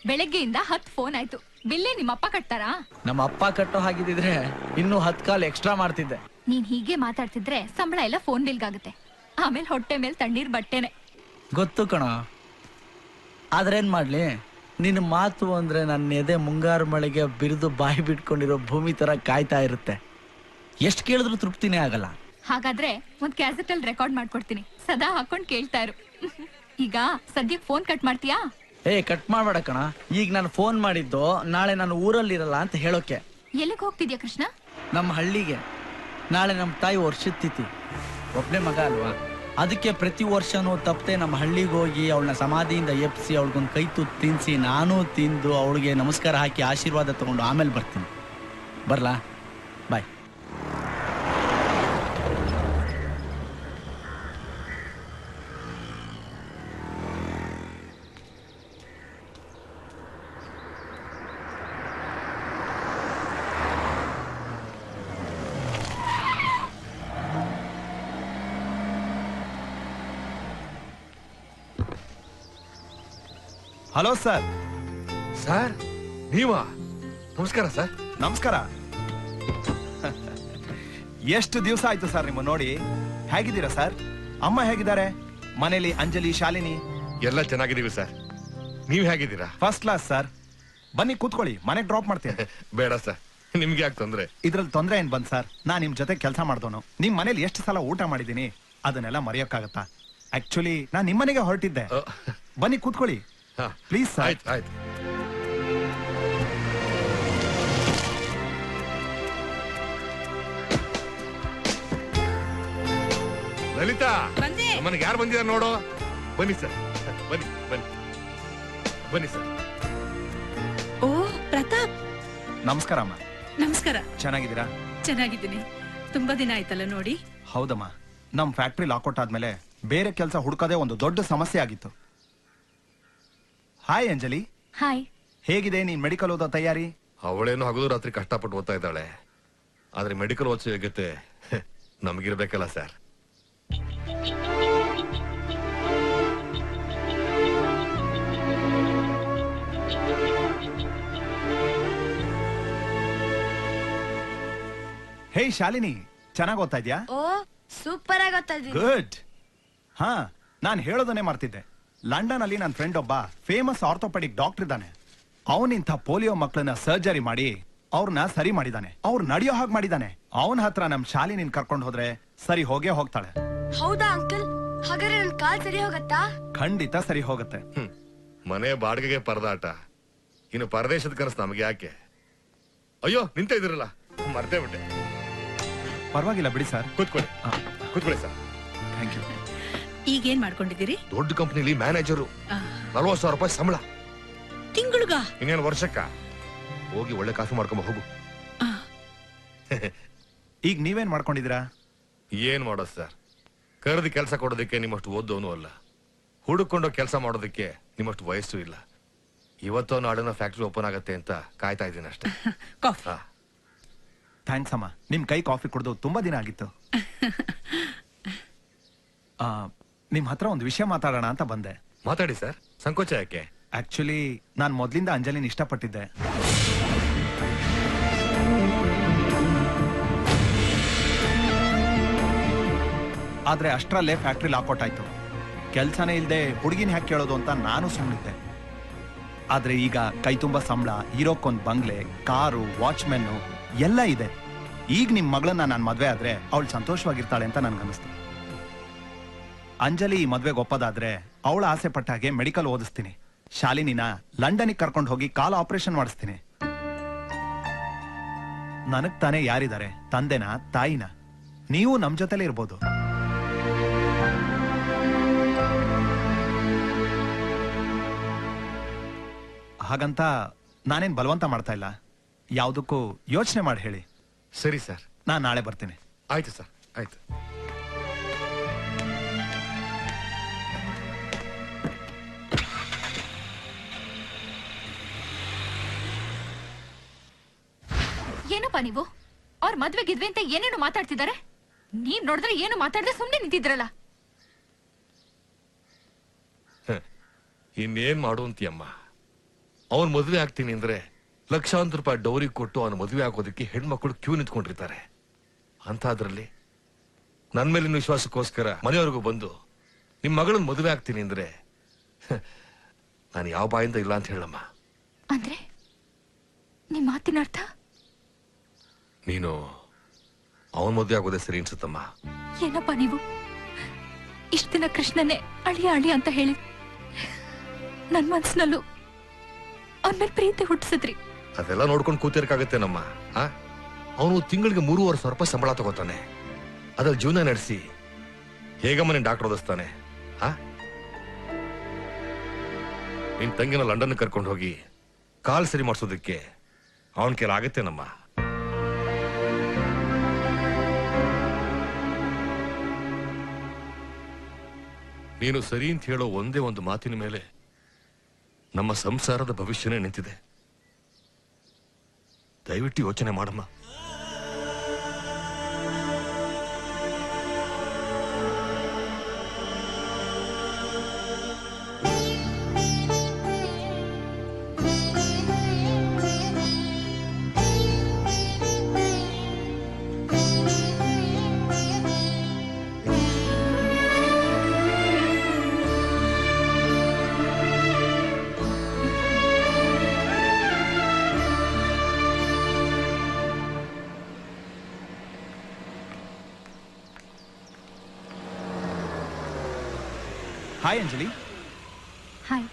ಬೆಳಗ್ಗೆಯಿಂದ 10 ಫೋನ್ ಆಯ್ತು. ಬಿಲ್ಲೇ ನಿಮ್ಮಪ್ಪ ಕಟ್ತಾರಾ? ನಮ್ಮ ಅಪ್ಪ ಕಟ್ಟೋ ಹಾಗಿದ್ರೆ ಇನ್ನೂ 10 ಕಾಲ್ ಎಕ್ಸ್ಟ್ರಾ ಮಾಡ್ತಿದ್ದೆ. ನೀನ್ ಹೀಗೆ ಮಾತಾಡ್ತಿದ್ರೆ ಸಂಬಳ ಎಲ್ಲ ಫೋನ್ ಬಿಲ್ಗಾಗುತ್ತೆ. ಆಮೇಲೆ ಹೊಟ್ಟೆ ಮೇಲೆ ತಣ್ಣೀರ್ ಬಟ್ಟೆನೆ. ಗೊತ್ತು ಕಣ. ಆದ್ರೇನ್ ಮಾಡ್ಲಿ, ನಿನ್ನ ಮಾತು ಅಂದ್ರೆ ನನ್ನ ಎದೆ ಮುಂಗಾರು ಮಳೆಗೆ ಬಿರಿದು ಬಾಯಿ ಬಿಟ್ಕೊಂಡಿರೋ ಭೂಮಿ ತರ ಕಾಯ್ತಾ ಇರುತ್ತೆ. ಎಷ್ಟು ಕೇಳಿದ್ರು ತೃಪ್ತಿನೇ ಆಗಲ್ಲ. ಹಾಗಾದ್ರೆ ಒಂದ್ ಕ್ಯಾಸೆಟ್ ಅಲ್ಲಿ ರೆಕಾರ್ಡ್ ಮಾಡ್ಕೊಡ್ತೀನಿ, ಸದಾ ಹಾಕೊಂಡ್ ಕೇಳ್ತಾ ಇರು. ಈಗ ಸದ್ಯಕ್ ಫೋನ್ ಕಟ್ ಮಾಡ್ತೀಯಾ? ಕಟ್ ಮಾಡ್ಬೇಡ ಕಣ. ಈಗ ನಾನು ಫೋನ್ ಮಾಡಿದ್ದು ನಾಳೆ ನಾನು ಊರಲ್ಲಿರಲ್ಲ ಅಂತ ಹೇಳೋಕೆ. ಎಲ್ಲಿಗೆ ಹೋಗ್ತಿದ್ಯಾ ಕೃಷ್ಣ? ನಮ್ಮ ಹಳ್ಳಿಗೆ. ನಾಳೆ ನಮ್ಮ ತಾಯಿ ವರ್ಷದ ತಿಥಿ. ಒಬ್ಬನೇ ಮಗ ಅಲ್ವಾ, ಅದಕ್ಕೆ ಪ್ರತಿ ವರ್ಷನೂ ತಪ್ಪದೆ ನಮ್ಮ ಹಳ್ಳಿಗೆ ಹೋಗಿ ಅವಳನ್ನ ಸಮಾಧಿಯಿಂದ ಎಪ್ಸಿ ಅವಳಿಗೊಂದು ಕೈ ತುತ್ತು ತಿನ್ಸಿ ನಾನು ತಿಂದು ಅವಳಿಗೆ ನಮಸ್ಕಾರ ಹಾಕಿ ಆಶೀರ್ವಾದ ತಗೊಂಡು ಆಮೇಲೆ ಬರ್ತೀನಿ. ಬರ್ಲಾ? ಬಾಯ್. Hello sir. ಸರ್ ನೀವಾ? ನಮಸ್ಕಾರ ಸರ್. ನಮಸ್ಕಾರ. ಎಷ್ಟು ದಿವಸ ಆಯ್ತು ಸರ್ ನಿಮ್ಮ ನೋಡಿ. ಹೇಗಿದ್ದೀರಾ ಸರ್? ಅಮ್ಮ ಹೇಗಿದ್ದಾರೆ? ಮನೇಲಿ ಅಂಜಲಿ, ಶಾಲಿನಿ ಎಲ್ಲ ಚೆನ್ನಾಗಿದ್ದೀವಿ ಸರ್. ನೀವ್ ಹೇಗಿದ್ದೀರಾ? First class sir. ಬನ್ನಿ ಕೂತ್ಕೊಳ್ಳಿ, ಮನೆಗೆ ಡ್ರಾಪ್ ಮಾಡ್ತೀನಿ. ಬೇಡ ಸರ್, ನಿಮ್ಗೆ ಯಾಕೆ ತೊಂದ್ರೆ? ಇದ್ರಲ್ಲಿ ತೊಂದ್ರೆ ಏನ್ ಬಂದ್ ಸರ್? ನಾನ್ ನಿಮ್ ಜೊತೆ ಕೆಲಸ ಮಾಡ್ದೋನು. ನಿಮ್ ಮನೇಲಿ ಎಷ್ಟು ಸಲ ಊಟ ಮಾಡಿದೀನಿ, ಅದನ್ನೆಲ್ಲ ಮರೆಯೋಕ್ಕಾಗತ್ತಾ? ಆಕ್ಚುಲಿ ನಾನ್ ನಿಮ್ಮನೆಗೆ ಹೊರಟಿದ್ದೆ. ಬನ್ನಿ ಕೂತ್ಕೊಳ್ಳಿ ಪ್ಲೀಸ್ ಸರ್. ಆಯ್ತು ಆಯ್ತು. ಲಲಿತಾ, ನಮ್ಮನೆಗೆ ಯಾರು ಬಂದಿದ್ದಾರೆ ನೋಡು. ಬನ್ನಿ ಸರ್, ಬನ್ನಿ ಬನ್ನಿ ಬನ್ನಿ ಸರ್. ಓ ಪ್ರತಾಪ್, ನಮಸ್ಕಾರ ಅಮ್ಮ. ನಮಸ್ಕಾರ. ಚೆನ್ನಾಗಿದ್ದೀರಾ? ಚೆನ್ನಾಗಿದ್ದೀನಿ. ತುಂಬಾ ದಿನ ಆಯ್ತಲ್ಲ ನೋಡಿ. ಹೌದಮ್ಮ, ನಮ್ ಫ್ಯಾಕ್ಟ್ರಿ ಲಾಕೌಟ್ ಆದ್ಮೇಲೆ ಬೇರೆ ಕೆಲಸ ಹುಡುಕದೇ ಒಂದು ದೊಡ್ಡ ಸಮಸ್ಯೆ ಆಗಿತ್ತು. ಹಾಯ್ ಅಂಜಲಿ. ಹಾಯ್. ಹೇಗಿದೆ ನೀನ್ ಮೆಡಿಕಲ್ ಓದೋ ತಯಾರಿ? ಅವಳೇನು ಹಗಲು ರಾತ್ರಿ ಕಷ್ಟಪಟ್ಟು ಓದ್ತಾ ಇದ್ದಾಳೆ, ಆದ್ರೆ ಮೆಡಿಕಲ್ ಓದಿಸೋ ಯೋಗ್ಯತೆ ನಮಗಿರ್ಬೇಕಲ್ಲ ಸರ್. ಹೇ ಶಾಲಿನಿ, ಚೆನ್ನಾಗ್ ಓದ್ತಾ ಇದ್ಯಾ? ಓ ಸೂಪರ್ ಆಗಿ ಓದ್ತಾ ಇದ್ದೀನಿ. ಗುಡ್. ಹಾ, ನಾನ್ ಹೇಳೋದನ್ನೇ ಮಾಡ್ತಿದ್ದೆ. ಲಂಡನ್ ಅಲ್ಲಿ ನನ್ನ ಫ್ರೆಂಡ್ ಒಬ್ಬ ಫೇಮಸ್ ಆರ್ಥೋಪೆಡಿಕ್ ಡಾಕ್ಟರ್ ಇದ್ದಾನೆ. ಅವನಿಂಥ ಪೋಲಿಯೋ ಮಕ್ಕಳನ್ನ ಸರ್ಜರಿ ಮಾಡಿ ಅವ್ರನ್ನ ಸರಿ ಮಾಡಿದಾನೆ. ಅವ್ರು ನಡೆಯೋ ಹಾಗೆ ಮಾಡಿದಾನೆ. ಅವನ ಹತ್ರ ನಮ್ ಶಾಲಿನಿನ್ ಕರ್ಕೊಂಡು ಹೋದ್ರೆ ಸರಿ ಹೋಗೇ ಹೋಗ್ತಾಳೆ. ಹೌದಾ ಅಂಕಲ್? ಹಾಗಾದ್ರೆ ನನ್ ಕಾಲ್ ಸರಿ ಹೋಗತ್ತಾ? ಖಂಡಿತ ಸರಿ ಹೋಗುತ್ತೆ. ಮನೆ ಬಾಡಿಗೆಗೆ ಪರದಾಟ, ಇನ್ನು ಪರದೇಶದ ಕನಸು ನಮ್ಗೆ ಯಾಕೆ? ಅಯ್ಯೋ ನಿಂತ ಇದ್ರಲ್ಲ, ಮರ್ತೇ ಬಿಟ್ಟೆ. ಪರವಾಗಿಲ್ಲ ಬಿಡಿ ಸರ್. ಕೂತ್ಕೊಳ್ಳಿ ಕೂತ್ಕೊಳ್ಳಿ ಸರ್. Thank you. ಈಗೇನ್ ಮಾಡ್ಕೊಂಡಿದ್ದೀರಿ? ದೊಡ್ಡ ಕಂಪ್ನಿಲಿ ಮ್ಯಾನೇಜರು, 40,000 ರೂಪಾಯಿ ಸಂಬಳ. ತಿಂಗಳಿಗ? ಇನ್ನೇನು ವರ್ಷಕ್ಕ? ಹೋಗಿ ಒಳ್ಳೆ ಕಾಫಿ ಮಾಡ್ಕೊಂಬ ಹೋಗು. ಈಗ ನೀವೇನ್ ಮಾಡ್ಕೊಂಡಿದ್ದೀರಾ? ಏನ್ ಮಾಡೋದು ಸರ್, ಕರೆದು ಕೆಲಸ ಕೊಡೋದಕ್ಕೆ ನಿಮ್ಮಷ್ಟು ಓದೋನು ಅಲ್ಲ, ಹುಡುಕೊಂಡು ಕೆಲಸ ಮಾಡೋದಕ್ಕೆ ನಿಮ್ಮಷ್ಟು ವಯಸ್ಸು ಇಲ್ಲ. ಇವತ್ತೋ ನಾಳಿನ ಫ್ಯಾಕ್ಟ್ರಿ ಓಪನ್ ಆಗತ್ತೆ ಅಂತ ಕಾಯ್ತಾ ಇದ್ದೀನಿ ಅಷ್ಟೇ. ಥ್ಯಾಂಕ್ಸ್ ಅಮ್ಮ, ನಿಮ್ ಕೈ ಕಾಫಿ ಕುಡಿದು ತುಂಬಾ ದಿನ ಆಗಿತ್ತು. ನಿಮ್ ಹತ್ರ ಒಂದು ವಿಷಯ ಮಾತಾಡೋಣ ಅಂತ ಬಂದೆ. ಮಾತಾಡಿ ಸರ್, ಸಂಕೋಚ ಯಾಕೆ? ಆಕ್ಚುಲಿ ನಾನ್ ಮೊದ್ಲಿಂದ ಅಂಜಲಿನ ಇಷ್ಟಪಟ್ಟಿದ್ದೆ. ಆದ್ರೆ ಅಷ್ಟ್ರಲ್ಲೇ ಫ್ಯಾಕ್ಟ್ರಿ ಲಾಕೌಟ್ ಆಯ್ತು. ಕೆಲ್ಸನೇ ಇಲ್ದೆ ಹುಡುಗಿನ ಹ್ಯಾಕ್ ಕೇಳೋದು ಅಂತ ನಾನು ಸುಮ್ಮನಿದ್ದೆ. ಆದ್ರೆ ಈಗ ಕೈ ತುಂಬಾ ಸಂಬಳ, ಇರೋಕ್ಕೊಂದ್ ಬಂಗ್ಲೆ, ಕಾರು, ವಾಚ್ಮೆನ್ ಎಲ್ಲ ಇದೆ. ಈಗ ನಿಮ್ ಮಗಳನ್ನ ನಾನ್ ಮದ್ವೆ ಆದ್ರೆ ಅವಳು ಸಂತೋಷವಾಗಿರ್ತಾಳೆ ಅಂತ ನನ್ಗನ್ನಿಸ್ತು. ಅಂಜಲಿ ಈ ಮದ್ವೆಗೆ ಒಪ್ಪದಾದ್ರೆ ಅವಳ ಆಸೆ ಪಟ್ಟ ಹಾಗೆ ಮೆಡಿಕಲ್ ಓದಿಸ್ತೀನಿ. ಶಾಲಿನಿನ ಲಂಡನ್ಗೆ ಕರ್ಕೊಂಡು ಹೋಗಿ ಕಾಲ ಆಪರೇಷನ್ ಮಾಡಿಸ್ತೀನಿ. ನನಗ್ ತಾನೇ ಯಾರಿದ್ದಾರೆ? ತಂದೆನ, ತಾಯಿನ? ನೀವು ನಮ್ ಜೊತೆಲೇ ಇರ್ಬೋದು. ಹಾಗಂತ ನಾನೇನ್ ಬಲವಂತ ಮಾಡ್ತಾ ಇಲ್ಲ. ಯಾವ್ದಕ್ಕೂ ಯೋಚನೆ ಮಾಡಿ ಹೇಳಿ. ಸರಿ ಸರ್, ನಾನ್ ನಾಳೆ ಬರ್ತೀನಿ. ಆಯ್ತು ಸರ್, ಆಯ್ತು. ಏನಪ್ಪ ನೀವು? ಅವ್ರ ಮದ್ವೆಗಿದ್ವಿ ಅಂತ ಏನೇನು ಮಾತಾಡ್ತಿದ್ದಾರೆ. ನೀವ್ ನೋಡಿದ್ರೆ ಏನು ಮಾತಾಡದೆ ಸುಮ್ನೆ ನಿಂತಿದ್ರಲ್ಲ. ಇನ್ನೇನ್ ಮಾಡು ಅಂತೀಯಮ್ಮ? ಅವ್ನ್ ಮದ್ವೆ ಆಗ್ತೀನಿ ಅಂದ್ರೆ ಲಕ್ಷಾಂತರ ರೂಪಾಯಿ ಡೌರಿ ಕೊಟ್ಟು ಅವನ ಮದುವೆ ಆಗೋದಕ್ಕೆ ಹೆಣ್ಮಕ್ಳು ಕ್ಯೂ ನಿಂತ್ಕೊಂಡಿರ್ತಾರೆ. ಅಂತಾದ್ರಲ್ಲಿ ನನ್ ಮೇಲಿನ ವಿಶ್ವಾಸಕ್ಕೋಸ್ಕರ ಮನೆಯವರೆಗೂ ಬಂದು ನಿಮ್ ಮಗಳನ್ನ ಮದುವೆ ಆಗ್ತೀನಿ ಅಂದ್ರೆ ನಾನು ಯಾವ ಬಾಯಿಂದ ಇಲ್ಲ ಅಂತ ಹೇಳಮ್ಮ. ಅಂದ್ರೆ ನಿಮ್ ಮಾತಿನ ಅರ್ಥ? ನೀನು ಅವನ ಮದುವೆ ಆಗೋದೇ ಸರಿ ಅನ್ಸುತ್ತಮ್ಮ. ಏನಪ್ಪ ನೀವು ಇಷ್ಟ ದಿನ ಕೃಷ್ಣನೇ ಅಳಿಯ ಅಳಿಯ ಅಂತ ಹೇಳಿ ನನ್ ಮನ್ಸಿನಲ್ಲೂ ಅವನ ಮೇಲೆ ಪ್ರೀತಿ ಹುಟ್ಟಿಸಿದ್ರಿ. ಅದೆಲ್ಲ ನೋಡ್ಕೊಂಡು ಕೂತಿರ್ಕಾಗತ್ತೇನಮ್ಮ. ಅವನು ತಿಂಗಳಿಗೆ 3,500 ರೂಪಾಯಿ ಸಂಬಳ ತಗೋತಾನೆ. ಅದ್ರಲ್ಲಿ ಜೀವನ ನಡೆಸಿ ಹೇಗಮ್ಮ ನೀನ್ ಡಾಕ್ಟರ್ ಓದಿಸ್ತಾನೆ? ನಿನ್ ತಂಗಿನ ಲಂಡನ್ ಕರ್ಕೊಂಡು ಹೋಗಿ ಕಾಲ್ ಸರಿ ಮಾಡಿಸೋದಕ್ಕೆ ಅವನ ಕೈಲಿ ಆಗತ್ತೇನಮ್ಮ? ನೀನು ಸರಿ ಅಂತ ಹೇಳೋ ಒಂದೇ ಒಂದು ಮಾತಿನ ಮೇಲೆ ನಮ್ಮ ಸಂಸಾರದ ಭವಿಷ್ಯನೇ ನಿಂತಿದೆ. ದಯವಿಟ್ಟು ಯೋಚನೆ ಮಾಡಮ್ಮ. ಹಾಯ್ ಅಂಜಲಿ. ಹಾಯ್.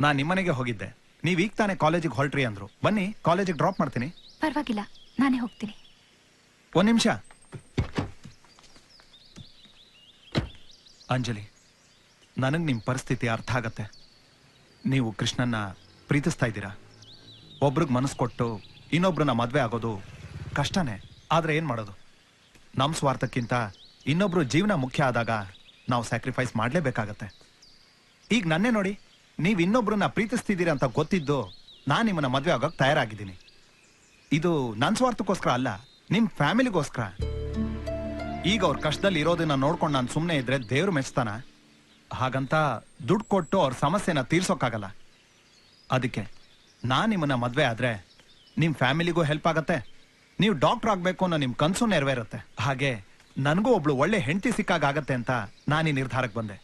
ನಾನ್ ನಿಮ್ಮನೆಗೆ ಹೋಗಿದ್ದೆ. ನೀವ್ ಈಗ ತಾನೇ ಕಾಲೇಜಿಗೆ ಹೊರಟ್ರಿ ಅಂದ್ರು. ಬನ್ನಿ ಕಾಲೇಜಿಗೆ ಡ್ರಾಪ್ ಮಾಡ್ತೀನಿ. ಪರವಾಗಿಲ್ಲ, ನಾನೇ ಹೋಗ್ತೀನಿ. ಒಂದ್ ನಿಮಿಷ. ಅಂಜಲಿ, ನನಗ್ ನಿಮ್ ಪರಿಸ್ಥಿತಿ ಅರ್ಥ ಆಗತ್ತೆ. ನೀವು ಕೃಷ್ಣನ್ನ ಪ್ರೀತಿಸ್ತಾ ಇದ್ದೀರಾ. ಒಬ್ರಿಗೆ ಮನಸ್ಸು ಕೊಟ್ಟು ಇನ್ನೊಬ್ರನ್ನ ಮದ್ವೆ ಆಗೋದು ಕಷ್ಟನೇ. ಆದ್ರೆ ಏನ್ ಮಾಡೋದು? ನಮ್ ಸ್ವಾರ್ಥಕ್ಕಿಂತ ಇನ್ನೊಬ್ರು ಜೀವನ ಮುಖ್ಯ ಆದಾಗ ನಾವು ಸ್ಯಾಕ್ರಿಫೈಸ್ ಮಾಡ್ಲೇಬೇಕಾಗತ್ತೆ. ಈಗ ನನ್ನೇ ನೋಡಿ, ನೀವ್ ಇನ್ನೊಬ್ರನ್ನ ಪ್ರೀತಿಸ್ತಿದ್ದೀರಿ ಅಂತ ಗೊತ್ತಿದ್ದು ನಾನ್ ನಿಮ್ಮನ್ನ ಮದ್ವೆ ಆಗೋಕ್ ತಯಾರಾಗಿದ್ದೀನಿ. ಇದು ನನ್ ಸ್ವಾರ್ಥಕ್ಕೋಸ್ಕರ ಅಲ್ಲ, ನಿಮ್ ಫ್ಯಾಮಿಲಿಗೋಸ್ಕರ. ಈಗ ಅವ್ರ ಕಷ್ಟದಲ್ಲಿ ಇರೋದನ್ನ ನೋಡ್ಕೊಂಡು ನಾನು ಸುಮ್ಮನೆ ಇದ್ರೆ ದೇವ್ರು ಮೆಚ್ತಾನ? ಹಾಗಂತ ದುಡ್ಡು ಕೊಟ್ಟು ಅವ್ರ ಸಮಸ್ಯೆನ ತೀರ್ಸೋಕ್ಕಾಗಲ್ಲ. ಅದಕ್ಕೆ ನಾನ್ ನಿಮ್ಮನ್ನ ಮದ್ವೆ ಆದ್ರೆ ನಿಮ್ ಫ್ಯಾಮಿಲಿಗೂ ಹೆಲ್ಪ್ ಆಗತ್ತೆ, ನೀವು ಡಾಕ್ಟರ್ ಆಗ್ಬೇಕು ಅನ್ನೋ ನಿಮ್ ಕನ್ಸು ನೆರವೇರುತ್ತೆ. ಹಾಗೆ ನನಗೂ ಒಬ್ಳು ಒಳ್ಳೆ ಹೆಂಡತಿ ಸಿಕ್ಕಾಗತ್ತೆ ಅಂತ ನಾನು ಈ ನಿರ್ಧಾರಕ್ಕೆ ಬಂದೆ.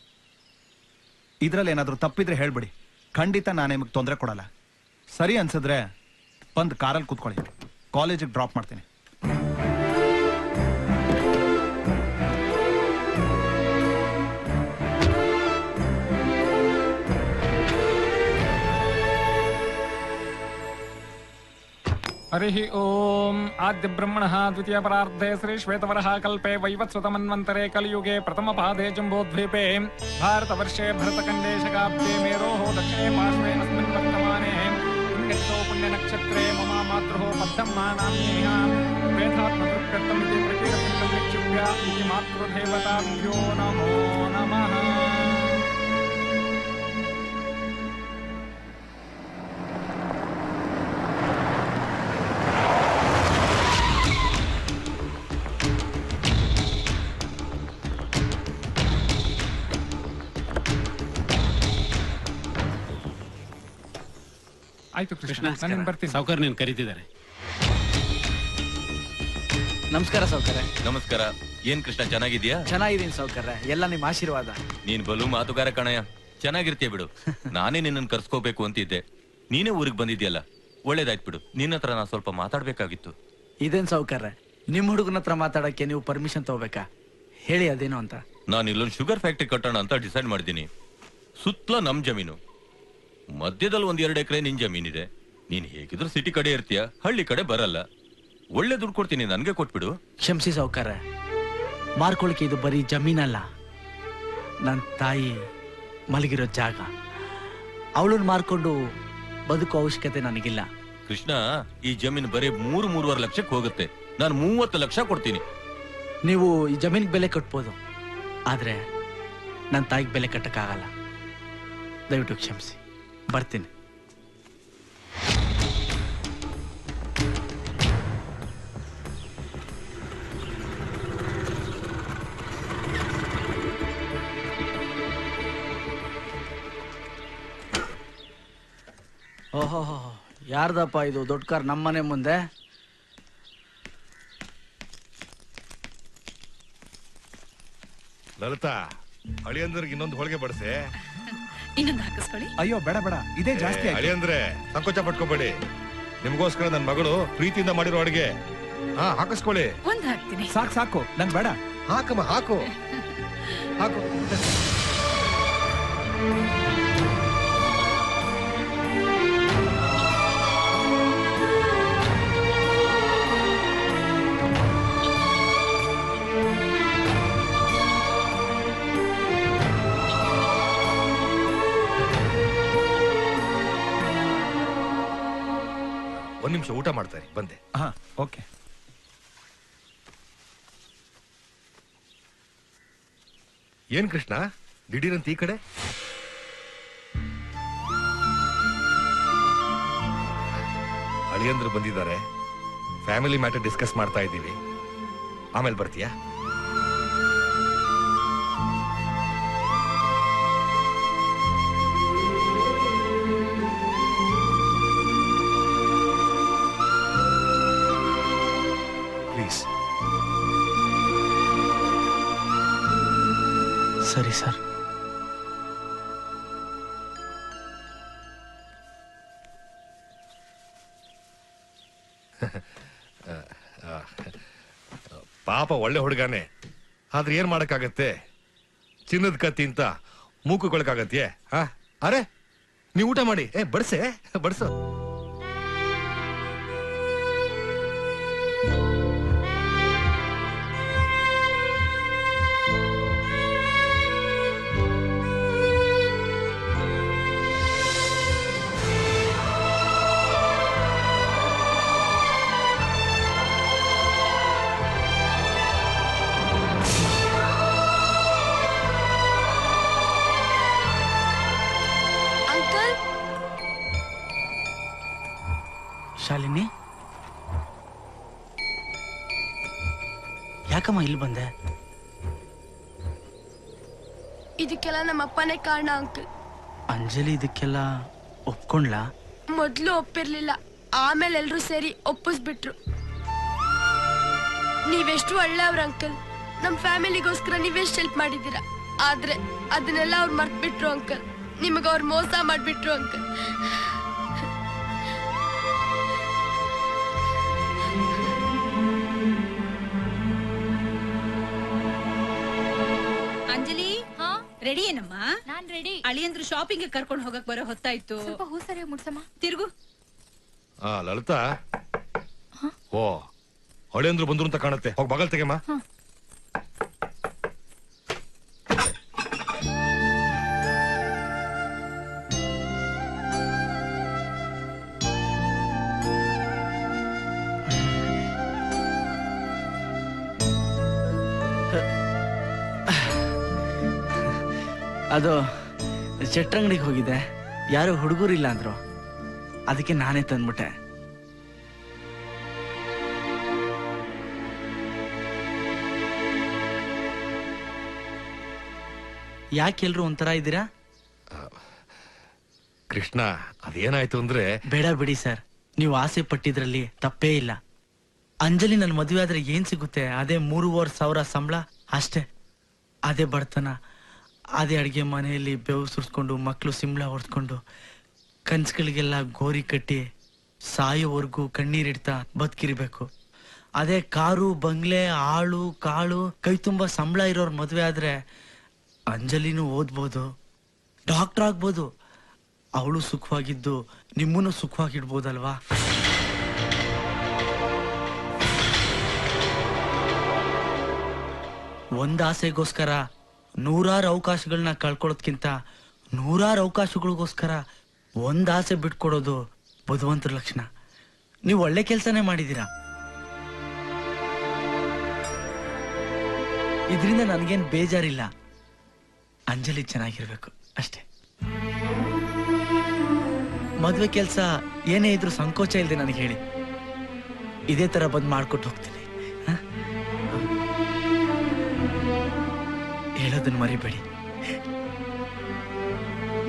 ಇದ್ರಲ್ಲಿ ಏನಾದ್ರೂ ತಪ್ಪಿದ್ರೆ ಹೇಳ್ಬಿಡಿ, ಖಂಡಿತ ನಾನು ನಿಮಗೆ ತೊಂದರೆ ಕೊಡಲ್ಲ. ಸರಿ ಅನ್ಸಿದ್ರೆ ಬಂದು ಕಾರಲ್ಲಿ ಕೂತ್ಕೊಳ್ಳಿ, ಕಾಲೇಜಿಗೆ ಡ್ರಾಪ್ ಮಾಡ್ತೀನಿ. हरिः ओम आद्य ब्रह्मणः द्वितीय परार्धे श्री श्वेतवरः कल्पे वैवत्सुतमन्वन्तरे कलियुगे प्रथम पादे जम्बोद्वीपे भारतवर्षे भरतखण्डे शकाब्दे मेरोः दक्षिणे पार्श्वे अस्मिन् वर्तमाने पुण्यतो पुण्यनक्षत्रे मम मातृः पद्ममा नाम्न्यः वेदात्मकृत्यर्थम् इति प्रकीर्तितं निक्षिप्य इति मातृदेवताभ्यो नमो नमः. ಆಯ್ತು ಕೃಷ್ಣ, ನಾನು ಬರ್ತೀನಿ. ಸಾವುಕಾರ ನೀನು ಕರೀತಿದ್ದಾರೆ. ನಮಸ್ಕಾರ ಸಾವುಕಾರ. ನಮಸ್ಕಾರ. ಏನ್ ಕೃಷ್ಣ, ಚೆನ್ನಾಗಿದ್ಯಾ? ಚೆನ್ನಾಗಿದ್ದೀನಿ ಸಾವುಕಾರ, ಎಲ್ಲ ನಿಮ್ಮ ಆಶೀರ್ವಾದ. ನೀನ್ ಬಲು ಮಾತುಗಾರ ಕಣಯ್ಯ, ಚೆನ್ನಾಗಿರ್ತೀಯ ಬಿಡು. ನಾನೇ ನಿನ್ನನ್ನು ಕರ್ಸ್ಕೋಬೇಕು ಅಂತಿದ್ದೆ, ನೀನೇ ಊರಿಗೆ ಬಂದಿದ್ಯಲ್ಲ, ಒಳ್ಳೇದಾಯ್ತು ಬಿಡು. ನಿನ್ನ ಹತ್ರ ನಾನು ಸ್ವಲ್ಪ ಮಾತಾಡ್ಬೇಕಾಗಿತ್ತು. ಇದೇನ್ ಸಾವುಕಾರ, ನಿಮ್ ಹುಡುಗನ ಹತ್ರ ಮಾತಾಡಕ್ಕೆ ನೀವು ಪರ್ಮಿಷನ್ ತಗೋಬೇಕಾ? ಹೇಳಿ ಅದೇನು ಅಂತ. ನಾನು ಇಲ್ಲೊಂದು ಶುಗರ್ ಫ್ಯಾಕ್ಟ್ರಿ ಕಟ್ಟೋಣ ಅಂತ ಡಿಸೈಡ್ ಮಾಡಿದ್ದೀನಿ. ಸುತ್ತಲ ನಮ್ ಜಮೀನು, ಮಧ್ಯದಲ್ಲಿ 1-2 ಎಕರೆ ನಿನ್ ಜಮೀನಿದೆ. ನೀನ್ ಹೇಗಿದ್ರು ಸಿಟಿ ಕಡೆ ಇರ್ತೀಯ, ಹಳ್ಳಿ ಕಡೆ ಬರಲ್ಲ. ಒಳ್ಳೆ ದುಡ್ಡು ಕೊಡ್ತೀನಿ, ನನ್ಗೆ ಕೊಟ್ಬಿಡು. ಕ್ಷಮಿಸಿ ಸಾವುಕಾರ, ಮಾರ್ಕೊಳಕ್ಕೆ ಇದು ಬರೀ ಜಮೀನಲ್ಲ, ನನ್ನ ತಾಯಿ ಮಲಗಿರೋ ಜಾಗ. ಅವಳನ್ನ ಮಾರ್ಕೊಂಡು ಬದುಕೋ ಅವಶ್ಯಕತೆ ನನಗಿಲ್ಲ. ಕೃಷ್ಣ, ಈ ಜಮೀನು ಬರೀ 3-3.5 ಲಕ್ಷಕ್ಕೆ ಹೋಗುತ್ತೆ. ನಾನು 30 ಲಕ್ಷ ಕೊಡ್ತೀನಿ. ನೀವು ಈ ಜಮೀನಿಗೆ ಬೆಲೆ ಕಟ್ಬೋದು, ಆದ್ರೆ ನನ್ನ ತಾಯಿಗೆ ಬೆಲೆ ಕಟ್ಟಕ್ಕಾಗಲ್ಲ. ದಯವಿಟ್ಟು ಕ್ಷಮಿಸಿ, ಬರ್ತೀನಿ. ಓಹೋ, ಯಾರ್ದಪ್ಪ ಇದು ದೊಡ್ಡ ಕಾರ್ ನಮ್ಮನೆ ಮುಂದೆ? ಲಲಿತಾ, ಅಳಿಯಂದ್ರಿಗೆ ಇನ್ನೊಂದು ಹೋಳಿಗೆ ಬಡಿಸೆ. ಇನ್ನೊಂದು ಹಾಕಿಸ್ಕೊಳ್ಳಿ. ಅಯ್ಯೋ ಬೇಡ ಬೇಡ, ಇದೇ ಜಾಸ್ತಿ ಆಯ್ತು. ಅಳಿ ಅಂದ್ರೆ ಸಂಕೋಚ ಪಟ್ಕೋಬೇಡಿ. ನಿಮ್ಗೋಸ್ಕರ ನನ್ನ ಮಗಳು ಪ್ರೀತಿಯಿಂದ ಮಾಡಿರೋ ಅಡಿಗೆ. ಹಾಕಿಸ್ಕೊಳ್ಳಿ. ಒಂದ್ ಹಾಕ್ತೀನಿ. ಸಾಕು ಸಾಕು, ನಂಗೆ ಬೇಡ. ಹಾಕಮ್ಮ, ಹಾಕು ಹಾಕು. ಒಂದ್ ನಿಮಿಷ ಊಟ ಮಾಡ್ತಾರೆ, ಬಂದೆ. ಓಕೆ. ಏನ್ ಕೃಷ್ಣ ದಿಢೀರಂತ ಈ ಕಡೆ? ಅಳಿಯಂದ್ರು ಬಂದಿದ್ದಾರೆ, ಫ್ಯಾಮಿಲಿ ಮ್ಯಾಟರ್ ಡಿಸ್ಕಸ್ ಮಾಡ್ತಾ ಇದ್ದೀವಿ. ಆಮೇಲೆ ಬರ್ತೀಯಾ? ಪ್ಲೀಸ್. ಸರಿ ಸರ್. ಪಾಪ ಒಳ್ಳೆ ಹುಡುಗಾನೆ, ಆದ್ರೆ ಏನ್ ಮಾಡಕ್ಕಾಗತ್ತೆ? ಚಿನ್ನದ ಕತ್ತಿ ಅಂತ ಮೂಕುಕೊಳಕಾಗತ್ತೆ? ಅರೆ ನೀವು ಊಟ ಮಾಡಿ. ಬಡ್ಸೆ, ಬಡ್ಸು. ಶಾಲಿನಿ, ಯಾಕಮ್ಮ ಇಲ್ಲಿ ಬಂದೆ? ಇದಕ್ಕೆಲ್ಲ ನಮ್ಮ ಅಪ್ಪನೇ ಕಾರಣ ಅಂಕಲ್. ಅಂಜಲಿ ಇದಕ್ಕೆಲ್ಲ ಒಪ್ಕೊಂಡ್ಲಾ? ಮೊದ್ಲು ಒಪ್ಪಿರ್ಲಿಲ್ಲ, ಆಮೇಲೆ ಎಲ್ರು ಸೇರಿ ಒಪ್ಪಿಸ್ಬಿಟ್ರು. ನೀವೆಷ್ಟು ಒಳ್ಳೆಯವ್ರ ಅಂಕಲ್. ನಮ್ ಫ್ಯಾಮಿಲಿಗೋಸ್ಕರ ನೀವೆಷ್ಟು ಹೆಲ್ಪ್ ಮಾಡಿದ್ದೀರಾ. ಆದ್ರೆ ಅದನ್ನೆಲ್ಲ ಅವ್ರು ಮರ್ತ್ಬಿಟ್ರು ಅಂಕಲ್. ನಿಮಗ ಅವ್ರು ಮೋಸ ಮಾಡ್ಬಿಟ್ರು ಅಂಕಲ್. ಅಂಜಲಿ, ರೆಡಿ ಏನಮ್ಮ? ನಾನ್ ರೆಡಿ. ಅಳಿಯಂದ್ರು ಶಾಪಿಂಗ್ ಕರ್ಕೊಂಡು ಹೋಗಕ್ ಬರೋ ಹೊತ್ತಾಯ್ತು. ಸ್ವಲ್ಪ ಹೂ ಸರಿಯಾಗಿ ಮುಡ್ಸಮ್ಮ. ತಿರುಗು. ಲಲಿತಾ, ಓ ಅಳಿಯಂದ್ರು ಬಂದ್ರು ಅಂತ ಕಾಣುತ್ತೆ. ಹೋಗಿ ಬಗಲ್ ತೆಗೆಮ್ಮ. ಅದು ಚಟ್ರಂಗಡಿಗೆ ಹೋಗಿದ್ದೆ, ಯಾರು ಹುಡುಗರಿಲ್ಲ ಅಂದ್ರು, ಅದಕ್ಕೆ ನಾನೇ ತಂದ್ಬಿಟ್ಟೆ. ಯಾಕೆಲ್ರು ಒಂಥರ ಇದ್ದೀರಾ? ಕೃಷ್ಣ, ಅದೇನಾಯ್ತು ಅಂದ್ರೆ... ಬೇಡ ಬಿಡಿ ಸರ್, ನೀವು ಆಸೆ ಪಟ್ಟಿದ್ರಲ್ಲಿ ತಪ್ಪೇ ಇಲ್ಲ. ಅಂಜಲಿ ನನ್ನ ಮದುವೆ ಆದ್ರೆ ಏನ್ ಸಿಗುತ್ತೆ? ಅದೇ 3,500 ಸಂಬಳ ಅಷ್ಟೇ. ಅದೇ ಬಡತನ, ಅದೇ ಅಡಿಗೆ ಮನೆಯಲ್ಲಿ ಬೆವು ಸುರಿಸ್ಕೊಂಡು ಮಕ್ಕಳು ಸಿಂಬಳ ಹೊಡ್ಸ್ಕೊಂಡು ಕನ್ಸುಗಳಿಗೆಲ್ಲ ಗೋರಿ ಕಟ್ಟಿ ಸಾಯೋವರೆಗೂ ಕಣ್ಣೀರಿಡ್ತಾ ಬದುಕಿರ್ಬೇಕು. ಅದೇ ಕಾರು ಬಂಗ್ಲೆ ಆಳು ಕಾಳು ಕೈ ತುಂಬ ಸಂಬಳ ಇರೋರ್ ಮದುವೆ ಆದ್ರೆ ಅಂಜಲಿನೂ ಓದ್ಬೋದು, ಡಾಕ್ಟರ್ ಆಗ್ಬೋದು, ಅವಳು ಸುಖವಾಗಿದ್ದು ನಿಮ್ಮನ್ನು ಸುಖವಾಗಿಡ್ಬೋದಲ್ವಾ? ಒಂದ್ ಆಸೆಗೋಸ್ಕರ 100 ಅವಕಾಶಗಳನ್ನ ಕಳ್ಕೊಳ್ಳೋದ್ಕಿಂತ 100 ಅವಕಾಶಗಳಿಗೋಸ್ಕರ ಒಂದ್ ಆಸೆ ಬಿಟ್ಕೊಡೋದು ಬುದ್ಧಿವಂತರ ಲಕ್ಷಣ. ನೀವು ಒಳ್ಳೆ ಕೆಲಸನೇ ಮಾಡಿದೀರಾ. ಇದರಿಂದ ನನಗೇನ್ ಬೇಜಾರಿಲ್ಲ. ಅಂಜಲಿ ಚೆನ್ನಾಗಿರ್ಬೇಕು ಅಷ್ಟೇ. ಮದ್ವೆ ಕೆಲಸ ಏನೇ ಇದ್ರು ಸಂಕೋಚ ಇಲ್ಲದೆ ನನಗೆ ಹೇಳಿ, ಇದೇ ತರ ಬಂದ್ ಮಾಡ್ಕೊಟ್ಟು ಹೋಗ್ತೀನಿ. ಹೇಳೋದನ್ನ ಮರಿಬೇಡಿ.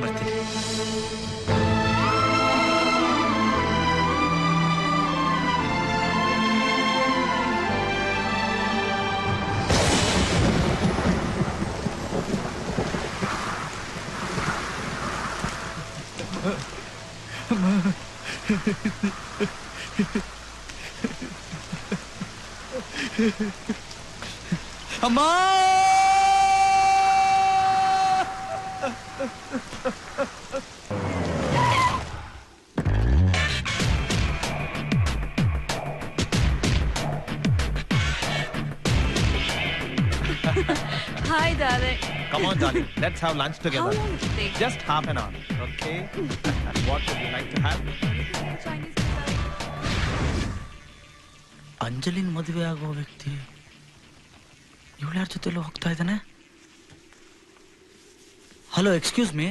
ಬರ್ತೀನಿ. ಅಮ್ಮ Hi, darling. Come on, darling. Let's have lunch together. How long does it take? Just half an hour. Okay. What would you like to have? ಅಂಜಲಿನ್ ಮದುವೆ ಆಗೋ ವ್ಯಕ್ತಿ ಇವಳ ಯಾರ ಜೊತೆಲೂ ಹೋಗ್ತಾ ಇದ್ದಾನೆ. Hello, excuse me.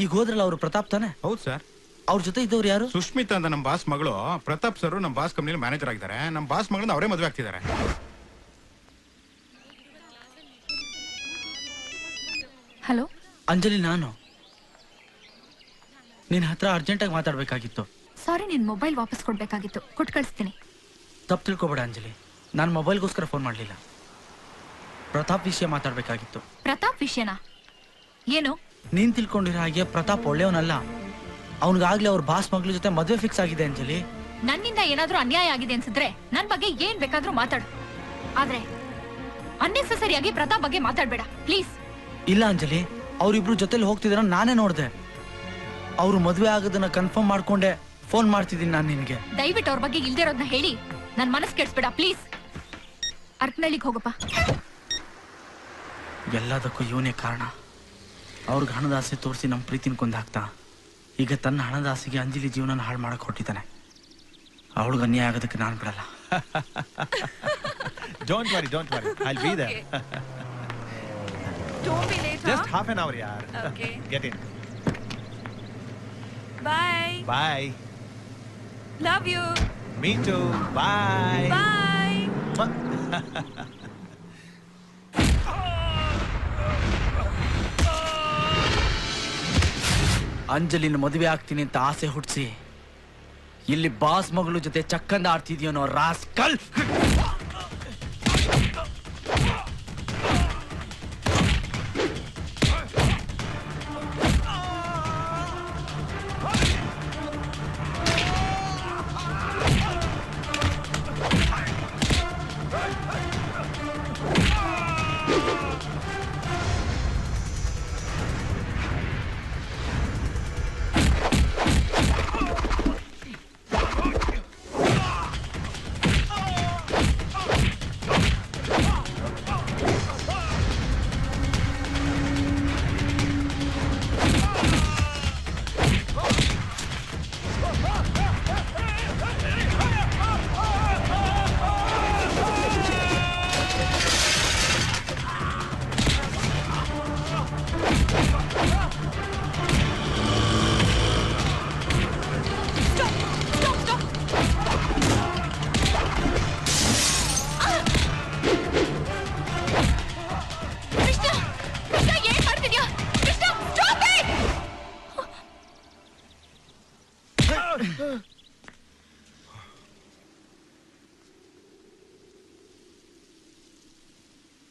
ಈಗ ಹೋದ್ರಲ್ಲ ಅವರು ಪ್ರತಾಪ್ ತಾನೆ? ಹೌದು ಸರ್. ಅವ್ರ ಜೊತೆ ಇದ್ದವ್ರು ಯಾರು? ಸುಷ್ಮಿತಾ ಅಂತ ನಮ್ಮ ಬಾಸ್ ಮಗಳು. ಪ್ರತಾಪ್ ಸರ್ ನಮ್ಮ ಬಾಸ್ ಕಂಪ್ನಿಲಿ ಮ್ಯಾನೇಜರ್ ಆಗಿದ್ದಾರೆ. ನಮ್ಮ ಬಾಸ್ ಮಗಳನ್ನ ಅವರೇ ಮದುವೆ ಆಗ್ತಿದ್ದಾರೆ. ಹಲೋ ಅಂಜಲಿ, ನಾನು ನಿನ್ನ ಹತ್ರ ಅರ್ಜೆಂಟಾಗಿ ಮಾತಾಡ್ಬೇಕಾಗಿತ್ತು. ಸಾರಿ, ನಿನ್ ಮೊಬೈಲ್ ವಾಪಸ್ ಕೊಡ್ಬೇಕಾಗಿತ್ತು. ಕೊಟ್ಟು ಕಳಿಸ್ತೀನಿ. ತಪ್ಪು ತಿಳ್ಕೊಬೇಡ ಅಂಜಲಿ, ನಾನು ಮೊಬೈಲ್ಗೋಸ್ಕರ ಫೋನ್ ಮಾಡಲಿಲ್ಲ. ಪ್ರತಾಪ್ ವಿಷಯ ಮಾತಾಡ್ಬೇಕಾಗಿತ್ತು. ಪ್ರತಾಪ್ ವಿಷಯನಾ? ಏನು? ನೀನ್ ತಿಳ್ಕೊಂಡಿರೋ ಹಾಗೆ ಪ್ರತಾಪ್ ಒಳ್ಳೆಯವನಲ್ಲ. ಅವನಿಗಾಗ್ಲೇ ಅವ್ರ ಬಾಸ್ ಮಗಳ ಜೊತೆ ಮದುವೆ ಫಿಕ್ಸ್ ಆಗಿದೆ ಅಂಜಲಿ. ನನ್ನಿಂದ ಏನಾದ್ರೂ ಅನ್ಯಾಯ ಆಗಿದೆ ಅನ್ಸಿದ್ರೆ ನನ್ ಬಗ್ಗೆ ಏನ್ ಬೇಕಾದ್ರೂ ಮಾತಾಡು. ಆದ್ರೆ ಅನ್ನೆಸೆಸರಿಯಾಗಿ ಪ್ರತಾಪ್ ಬಗ್ಗೆ ಮಾತಾಡ್ಬೇಡ ಪ್ಲೀಸ್. ಇಲ್ಲ ಅಂಜಲಿ, ಅವ್ರಿಬ್ರು ಜೊತೆಲಿ ಹೋಗ್ತಿದಾರ ನಾನೇ ನೋಡ್ದೆ. ಅವ್ರು ಮದುವೆ ಆಗೋದನ್ನ ಕನ್ಫರ್ಮ್ ಮಾಡ್ಕೊಂಡೆ ಫೋನ್ ಮಾಡ್ತಿದ್ದೀನಿ ನಾನು ನಿನ್ಗೆ. ದಯವಿಟ್ಟು ಅವ್ರ ಬಗ್ಗೆ ಇಲ್ದಿರೋದನ್ನ ಹೇಳಿ ನನ್ ಮನಸ್ ಕೆಡ್ಸ್ಬೇಡ ಪ್ಲೀಸ್. ಅರ್ಕನಳ್ಳಿಗೆ ಹೋಗಪ್ಪ. ಎಲ್ಲದಕ್ಕೂ ಇವನೇ ಕಾರಣ. ಅವ್ರಿಗೆ ಹಣದ ಆಸೆ ತೋರಿಸಿ ನಮ್ಮ ಪ್ರೀತಿನ ಕೊಂದಾಗ್ತಾ ಈಗ ತನ್ನ ಹಣದ ಆಸೆಗೆ ಅಂಜಲಿ ಜೀವನ ಹಾಳು ಮಾಡಕ್ ಹೊಟ್ಟಿದ್ದಾನೆ. ಅವಳಿಗೆ ಅನ್ಯಾಯ ಆಗೋದಕ್ಕೆ ನಾನು ಬಿಡಲ್ಲ. Don't worry. I'll be there. Don't be late. Just half an hour, yaar. Okay. Get in. Bye. Bye. Love you. Me too. Bye. Bye. ಅಂಜಲಿನ ಮದುವೆ ಆಗ್ತೀನಿ ಅಂತ ಆಸೆ ಹುಟ್ಟಿಸಿ ಇಲ್ಲಿ ಬಾಸ್ ಮಗಳು ಜೊತೆ ಚಕ್ಕಂದ ಆಡ್ತಿದ್ಯೋನೋ ರಾಸ್ಕಲ್.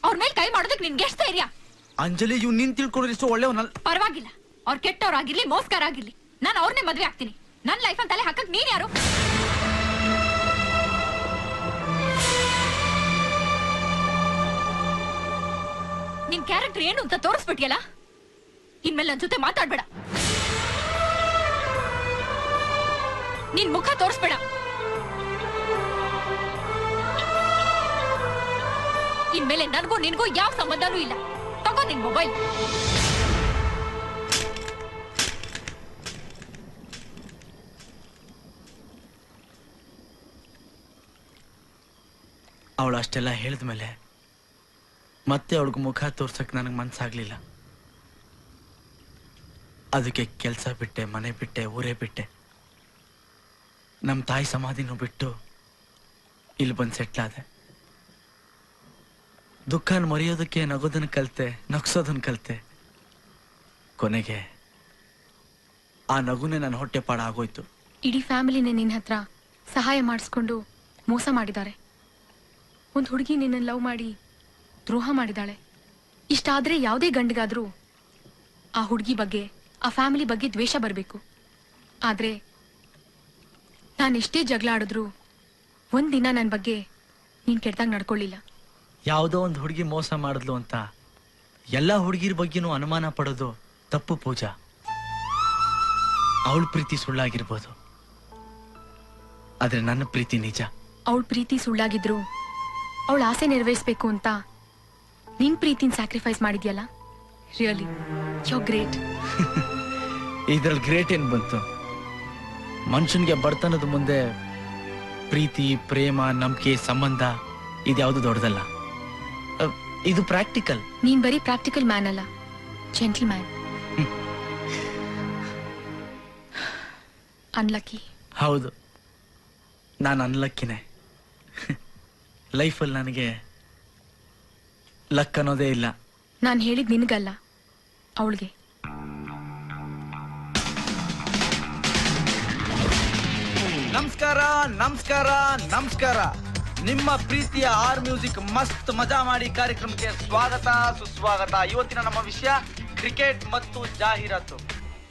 ಅವ್ರ ಮೇಲೆ ಕೈ ಮಾಡೋದಕ್ಕೆ ನಿನ್ಗೆ ಎಷ್ಟು ಧೈರ್ಯ? ಅಂಜಲಿ, ಇವ್ ನೀನ್ ತಿಳ್ಕೊಂಡಿಷ್ಟು ಒಳ್ಳೆಯವನಲ್ಲ. ಪರವಾಗಿಲ್ಲ, ಅವ್ರ ಕೆಟ್ಟವ್ರಾಗಿರ್ಲಿ ಮೋಸ್ಕರ ಆಗಿರ್ಲಿ, ನಾನು ಅವ್ರನ್ನೇ ಮದ್ವೆ ಆಗ್ತೀನಿ. ನನ್ ಲೈಫ್ ತಲೆ ಹಾಕಕ್ ನೀನ್ ಯಾರು? ನಿನ್ ಕ್ಯಾರೆಕ್ಟರ್ ಏನು ಅಂತ ತೋರಿಸ್ಬಿಟ್ಟಿಯಲ್ಲ. ಇನ್ಮೇಲೆ ನನ್ ಜೊತೆ ಮಾತಾಡ್ಬೇಡ. ನಿನ್ ಮುಖ ತೋರಿಸ್ಬೇಡ. ಇನ್ಮೇಲೆ ನನ್ಗೂ ನಿನ್ಗೂ ಯಾವ ಸಂಬಂಧನೂ ಇಲ್ಲ. ತಗೋ ನಿನ್ ಮೊಬೈಲ್. ಅವಳು ಅಷ್ಟೆಲ್ಲ ಹೇಳಿದ್ಮೇಲೆ ಮತ್ತೆ ಅವಳಿಗೆ ಮುಖ ತೋರ್ಸಕ್ ನನಗೆ ಮನ್ಸಾಗ್ಲಿಲ್ಲ. ಅದಕ್ಕೆ ಕೆಲಸ ಬಿಟ್ಟೆ, ಮನೆ ಬಿಟ್ಟೆ, ಊರೇ ಬಿಟ್ಟೆ. ನಮ್ಮ ತಾಯಿ ಸಮಾಧಿನೂ ಬಿಟ್ಟು ಇಲ್ಲಿ ಬಂದು ಸೆಟ್ಲ್ ಆದೆ. ದುಃಖನ ಮರೆಯೋದಕ್ಕೆ ನಗೋದನ್ನ ಕಲ್ತೆ, ನಗ್ಸೋದನ್ನ ಕಲ್ತೆ. ಕೊನೆಗೆ ಆ ನಗುನೇ ನನ್ನ ಹೊಟ್ಟೆ ಪಾಡ ಆಗೋಯ್ತು. ಇಡೀ ಫ್ಯಾಮಿಲಿನೇ ನಿನ್ನ ಹತ್ರ ಸಹಾಯ ಮಾಡಿಸ್ಕೊಂಡು ಮೋಸ ಮಾಡಿದ್ದಾರೆ. ಒಂದು ಹುಡುಗಿ ನಿನ್ನ ಲವ್ ಮಾಡಿ ದ್ರೋಹ ಮಾಡಿದಾಳೆ. ಇಷ್ಟಾದ್ರೆ ಯಾವುದೇ ಗಂಡಿಗಾದ್ರೂ ಆ ಹುಡುಗಿ ಬಗ್ಗೆ, ಆ ಫ್ಯಾಮಿಲಿ ಬಗ್ಗೆ ದ್ವೇಷ ಬರಬೇಕು. ಆದ್ರೆ ನಾನು ಎಷ್ಟೇ ಜಗಳ ಆಡಿದ್ರು ಒಂದಿನ ನನ್ನ ಬಗ್ಗೆ ನೀನ್ ಕೆಟ್ಟದಾಗ ನಡ್ಕೊಳ್ಳಿಲ್ಲ. ಯಾವುದೋ ಒಂದು ಹುಡುಗಿ ಮೋಸ ಮಾಡಿದ್ಲು ಅಂತ ಎಲ್ಲ ಹುಡುಗಿರ ಬಗ್ಗೆನೂ ಅನುಮಾನ ಪಡೋದು ತಪ್ಪು ಪೂಜಾ. ಅವಳ ಪ್ರೀತಿ ಸುಳ್ಳಾಗಿರ್ಬೋದು, ಆದ್ರೆ ನನ್ನ ಪ್ರೀತಿ ನಿಜ. ಅವಳ ಪ್ರೀತಿ ಸುಳ್ಳಾಗಿದ್ರು ಅವಳ ಆಸೆ ನೆರವೇರಿಸ್ಬೇಕು ಅಂತ ನಿನ್ ಪ್ರೀತಿನ ಸ್ಯಾಕ್ರಿಫೈಸ್ ಮಾಡಿದ್ಯಲ್ಲ, ರಿಯಲಿ ಯು ಗ್ರೇಟ್. ಇದ್ರಲ್ಲಿ ಗ್ರೇಟ್ ಏನ್ ಬಂತು? ಮನುಷ್ಯನ್ಗೆ ಬಡತನದ ಮುಂದೆ ಪ್ರೀತಿ, ಪ್ರೇಮ, ನಂಬಿಕೆ, ಸಂಬಂಧ ಇದ್ಯಾವುದು ದೊಡ್ಡದಲ್ಲ. ಇದು ಪ್ರಾಕ್ಟಿಕಲ್. ನೀನ್ ಬರೀ ಪ್ರಾಕ್ಟಿಕಲ್ ಮ್ಯಾನ್ ಅಲ್ಲ, ಜೆಂಟಲ್ ಮ್ಯಾನ್. ಅನ್ಲಕ್ಕಿ. ಹೌದು, ನಾನು ಅನ್ಲಕ್ಕಿನೇ. ಲೈಫಲ್ಲಿ ನನಗೆ ಲಕ್ ಅನ್ನೋದೇ ಇಲ್ಲ. ನಾನು ಹೇಳಿದ್ ನಿನಗಲ್ಲ, ಅವಳಿಗೆ. ನಮಸ್ಕಾರ ನಮಸ್ಕಾರ ನಮಸ್ಕಾರ. ನಿಮ್ಮ ಪ್ರೀತಿಯ ಆರ್ ಮ್ಯೂಸಿಕ್ ಮಸ್ತ್ ಮಜಾ ಮಾಡಿ ಕಾರ್ಯಕ್ರಮಕ್ಕೆ ಸ್ವಾಗತ ಸುಸ್ವಾಗತ. ಇವತ್ತಿನ ನಮ್ಮ ವಿಷಯ ಕ್ರಿಕೆಟ್ ಮತ್ತು ಜಾಹೀರಾತು.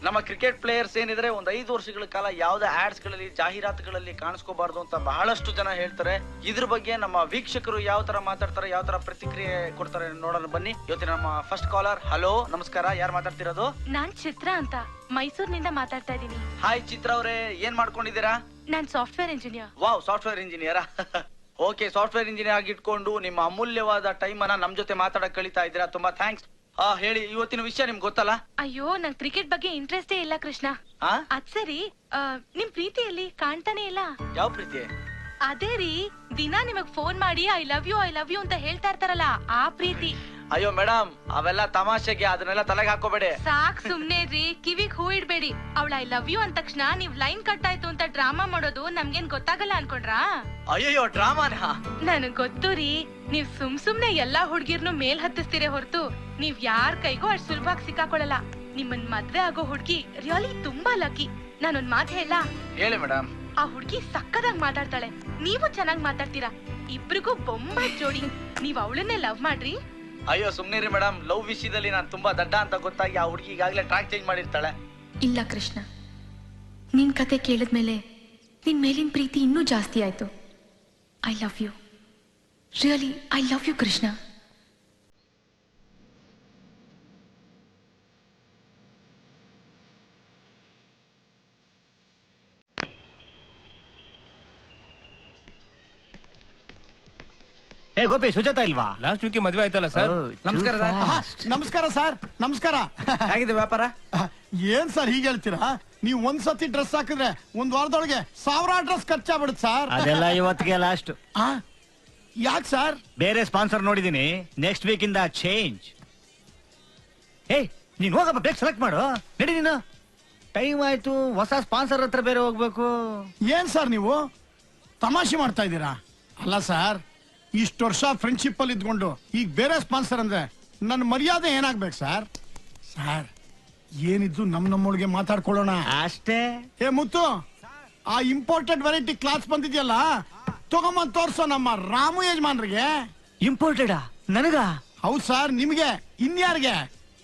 ನಮ್ಮ ಕ್ರಿಕೆಟ್ ಪ್ಲೇಯರ್ಸ್ ಏನಿದ್ರೆ ಒಂದು 5 ವರ್ಷಗಳ ಕಾಲ ಯಾವುದೇ ಆಡ್ಸ್ ಗಳಲ್ಲಿ ಜಾಹೀರಾತುಗಳಲ್ಲಿ ಕಾಣಿಸ್ಕೋಬಾರ್ದು ಅಂತ ಬಹಳಷ್ಟು ಜನ ಹೇಳ್ತಾರೆ. ಇದ್ರ ಬಗ್ಗೆ ನಮ್ಮ ವೀಕ್ಷಕರು ಯಾವ ತರ ಮಾತಾಡ್ತಾರೆ, ಯಾವ ತರ ಪ್ರತಿಕ್ರಿಯೆ ಕೊಡ್ತಾರೆ ನೋಡೋಣ ಬನ್ನಿ. ಇವತ್ತಿನ ನಮ್ಮ ಫಸ್ಟ್ ಕಾಲರ್. ಹಲೋ, ನಮಸ್ಕಾರ. ಯಾರು ಮಾತಾಡ್ತಿರೋದು? ನಾನ್ ಚಿತ್ರ ಅಂತ ಮೈಸೂರಿನಿಂದ ಮಾತಾಡ್ತಾ ಇದ್ದೀನಿ. ಹಾಯ್ ಚಿತ್ರ ಅವರೇ, ಏನ್ ಮಾಡ್ಕೊಂಡಿದ್ದೀರಾ? ನಾನ್ software engineer. Wow, software engineer. Okay, software engineer ಆಗಿ ಇಟ್ಕೊಂಡು ನಿಮ್ಮ ಅಮೂಲ್ಯವಾದ ಟೈಮ್ ಅನ್ನ ನಮ್ ಜೊತೆ ಮಾತಾಡಕ್ ಕಳೀತಾ ಇದ್ದೀರಾ. ತುಂಬಾ ಥ್ಯಾಂಕ್ಸ್. ಹೇಳಿ, ಇವತ್ತಿನ ವಿಷಯ ನಿಮ್ಗೆ ಗೊತ್ತಲ್ಲ? ಅಯ್ಯೋ, ನಂಗ್ ಕ್ರಿಕೆಟ್ ಬಗ್ಗೆ ಇಂಟ್ರೆಸ್ಟೇ ಇಲ್ಲ ಕೃಷ್ಣ. ಅದ್ ಸರಿ, ನಿಮ್ ಪ್ರೀತಿಯಲ್ಲಿ ಕಾಣ್ತಾನೆ ಇಲ್ಲ. ಯಾವ ಪ್ರೀತಿ? ಅದೇ ರೀ, ದಿನ ನಿಮಗ್ ಫೋನ್ ಮಾಡಿ ಐ ಲವ್ ಯು ಅಂತ ಹೇಳ್ತಾ ಇರ್ತಾರಲ್ಲ, ಆ ಪ್ರೀತಿ. ಅಯ್ಯೋ ಮೇಡಮ್, ಅವೆಲ್ಲ ತಮಾಷೆಗೆ, ಅದನ್ನೆಲ್ಲ ತಲೆಗೆ ಹಾಕೋಬೇಡಿ. ಸಾಕ್ ಸುಮ್ನೆ ರೀ, ಕಿವಿಗ್ ಹೂ ಇಡ್ಬೇಡಿ. ಅವಳ ಐ ಲವ್ ಯು ಅಂದ ತಕ್ಷಣ ನೀವ್ ಲೈನ್ ಕಟ್ ಆಯ್ತು ಅಂತ ಡ್ರಾಮಾ ಮಾಡೋದು ನಮ್ಗೇನ್ ಗೊತ್ತಾಗಲ್ಲ ಅನ್ಕೊಂಡ್ರಾ? ಅಯ್ಯೋ, ಡ್ರಾಮಾನ? ನನಗ್ ಗೊತ್ತು ರೀ, ನೀವ್ ಸುಮ್ನೆ ಎಲ್ಲಾ ಹುಡ್ಗಿರ್ನು ಮೇಲ್ ಹತ್ತಿಸ್ತೀರೇ ಹೊರತು ನೀವ್ ಯಾರ್ ಕೈಗೂ ಅಷ್ಟ್ ಸುಲಭವಾಗಿ ಸಿಕ್ಕಾಕೊಳಲ್ಲ. ನಿಮ್ಮನ್ ಮದ್ವೆ ಆಗೋ ಹುಡ್ಗಿ ರಿಯಲಿ ತುಂಬಾ ಲಕ್ಕಿ. ನಾನೊಂದ್ ಮಾತ್ ಹೇಳ? ಹೇಳಿ ಮೇಡಮ್. ಆ ಹುಡ್ಗಿ ಸಕ್ಕದಾಗ್ ಮಾತಾಡ್ತಾಳೆ, ನೀವು ಚೆನ್ನಾಗ್ ಮಾತಾಡ್ತೀರಾ. ಇಬ್ರಿಗೂ ಬೊಂಬಾಯ್ ಜೋಡಿ. ನೀವ್ ಅವಳನ್ನೇ ಲವ್ ಮಾಡ್ರಿ. ಅಯ್ಯೋ ಸುಮ್ನಿರಿ ಮೇಡಮ್, ಲವ್ ವಿಷಯದಲ್ಲಿ ನಾನು ತುಂಬಾ ದಡ್ಡ ಅಂತ ಗೊತ್ತಾಗಿ ಆ ಹುಡುಗಿ ಈಗಾಗಲೇ ಟ್ರ್ಯಾಕ್ ಚೇಂಜ್ ಮಾಡಿರ್ತಾಳೆ. ಇಲ್ಲ ಕೃಷ್ಣ, ನಿನ್ ಕತೆ ಕೇಳಿದ್ಮೇಲೆ ನಿನ್ ಮೇಲಿನ ಪ್ರೀತಿ ಇನ್ನೂ ಜಾಸ್ತಿ ಆಯ್ತು. I love you, really I love you Krishna. ಏ ಗೋಪಿ, ಸುಜಾತ ಇಲ್ವಾ? ಲಾಸ್ಟ್ ವೀಕ್ ಮದ್ವೆ ಆಯ್ತಲ್ಲ ಸರ್. ನಮಸ್ಕಾರ ನಮಸ್ಕಾರ ಸರ್. ನಮಸ್ಕಾರ. ಹೇಗಿದೆ ವ್ಯಾಪಾರ? ಏನ್ ಸರ್ ಹೀಗೆ ಹೇಳ್ತೀರಾ? ನೀವು ಒಂದ್ಸತಿ ಡ್ರೆಸ್ ಹಾಕಿದ್ರೆ ಒಂದ್ ವಾರದೊಳಗೆ 1000 ಡ್ರೆಸ್ ಖರ್ಚಾಗ್ಬಿಡುತ್ತೆ ಸರ್. ಅದೆಲ್ಲ ಇವತ್ತಿಗೆ ಲಾಸ್ಟ್. ಯಾಕೆ ಸರ್? ಬೇರೆ ಸ್ಪಾನ್ಸರ್ ನೋಡಿದೀನಿ, ನೆಕ್ಸ್ಟ್ ವೀಕ್ ಇಂದ ಚೇಂಜ್. ಏಯ್, ನೀನ್ ಹೋಗಪ್ಪ, ಬೇಗ ಸೆಲೆಕ್ಟ್ ಮಾಡು. ನಡಿ ನೀನು. ಟೈಮ್ ಆಯ್ತು, ಹೊಸ ಸ್ಪಾನ್ಸರ್ ಹತ್ರ ಬೇರೆ ಹೋಗ್ಬೇಕು. ಏನ್ ಸರ್ ನೀವು ತಮಾಷೆ ಮಾಡ್ತಾ ಇದ್ದೀರಾ? ಅಲ್ಲ ಸರ್, ಇಷ್ಟು ವರ್ಷ ಫ್ರೆಂಡ್ಶಿಪ್ ಅಲ್ಲಿ ಇದ್ಕೊಂಡು ಈಗ ಬೇರೆ ಸ್ಪಾನ್ಸರ್ ಅಂದ್ರೆ ನನ್ನ ಮರ್ಯಾದೆ ಏನಾಗ್ಬೇಕು ಸರ್? ಸರ್, ಏನಿದ್ದು ನಮ್ಮೊಳಗೆ ಮಾತಾಡ್ಕೊಳ್ಳೋಣ ಅಷ್ಟೇ. ಏ ಮುತ್ತು, ಆ ಇಂಪೋರ್ಟೆಡ್ ವೆರೈಟಿ ಕ್ಲಾಸ್ ಬಂದಿದ್ಯಲ್ಲ, ತಗೊಂಬಂದ್ ತೋರ್ಸೋ ನಮ್ಮ ರಾಮು ಯಜಮಾನ್ರಿಗೆ. ಇಂಪೋರ್ಟೆಡಾ? ನನಗ? ಹೌದು ಸರ್, ನಿಮ್ಗೆ. ಇನ್ಯಾರಿಗೆ?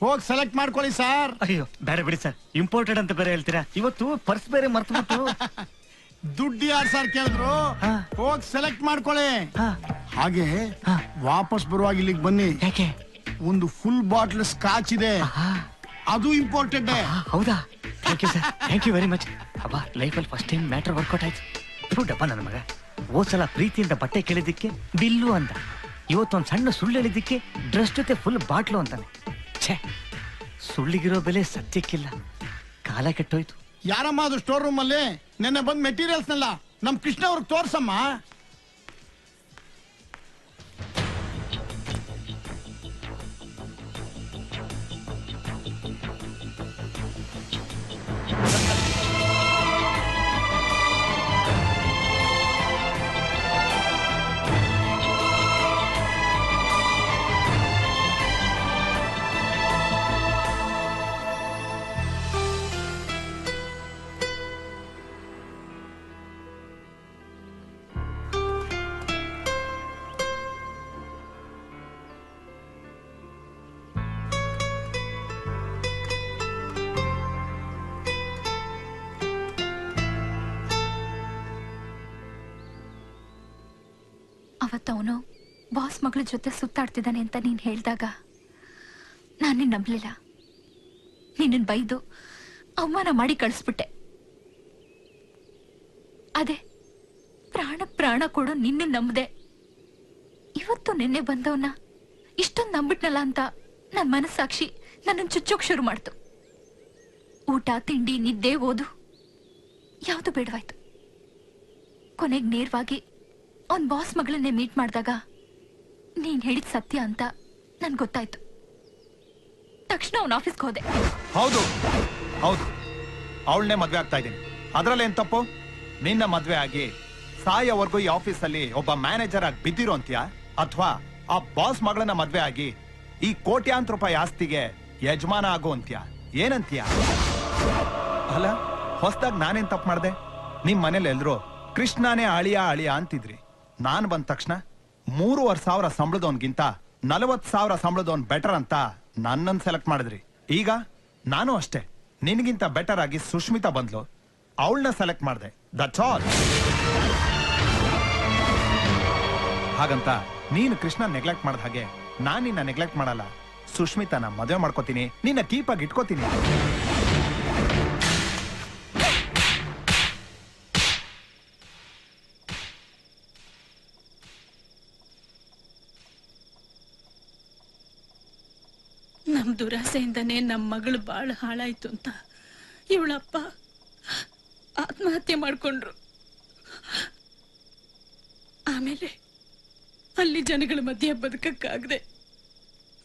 ಹೋಗಿ ಸೆಲೆಕ್ಟ್ ಮಾಡ್ಕೊಳ್ಳಿ ಸರ್. ಅಯ್ಯೋ ಬೇರೆ ಬಿಡಿ ಸರ್, ಇಂಪೋರ್ಟೆಡ್ ಅಂತ ಬೇರೆ ಹೇಳ್ತೀರಾ. ಇವತ್ತು ಪರ್ಸ್ ಬೇರೆ ಮರ್ತ್ಬಿಟ್ಟು. ದುಡ್ಡು ಯಾರು ಸರ್ ಕೇಳಿದ್ರು? ಹೋಗಿ ಸೆಲೆಕ್ಟ್ ಮಾಡ್ಕೊಳ್ಳಿ. ಹಾಗೆ ವಾಪಸ್ ಬರುವಾಗ ಇಲ್ಲಿಗೆ ಬನ್ನಿ. ಯಾಕೆ? ಒಂದು ಫುಲ್ ಬಾಟ್ಲ್ ಸ್ಕಾಚ್ ಇದೆ, ಅದು ಇಂಪೋರ್ಟೆಡ್. ಹೌದಾ? Thank you sir, thank you very much. ಅಬ್ಬಾ, ಲೈಫಲ್ಲಿ ಫಸ್ಟ್ ಟೈಮ್ ಮ್ಯಾಟರ್ ವರ್ಕೌಟ್ ಆಯ್ತು. ಡಬ್ಬ ನನ್ನ ಮಗ. ಹೋದ್ಸಲ ಪ್ರೀತಿಯಿಂದ ಬಟ್ಟೆ ಕೇಳಿದ್ದಕ್ಕೆ ಬಿಲ್ಲು ಅಂತ, ಇವತ್ತೊಂದು ಸಣ್ಣ ಸುಳ್ಳು ಹೇಳಿದ್ದಕ್ಕೆ ಡ್ರೆಸ್ ಜೊತೆ ಫುಲ್ ಬಾಟ್ಲು ಅಂತಾನೆ. ಛೇ, ಸುಳ್ಳಿಗಿರೋ ಬೆಲೆ ಸತ್ಯಕ್ಕಿಲ್ಲ. ಕಾಲ ಕೆಟ್ಟೋಯ್ತು. ಯಾರಮ್ಮ ಅದು ಸ್ಟೋರ್ ರೂಮ್ ಅಲ್ಲಿ ನೆನ್ನೆ ಬಂದ್ ಮೆಟೀರಿಯಲ್ಸ್ನೆಲ್ಲ ನಮ್ ಕೃಷ್ಣ ಅವ್ರಿಗೆ ತೋರ್ಸಮ್ಮ. ಅವತ್ತವನು ಬಾಸ್ ಮಗಳ ಜೊತೆ ಸುತ್ತಾಡ್ತಿದ್ದಾನೆ ಅಂತ ನೀನ್ ಹೇಳ್ದಾಗ ನಾನೇ ನಂಬಲಿಲ್ಲ. ನಿನ್ನ ಬೈದು ಅವಮಾನ ಮಾಡಿ ಕಳಿಸ್ಬಿಟ್ಟೆ. ಅದೇ ಪ್ರಾಣ ಪ್ರಾಣ ಕೊಡು ನಿನ್ನ ನಂಬದೆ ಇವತ್ತು ನಿನ್ನೆ ಬಂದವನ್ನ ಇಷ್ಟೊಂದು ನಂಬಿಟ್ನಲ್ಲ ಅಂತ ನನ್ನ ಮನಸ್ಸಾಕ್ಷಿ ನನ್ನನ್ನು ಚುಚ್ಚೋಕ್ ಶುರು ಮಾಡ್ತು. ಊಟ ತಿಂಡಿ ನಿದ್ದೆ ಓದು ಯಾವುದು ಬೇಡವಾಯ್ತು. ಕೊನೆಗೆ ನೇರವಾಗಿ ಅವನ್ ಬಾಸ್ ಮಗಳನ್ನೇ ಮೀಟ್ ಮಾಡಿದಾಗ ನೀನ್ ಹೇಳಿದ ಸತ್ಯ ಅಂತ ನನ್ಗೆ ಗೊತ್ತಾಯ್ತು. ತಕ್ಷಣ ಅವನ ಆಫೀಸ್ಗೆ ಹೋದೆ. ಹೌದು ಹೌದು, ಅವಳನ್ನೇ ಮದ್ವೆ ಆಗ್ತಾ ಇದ್ದೀನಿ. ಅದ್ರಲ್ಲೇನ್ ತಪ್ಪು? ನಿನ್ನ ಮದ್ವೆ ಆಗಿ ಸಾಯೋವರೆಗೂ ಈ ಆಫೀಸಲ್ಲಿ ಒಬ್ಬ ಮ್ಯಾನೇಜರ್ ಆಗಿ ಬಿದ್ದಿರೋ ಅಂತ್ಯಾ, ಅಥವಾ ಆ ಬಾಸ್ ಮಗಳನ್ನ ಮದ್ವೆ ಆಗಿ ಈ ಕೋಟ್ಯಾಂತರ ರೂಪಾಯಿ ಆಸ್ತಿಗೆ ಯಜಮಾನ ಆಗೋ ಅಂತ್ಯಾ? ಏನಂತ್ಯಾ? ಅಲ್ಲ, ಹೊಸದಾಗಿ ನಾನೇನ್ ತಪ್ಪು ಮಾಡ್ದೆ? ನಿಮ್ ಮನೇಲಿ ಎಲ್ರು ಕೃಷ್ಣನೇ ಅಳಿಯ ಅಳಿಯ ಅಂತಿದ್ರಿ. ನಾನ್ ಬಂದ ತಕ್ಷಣ 3,500 ಸಂಬಳದವನ್ಗಿಂತ 40,000 ಸಂಬಳದವನ್ ಬೆಟರ್ ಅಂತ ನನ್ನನ್ನು ಸೆಲೆಕ್ಟ್ ಮಾಡಿದ್ರಿ. ಈಗ ನಾನು ಅಷ್ಟೇ, ನಿನ್ಗಿಂತ ಬೆಟರ್ ಆಗಿ ಸುಷ್ಮಿತಾ ಬಂದ್ಲು, ಅವಳನ್ನ ಸೆಲೆಕ್ಟ್ ಮಾಡಿದೆ. That's all. ಹಾಗಂತ ನೀನು ಕೃಷ್ಣ ನೆಗ್ಲೆಕ್ಟ್ ಮಾಡಿದ ಹಾಗೆ ನಾನ್ ನಿನ್ನ ನೆಗ್ಲೆಕ್ಟ್ ಮಾಡಲ್ಲ. ಸುಷ್ಮಿತಾನ ಮದುವೆ ಮಾಡ್ಕೋತೀನಿ, ನಿನ್ನ ಕೀಪಾಗಿ ಇಟ್ಕೋತೀನಿ. ನಮ್ ದುರಾಸೆಯಿಂದನೇ ನಮ್ ಮಗಳು ಬಾಳ ಹಾಳಾಯ್ತು ಅಂತ ಇವಳಪ್ಪ ಆತ್ಮಹತ್ಯೆ ಮಾಡ್ಕೊಂಡ್ರು. ಆಮೇಲೆ ಅಲ್ಲಿ ಜನಗಳ ಮಧ್ಯೆ ಬದುಕಕ್ಕಾಗದೆ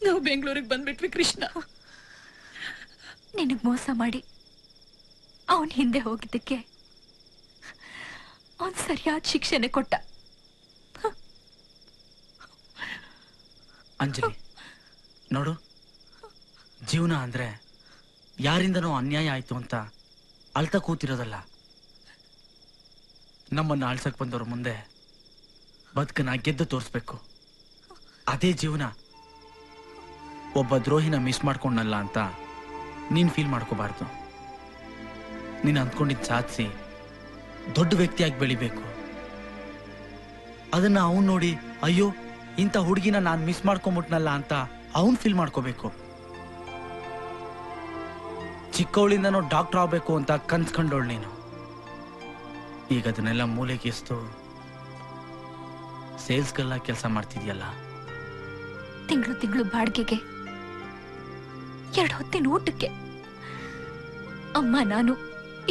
ನಾವು ಬೆಂಗಳೂರಿಗೆ ಬಂದ್ಬಿಟ್ವಿ. ಕೃಷ್ಣ ನಿನಗ್ ಮೋಸ ಮಾಡಿ ಅವನ್ ಹಿಂದೆ ಹೋಗಿದ್ದಕ್ಕೆ ಅವನ್ ಸರಿಯಾದ ಶಿಕ್ಷೆನೆ ಕೊಟ್ಟ. ಅಂಜಲಿ ನೋಡು, ಜೀವನ ಅಂದ್ರೆ ಯಾರಿಂದನೋ ಅನ್ಯಾಯ ಆಯ್ತು ಅಂತ ಅಳ್ತಾ ಕೂತಿರೋದಲ್ಲ. ನಮ್ಮನ್ನ ಆಳ್ಸಕ್ ಬಂದವ್ರ ಮುಂದೆ ಬದುಕನ್ನ ಗೆದ್ದು ತೋರಿಸ್ಬೇಕು. ಅದೇ ಜೀವನ. ಒಬ್ಬ ದ್ರೋಹಿನ ಮಿಸ್ ಮಾಡ್ಕೊಂಡಲ್ಲ ಅಂತ ನೀನ್ ಫೀಲ್ ಮಾಡ್ಕೋಬಾರ್ದು. ನೀನ್ ಅಂದ್ಕೊಂಡಿದ್ ಸಾಧಿಸಿ ದೊಡ್ಡ ವ್ಯಕ್ತಿಯಾಗಿ ಬೆಳಿಬೇಕು. ಅದನ್ನ ಅವನ್ ನೋಡಿ ಅಯ್ಯೋ ಇಂಥ ಹುಡುಗಿನ ನಾನ್ ಮಿಸ್ ಮಾಡ್ಕೊಂಬಿಟ್ನಲ್ಲ ಅಂತ ಅವನ್ ಫೀಲ್ ಮಾಡ್ಕೋಬೇಕು. ಚಿಕ್ಕವಳಿಂದನೋ ಡಾಕ್ಟರ್ ಆಗ್ಬೇಕು ಅಂತ ಕನ್ಸ್ಕೊಂಡವಳು ನೀನು. ಈಗ ಅದನ್ನೆಲ್ಲ ಮೂಲೆಗೆಸ್ತು ಸೇಲ್ಸ್ಗೆಲ್ಲ ಕೆಲಸ ಮಾಡ್ತಿದ್ಯಲ್ಲ. ತಿಂಗಳು ಬಾಡಿಗೆಗೆ 2 ಹೊತ್ತಿನ ಊಟಕ್ಕೆ ಅಮ್ಮ ನಾನು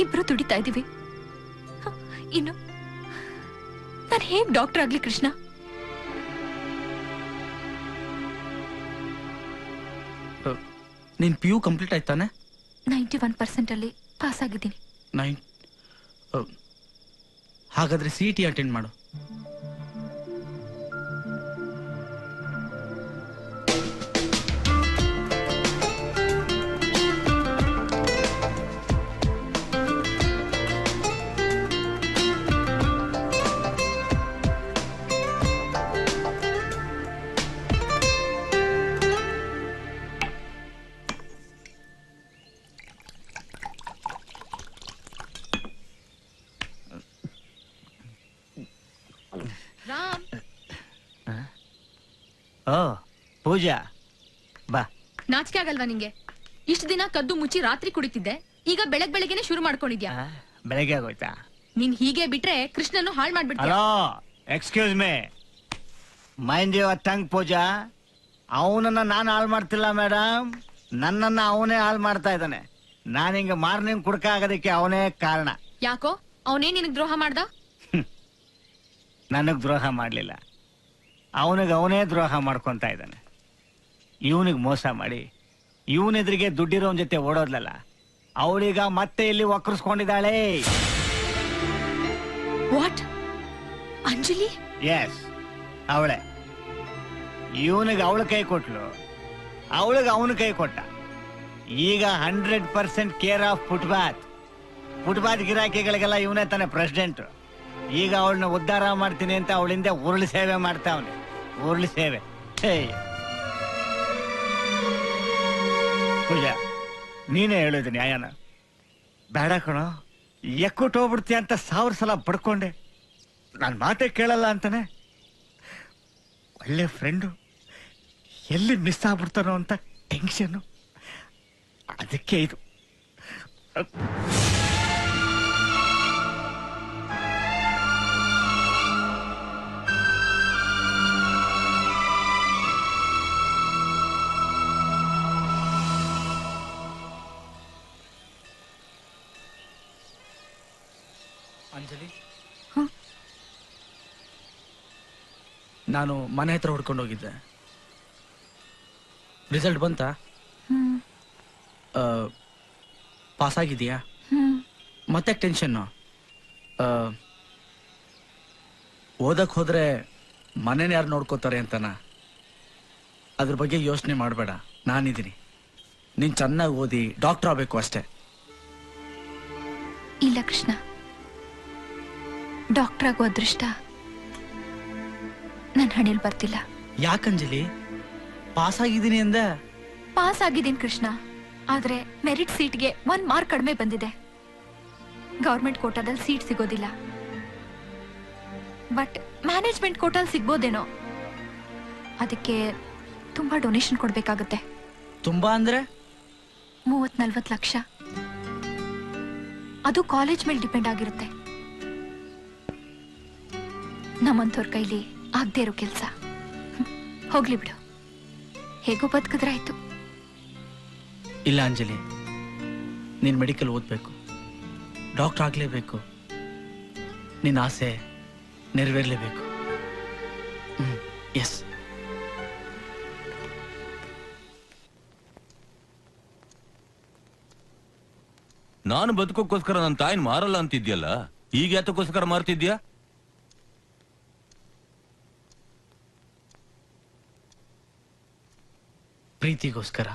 ಇಬ್ರು ದುಡಿತಾ ಇದೀವಿ. ಇನ್ನು ನಾನು ಹೇಗ್ ಡಾಕ್ಟರ್ ಆಗ್ಲಿ ಕೃಷ್ಣ? ನೀನ್ PU ಕಂಪ್ಲೀಟ್ ಆಯ್ತಾನೆ? 91% ಅಲ್ಲಿ ಪಾಸ್ ಆಗಿದ್ದೀನಿ. ಹಾಗಾದ್ರೆ CET ಅಟೆಂಡ್ ಮಾಡು. ರಾಮ್, ಓ ಪೂಜಾ ಬಾ. ನಾಚಿಕೆ ಆಗಲ್ವಾ ನಿಂಗೆ? ಇಷ್ಟು ದಿನ ಕದ್ದು ಮುಚ್ಚಿ ರಾತ್ರಿ ಕುಡಿತಿದ್ದೆ, ಈಗ ಬೆಳಗ್ಗೆನೆ ಶುರು ಮಾಡ್ಕೊಂಡಿದ್ಯಾ? ಬೆಳಗ್ಗೆ ಆಗೋಯ್ತಾ? ನೀನ್ ಹೀಗೆ ಬಿಟ್ರೆ ಕೃಷ್ಣನ್ನು ಹಾಳು ಮಾಡ್ಬಿಡ್ತೀಯ. Hello, excuse me, mind your tongue Pooja. ಅವನನ್ನ ನಾನು ಹಾಳು ಮಾಡ್ತಿಲ್ಲ ಮೇಡಮ್, ನನ್ನನ್ನ ಅವನೇ ಹಾಳು ಮಾಡ್ತಾ ಇದ್ದಾನೆ. ನಾನು ಹಿಂಗ ಮಾರ್ನಿಂಗ್ ಕುಡ್ಕ ಆಗೋದಕ್ಕೆ ಅವನೇ ಕಾರಣ. ಯಾಕೋ ಅವನೇ ನಿನಗ್ ದ್ರೋಹ ಮಾಡ್ದ? ನನಗ್ ದ್ರೋಹ ಮಾಡ್ಲಿಲ್ಲ, ಅವನಿಗೆ ಅವನೇ ದ್ರೋಹ ಮಾಡ್ಕೊಂತ ಇದ್ದಾನೆ. ಇವನಿಗೆ ಮೋಸ ಮಾಡಿ ಇವನೆದ್ರಿಗೆ ದುಡ್ಡಿರೋನ್ ಜೊತೆ ಓಡೋದ್ಲಲ್ಲ, ಅವಳೀಗ ಮತ್ತೆ ಇಲ್ಲಿ ಒಕ್ಕರ್ಸ್ಕೊಂಡಿದ್ದಾಳೆ. ವಾಟ್? ಅಂಜಲಿ? ಎಸ್, ಅವಳೆ. ಇವನಿಗೆ ಅವಳ ಕೈ ಕೊಟ್ಲು, ಅವಳಿಗೆ ಅವನ ಕೈ ಕೊಟ್ಟ. ಈಗ 100% ಕೇರ್ ಆಫ್ ಫುಟ್ಪಾತ್ ಗಿರಾಕಿಗಳಿಗೆಲ್ಲ ಇವನೇ ತಾನೆ ಪ್ರೆಸಿಡೆಂಟ್. ಈಗ ಅವಳನ್ನ ಉದ್ಧಾರ ಮಾಡ್ತೀನಿ ಅಂತ ಅವಳಿಂದ ಉರುಳು ಸೇವೆ ಮಾಡ್ತಾವನೆ. ಉರುಳು ಸೇವೆ. ಪೂಜಾ, ನೀನೇ ಹೇಳೋದು ನ್ಯಾಯನ? ಬೇಡ ಕಣೋ, ಎಕ್ಕುಟ್ಟು ಹೋಗ್ಬಿಡ್ತೀಯ ಅಂತ 1000 ಸಲ ಪಡ್ಕೊಂಡೆ. ನಾನು ಮಾತೇ ಕೇಳಲ್ಲ ಅಂತಾನೆ. ಒಳ್ಳೆ ಫ್ರೆಂಡು ಎಲ್ಲಿ ಮಿಸ್ ಆಗ್ಬಿಡ್ತಾನೋ ಅಂತ ಟೆನ್ಷನ್ನು. ಅದಕ್ಕೆ ಇದು. ಅಂಜಲಿ, ನಾನು ಮನೆ ಹತ್ರ ಹುಡ್ಕೊಂಡು ಹೋಗಿದ್ದೆ. ರಿಸಲ್ಟ್ ಬಂತಾ? ಪಾಸ್ ಆಗಿದೆಯಾ? ಮತ್ತೆ ಟೆನ್ಷನ್ನು. ಓದಕ್ ಹೋದ್ರೆ ಮನೇನ ಯಾರು ನೋಡ್ಕೋತಾರೆ ಅಂತನ? ಅದ್ರ ಬಗ್ಗೆ ಯೋಚನೆ ಮಾಡಬೇಡ, ನಾನಿದ್ದೀನಿ. ನೀನ್ ಚೆನ್ನಾಗಿ ಓದಿ ಡಾಕ್ಟರ್ ಆಗ್ಬೇಕು ಅಷ್ಟೇ. ಇಲ್ಲ ಕೃಷ್ಣ, ಡಾಕ್ಟರ್ ಆಗೋ ಅದೃಷ್ಟ ನನ್ನ ಹಣೆಯಲ್ಲಿ ಬರ್ತಿಲ್ಲ. ಯಾಕಂಜಲಿ? ಪಾಸ್ ಆಗಿದ್ದೀನಿ ಅಂದ? ಪಾಸ್ ಆಗಿದ್ದೀನಿ ಕೃಷ್ಣ, ಆದ್ರೆ ಮೆರಿಟ್ ಸೀಟ್ಗೆ 1 ಮಾರ್ಕ್ ಕಡಿಮೆ ಬಂದಿದೆ. ಗವರ್ಮೆಂಟ್ ಕೋಟಾದಲ್ಲಿ ಸೀಟ್ ಸಿಗೋದಿಲ್ಲ, ಬಟ್ ಮ್ಯಾನೇಜ್ಮೆಂಟ್ ಕೋಟಾಲ್ ಸಿಗ್ಬೋದೇನೋ. ಅದಕ್ಕೆ ತುಂಬಾ ಡೊನೇಷನ್ ಕೊಡ್ಬೇಕಾಗತ್ತೆ. ತುಂಬಾ ಅಂದ್ರೆ 30-40 ಲಕ್ಷ. ಅದು ಕಾಲೇಜ್ ಮೇಲೆ ಡಿಪೆಂಡ್ ಆಗಿರುತ್ತೆ. ನಮ್ಮಂಥವ್ರ ಕೈಲಿ ಆಗದೆ ಇರೋ ಕೆಲಸ. ಹೋಗ್ಲಿ ಬಿಡು, ಹೇಗೋ ಬದುಕಿದ್ರಾಯ್ತು. ಇಲ್ಲ ಅಂಜಲಿ, ನೀನ್ ಮೆಡಿಕಲ್ ಓದ್ಬೇಕು, ಡಾಕ್ಟರ್ ಆಗ್ಲೇಬೇಕು. ನಿನ್ನ ಆಸೆ ನೆರವೇರ್ಲೇಬೇಕು. ಎಸ್. ನಾನು ಬದುಕೋಕ್ಕೋಸ್ಕರ ನನ್ನ ತಾಯಿನ ಮಾರಲ್ಲ ಅಂತಿದ್ಯಲ್ಲ, ಈಗ ಯಾತಕ್ಕೋಸ್ಕರ ಮಾರ್ತಿದ್ಯಾ? ಪ್ರೀತಿಗೋಸ್ಕರ.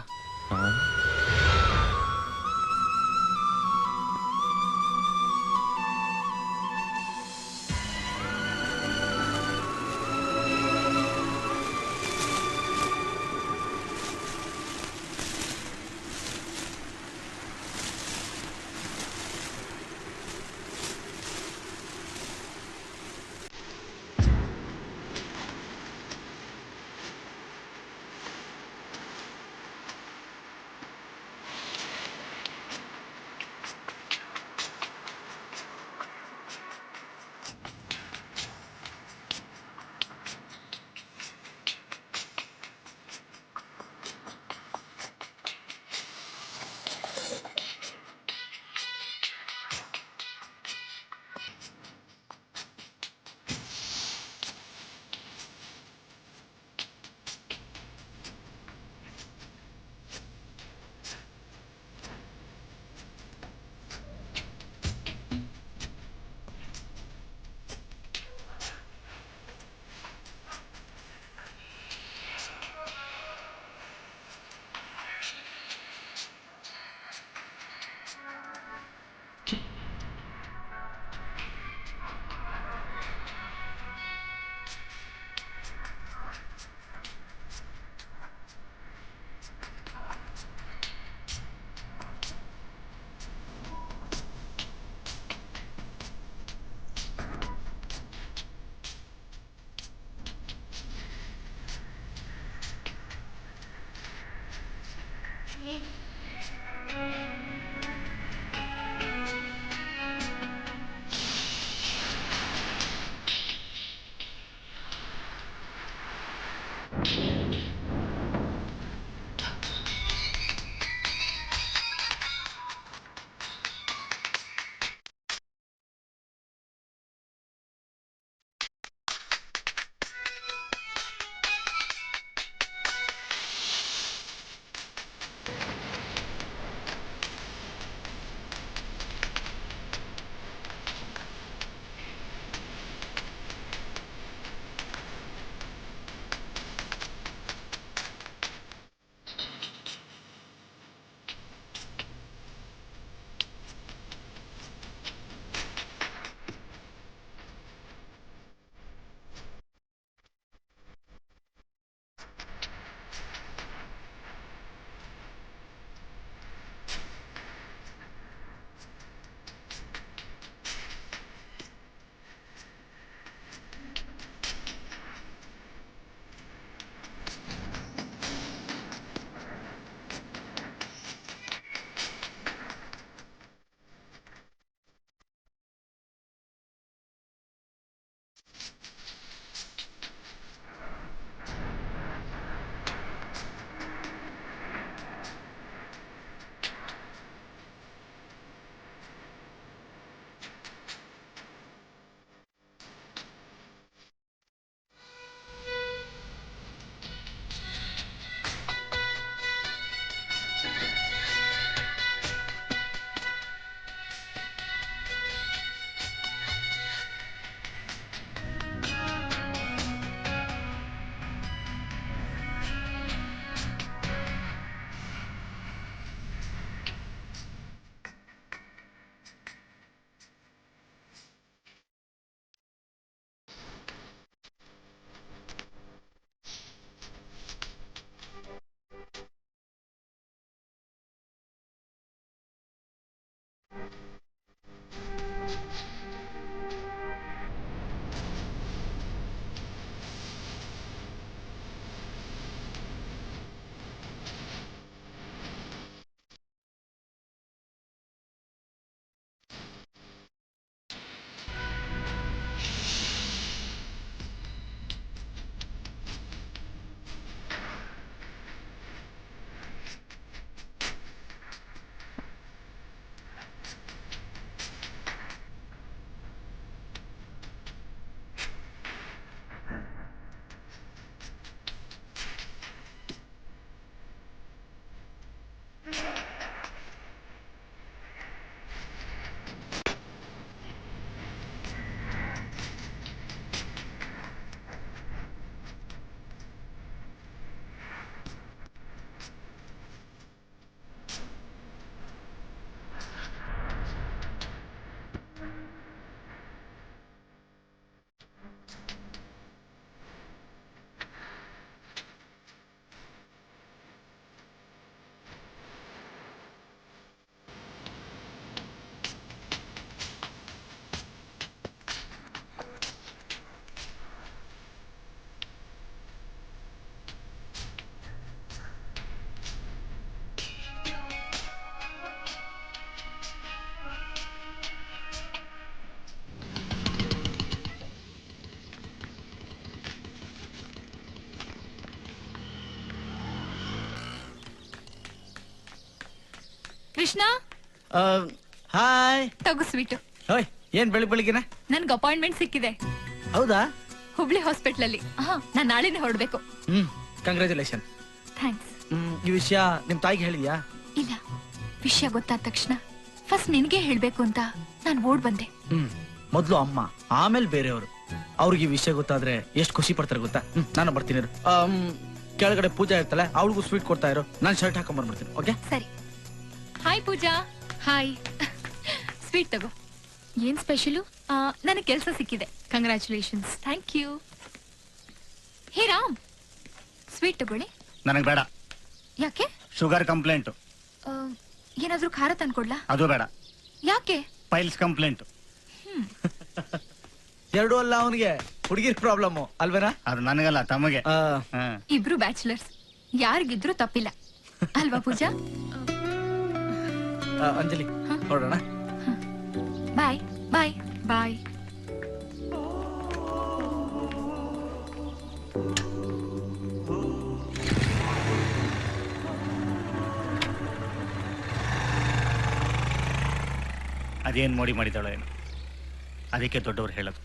ಕೃಷ್ಣ ಹಾಯ್ ತಗೋ ಸ್ವೀಟು. ಓಯ್ ಏನ್ ಬೆಳಿಗ್ಗೆನೆ ನನ್ಗೆ ಅಪಾಯಿಂಟ್ಮೆಂಟ್ ಸಿಕ್ಕಿದೆ. ಹೌದಾ? ಹುಬ್ಳಿ ಹಾಸ್ಪಿಟಲ್ ಅಲ್ಲಿ. ನಾನ್ ನಾಳೆನೆ ಹೊರಡ್ಬೇಕು. ಕಂಗ್ರಾಚುಲೇಷನ್. ಥ್ಯಾಂಕ್ಸ್. ಈ ವಿಷಯ ನಿಮ್ ತಾಯಿಗೆ ಹೇಳಿದ್ಯಾ? ಇಲ್ಲ, ವಿಷಯ ಗೊತ್ತಾದ ತಕ್ಷಣ ಫಸ್ಟ್ ನಿನ್ಗೆ ಹೇಳ್ಬೇಕು ಅಂತ ನಾನ್ ಓಡ್ ಬಂದೆ. ಮೊದ್ಲು ಅಮ್ಮ, ಆಮೇಲೆ ಬೇರೆಯವರು. ಅವ್ರಿಗೆ ಈ ವಿಷಯ ಗೊತ್ತಾದ್ರೆ ಎಷ್ಟು ಖುಷಿ ಪಡ್ತಾರೆ ಗೊತ್ತಾ? ನಾನು ಬರ್ತೀನಿ. ಕೆಳಗಡೆ ಪೂಜಾ ಇರ್ತಾಳೆ, ಅವಳಿಗೂ ಸ್ವೀಟ್ ಕೊಡ್ತಾ ಇರೋ. ನಾನು ಶರ್ಟ್ ಹಾಕೊಂಡ್ ಬಂದ್ಬಿಡ್ತೀನಿ. ಓಕೆ ಸರಿ. ಹಾಯ್ ಪೂಜಾ. ಹಾಯ್. ಸ್ವೀಟ್ ತಗೋ. ಏನ್ ಸ್ಪೆಷಲು? ನನಗೆ ಕೆಲಸ ಸಿಕ್ಕಿದೆ. Congratulations. Thank you. Hey Ram, sweet ತಗೊಳ್ಳಿ. ನನಗೆ ಬೇಡ. ಯಾಕೆ? Sugar complaint. ಏನಾದ್ರೂ ಖಾರ ತಂದ್ಕೊಡ್ಲಾ? ಅದು ಬೇಡ. ಯಾಕೆ? Piles complaint. ಎರಡು ಅಲ್ಲ, ಅವನಿಗೆ ಹುಡುಗಿರ್ ಪ್ರಾಬ್ಲಮ್ ಅಲ್ವೇನಾ? ಅದು ನನಗಲ್ಲ, ತಮಗೆ. ಇಬ್ರು ಬ್ಯಾಚುಲರ್ಸ್, ಯಾರಿಗಿದ್ರು ತಪ್ಪಿಲ್ಲ ಅಲ್ವಾ ಪೂಜಾ? ಅಂಜಲಿ ಹೊರಡೋಣ. ಬಾಯ್ ಬಾಯ್ ಬಾಯ್. ಅದೇನ್ ಮೋಡಿ ಮಾಡಿದಾಳೋ ಏನು, ಅದಕ್ಕೆ ದೊಡ್ಡವರು ಹೇಳೋದು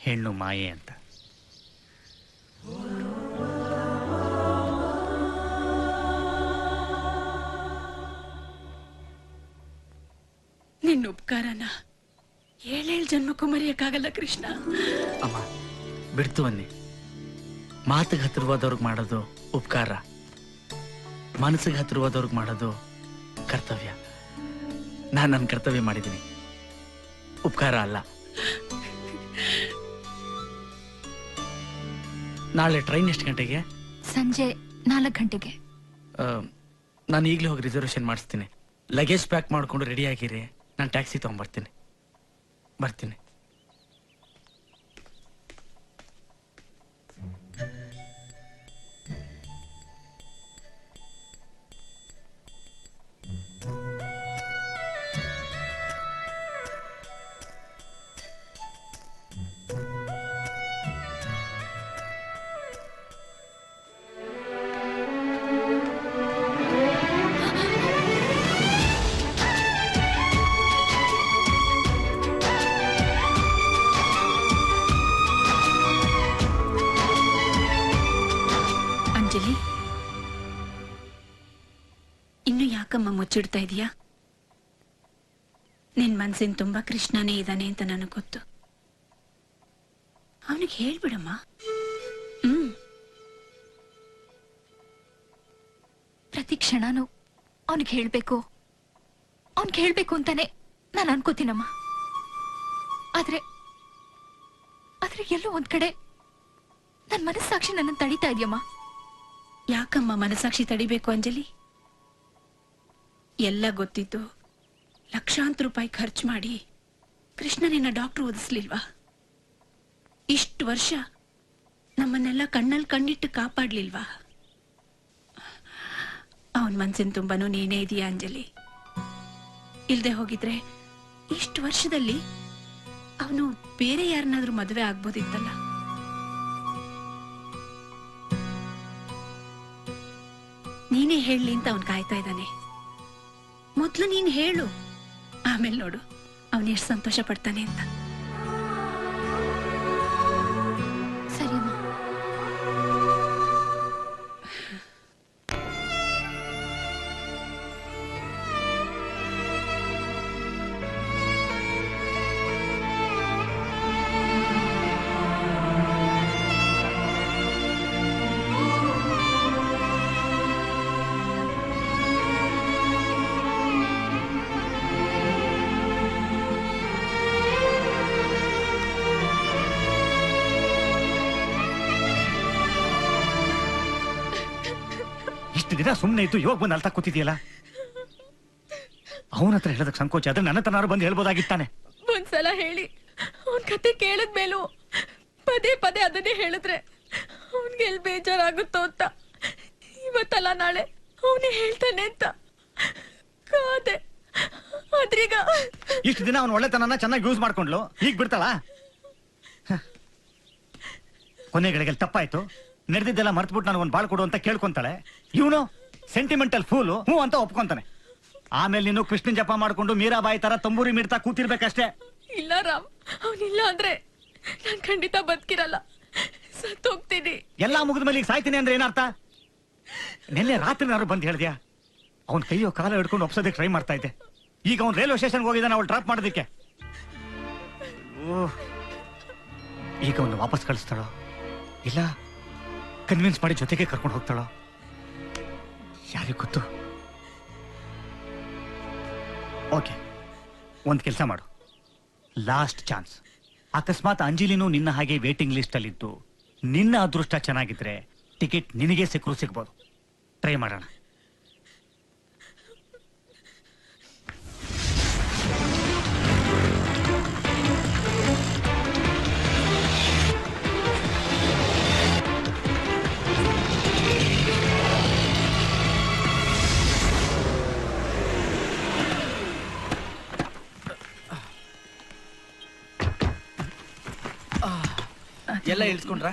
ಹೆಣ್ಣು ಮಾಯೆ ಅಂತ. ನಿನ್ನ ಉಪಕಾರನ ಏಳೇಳು ಜನ್ಮಕ್ಕೂ ಮರೆಯಕ್ಕಾಗಲ್ಲ ಕೃಷ್ಣ. ಅಮ್ಮ ಬಿಡ್ತು ಅನ್ನಿ. ಮಾತಿಗೆ ಹತ್ತಿರವಾದವ್ರಿಗೆ ಮಾಡೋದು ಉಪಕಾರ, ಮನಸ್ಸಿಗೆ ಹತ್ತಿರವಾದವ್ರಿಗೆ ಮಾಡೋದು ಕರ್ತವ್ಯ. ನಾನು ನನ್ನ ಕರ್ತವ್ಯ ಮಾಡಿದ್ದೀನಿ, ಉಪಕಾರ ಅಲ್ಲ. ನಾಳೆ ಟ್ರೈನ್ ಎಷ್ಟು ಗಂಟೆಗೆ? ಸಂಜೆ 4 ಗಂಟೆಗೆ. ನಾನು ಈಗಲೇ ಹೋಗಿ ರಿಸರ್ವೇಶನ್ ಮಾಡಿಸ್ತೀನಿ. ಲಗೇಜ್ ಪ್ಯಾಕ್ ಮಾಡ್ಕೊಂಡು ರೆಡಿ ಆಗಿರಿ. ನಾನು ಟ್ಯಾಕ್ಸಿ ತಗೊಂಡ್ಬರ್ತೀನಿ. ಬರ್ತೀನಿ. ಇನ್ನು ಯಾಕಮ್ಮ ಮುಚ್ಚಿಡ್ತಾ ಇದೀಯಾ? ನಿನ್ ಮನ್ಸಿನ ತುಂಬಾ ಕೃಷ್ಣನೇ ಇದ್ದಾನೆ ಅಂತ ನನಗೆ ಗೊತ್ತು. ಅವನಿಗೆ ಹೇಳ್ಬಿಡಮ್ಮ. ಪ್ರತಿ ಕ್ಷಣನೂ ಅವನಿಗೆ ಹೇಳ್ಬೇಕು ಅಂತಾನೆ ನಾನು ಅನ್ಕೋತೀನಮ್ಮ. ಆದ್ರೆ ಎಲ್ಲೋ ಒಂದ್ ಕಡೆ ನನ್ ಮನಸ್ಸಾಕ್ಷಿ ನನ್ನ ತಡಿತಾ ಇದೆಯಮ್ಮ. ಯಾಕಮ್ಮ ಮನಸ್ಸಾಕ್ಷಿ ತಡಿಬೇಕು ಅಂಜಲಿ? ಎಲ್ಲ ಗೊತ್ತಿದ್ದು ಲಕ್ಷಾಂತರ ರೂಪಾಯಿ ಖರ್ಚು ಮಾಡಿ ಕೃಷ್ಣನಿನ್ನ ಡಾಕ್ಟರ್ ಓದಿಸ್ಲಿಲ್ವಾ? ಇಷ್ಟು ವರ್ಷ ನಮ್ಮನ್ನೆಲ್ಲ ಕಣ್ಣಲ್ಲಿ ಕಣ್ಣಿಟ್ಟು ಕಾಪಾಡ್ಲಿಲ್ವಾ? ಅವನ್ ಮನ್ಸಿನ ತುಂಬಾನು ನೀನೇ ಇದೀಯಾ ಅಂಜಲಿ. ಇಲ್ದೆ ಹೋಗಿದ್ರೆ ಇಷ್ಟು ವರ್ಷದಲ್ಲಿ ಅವನು ಬೇರೆ ಯಾರನ್ನಾದ್ರೂ ಮದುವೆ ಆಗ್ಬೋದಿತ್ತಲ್ಲ. ನೀನೇ ಹೇಳಿ ಅಂತ ಅವನ್ ಕಾಯ್ತಾ ಇದ್ದಾನೆ. ಮೊದ್ಲು ನೀನ್ ಹೇಳು, ಆಮೇಲೆ ನೋಡು ಅವನ್ ಎಷ್ಟು ಸಂತೋಷ ಪಡ್ತಾನೆ ಅಂತ. ಸರಿ ಅಮ್ಮ. ಇಷ್ಟು ದಿನ ಸುಮ್ಮನೆ ಇದ್ದು ಇವಾಗ ಬಂದು ಅಳ್ತಾ ಕೂತಿದ್ಯಲ್ಲ. ಅವನ ಹತ್ರ ಹೇಳೋದಕ್ಕೆ ಸಂಕೋಚ ಆದ್ರೆ ನನ್ನ ತನಾರು ಬಂದು ಹೇಳ್ಬೋದಾಗಿತ್ತಾನೆ. ಒಂದ್ಸಲ ಹೇಳಿ ಅವನ್ ಕತೆ ಕೇಳಿದ್ಮೇಲೂ ಪದೇ ಪದೇ ಅದನ್ನೇ ಹೇಳಿದ್ರೆ ಅವನ್ಗೆ ಎಲ್ಲಿ ಬೇಜಾರಾಗುತ್ತೋ ಅಂತ ಇವತ್ತಲ್ಲ ನಾಳೆ ಅವನೇ ಹೇಳ್ತಾನೆ ಅಂತ ಕಾದೆ. ಆದ್ರೀಗ ಇಷ್ಟು ದಿನ ಅವನ ಒಳ್ಳೆತನನ ಚೆನ್ನಾಗಿ ಯೂಸ್ ಮಾಡ್ಕೊಂಡ್ಲು, ಈಗ ಬಿಡ್ತಾಳ? ಕೊನೆಗಳಿಗೆ ತಪ್ಪಾಯ್ತು, ನಡೆದಿದ್ದೆಲ್ಲ ಮರ್ತ್ಬಿಟ್ಟು ನಾನು ಒಂದು ಬಾಳ್ ಕೊಡು ಅಂತ ಕೇಳ್ಕೊಂತಾಳೆ. ಇವನು ಸೆಂಟಿಮೆಂಟಲ್ ಫೂಲು ಹ್ಞೂ ಅಂತ ಒಪ್ಕೊಂತಾನೆ. ಆಮೇಲೆ ನೀನು ಕೃಷ್ಣನ್ ಜಪ ಮಾಡ್ಕೊಂಡು ಮೀರಾಬಾಯಿ ತರ ತಂಬೂರಿ ಮಿಡ್ತಾ ಕೂತಿರ್ಬೇಕಷ್ಟೇ. ಇಲ್ಲ ರಾಮ್, ಅವನಿಲ್ಲ ಅಂದ್ರೆ ನಾನ್ ಖಂಡಿತ ಬದುಕಿರಲ್ಲ, ಸತ್ತೋಗ್ತೀನಿ. ಎಲ್ಲಾ ಮುಗಿದ್ಮೇಲೆ ಈಗ ಸಾಯ್ತೀನಿ ಅಂದ್ರೆ ಏನರ್ಥ? ನಿನ್ನೆ ರಾತ್ರಿ ನಾನು ಬಂದು ಹೇಳ್ದ್ಯಾ ಅವ್ನ ಕೈಯೋ ಕಾಲ ಹಿಡ್ಕೊಂಡು ಒಪ್ಸೋದಕ್ಕೆ ಟ್ರೈ ಮಾಡ್ತಾ ಇದ್ದೆ. ಈಗ ಅವ್ನು ರೈಲ್ವೆ ಸ್ಟೇಷನ್ಗೆ ಹೋಗಿದ್ದಾನೆ ಅವಳು ಡ್ರಾಪ್ ಮಾಡೋದಕ್ಕೆ. ಈಗ ಅವನು ವಾಪಸ್ ಕಳಿಸ್ತಾಳೋ ಇಲ್ಲ ಕನ್ವಿನ್ಸ್ ಮಾಡಿ ಜೊತೆಗೆ ಕರ್ಕೊಂಡು ಹೋಗ್ತಾಳೋ ಯಾರಿಗ್ ಗೊತ್ತು. ಓಕೆ, ಒಂದ್ ಕೆಲಸ ಮಾಡು, ಲಾಸ್ಟ್ ಚಾನ್ಸ್. ಅಕಸ್ಮಾತ್ ಅಂಜಲಿನೂ ನಿನ್ನ ಹಾಗೆ ವೇಟಿಂಗ್ ಲಿಸ್ಟ್ ಅಲ್ಲಿದ್ದು ನಿನ್ನ ಅದೃಷ್ಟ ಚೆನ್ನಾಗಿದ್ರೆ ಟಿಕೆಟ್ ನಿನಗೆ ಸಿಗ್ಬೋದು. ಟ್ರೈ ಮಾಡೋಣ. ಎಲ್ಲ ಇಳಿಸ್ಕೊಂಡ್ರ?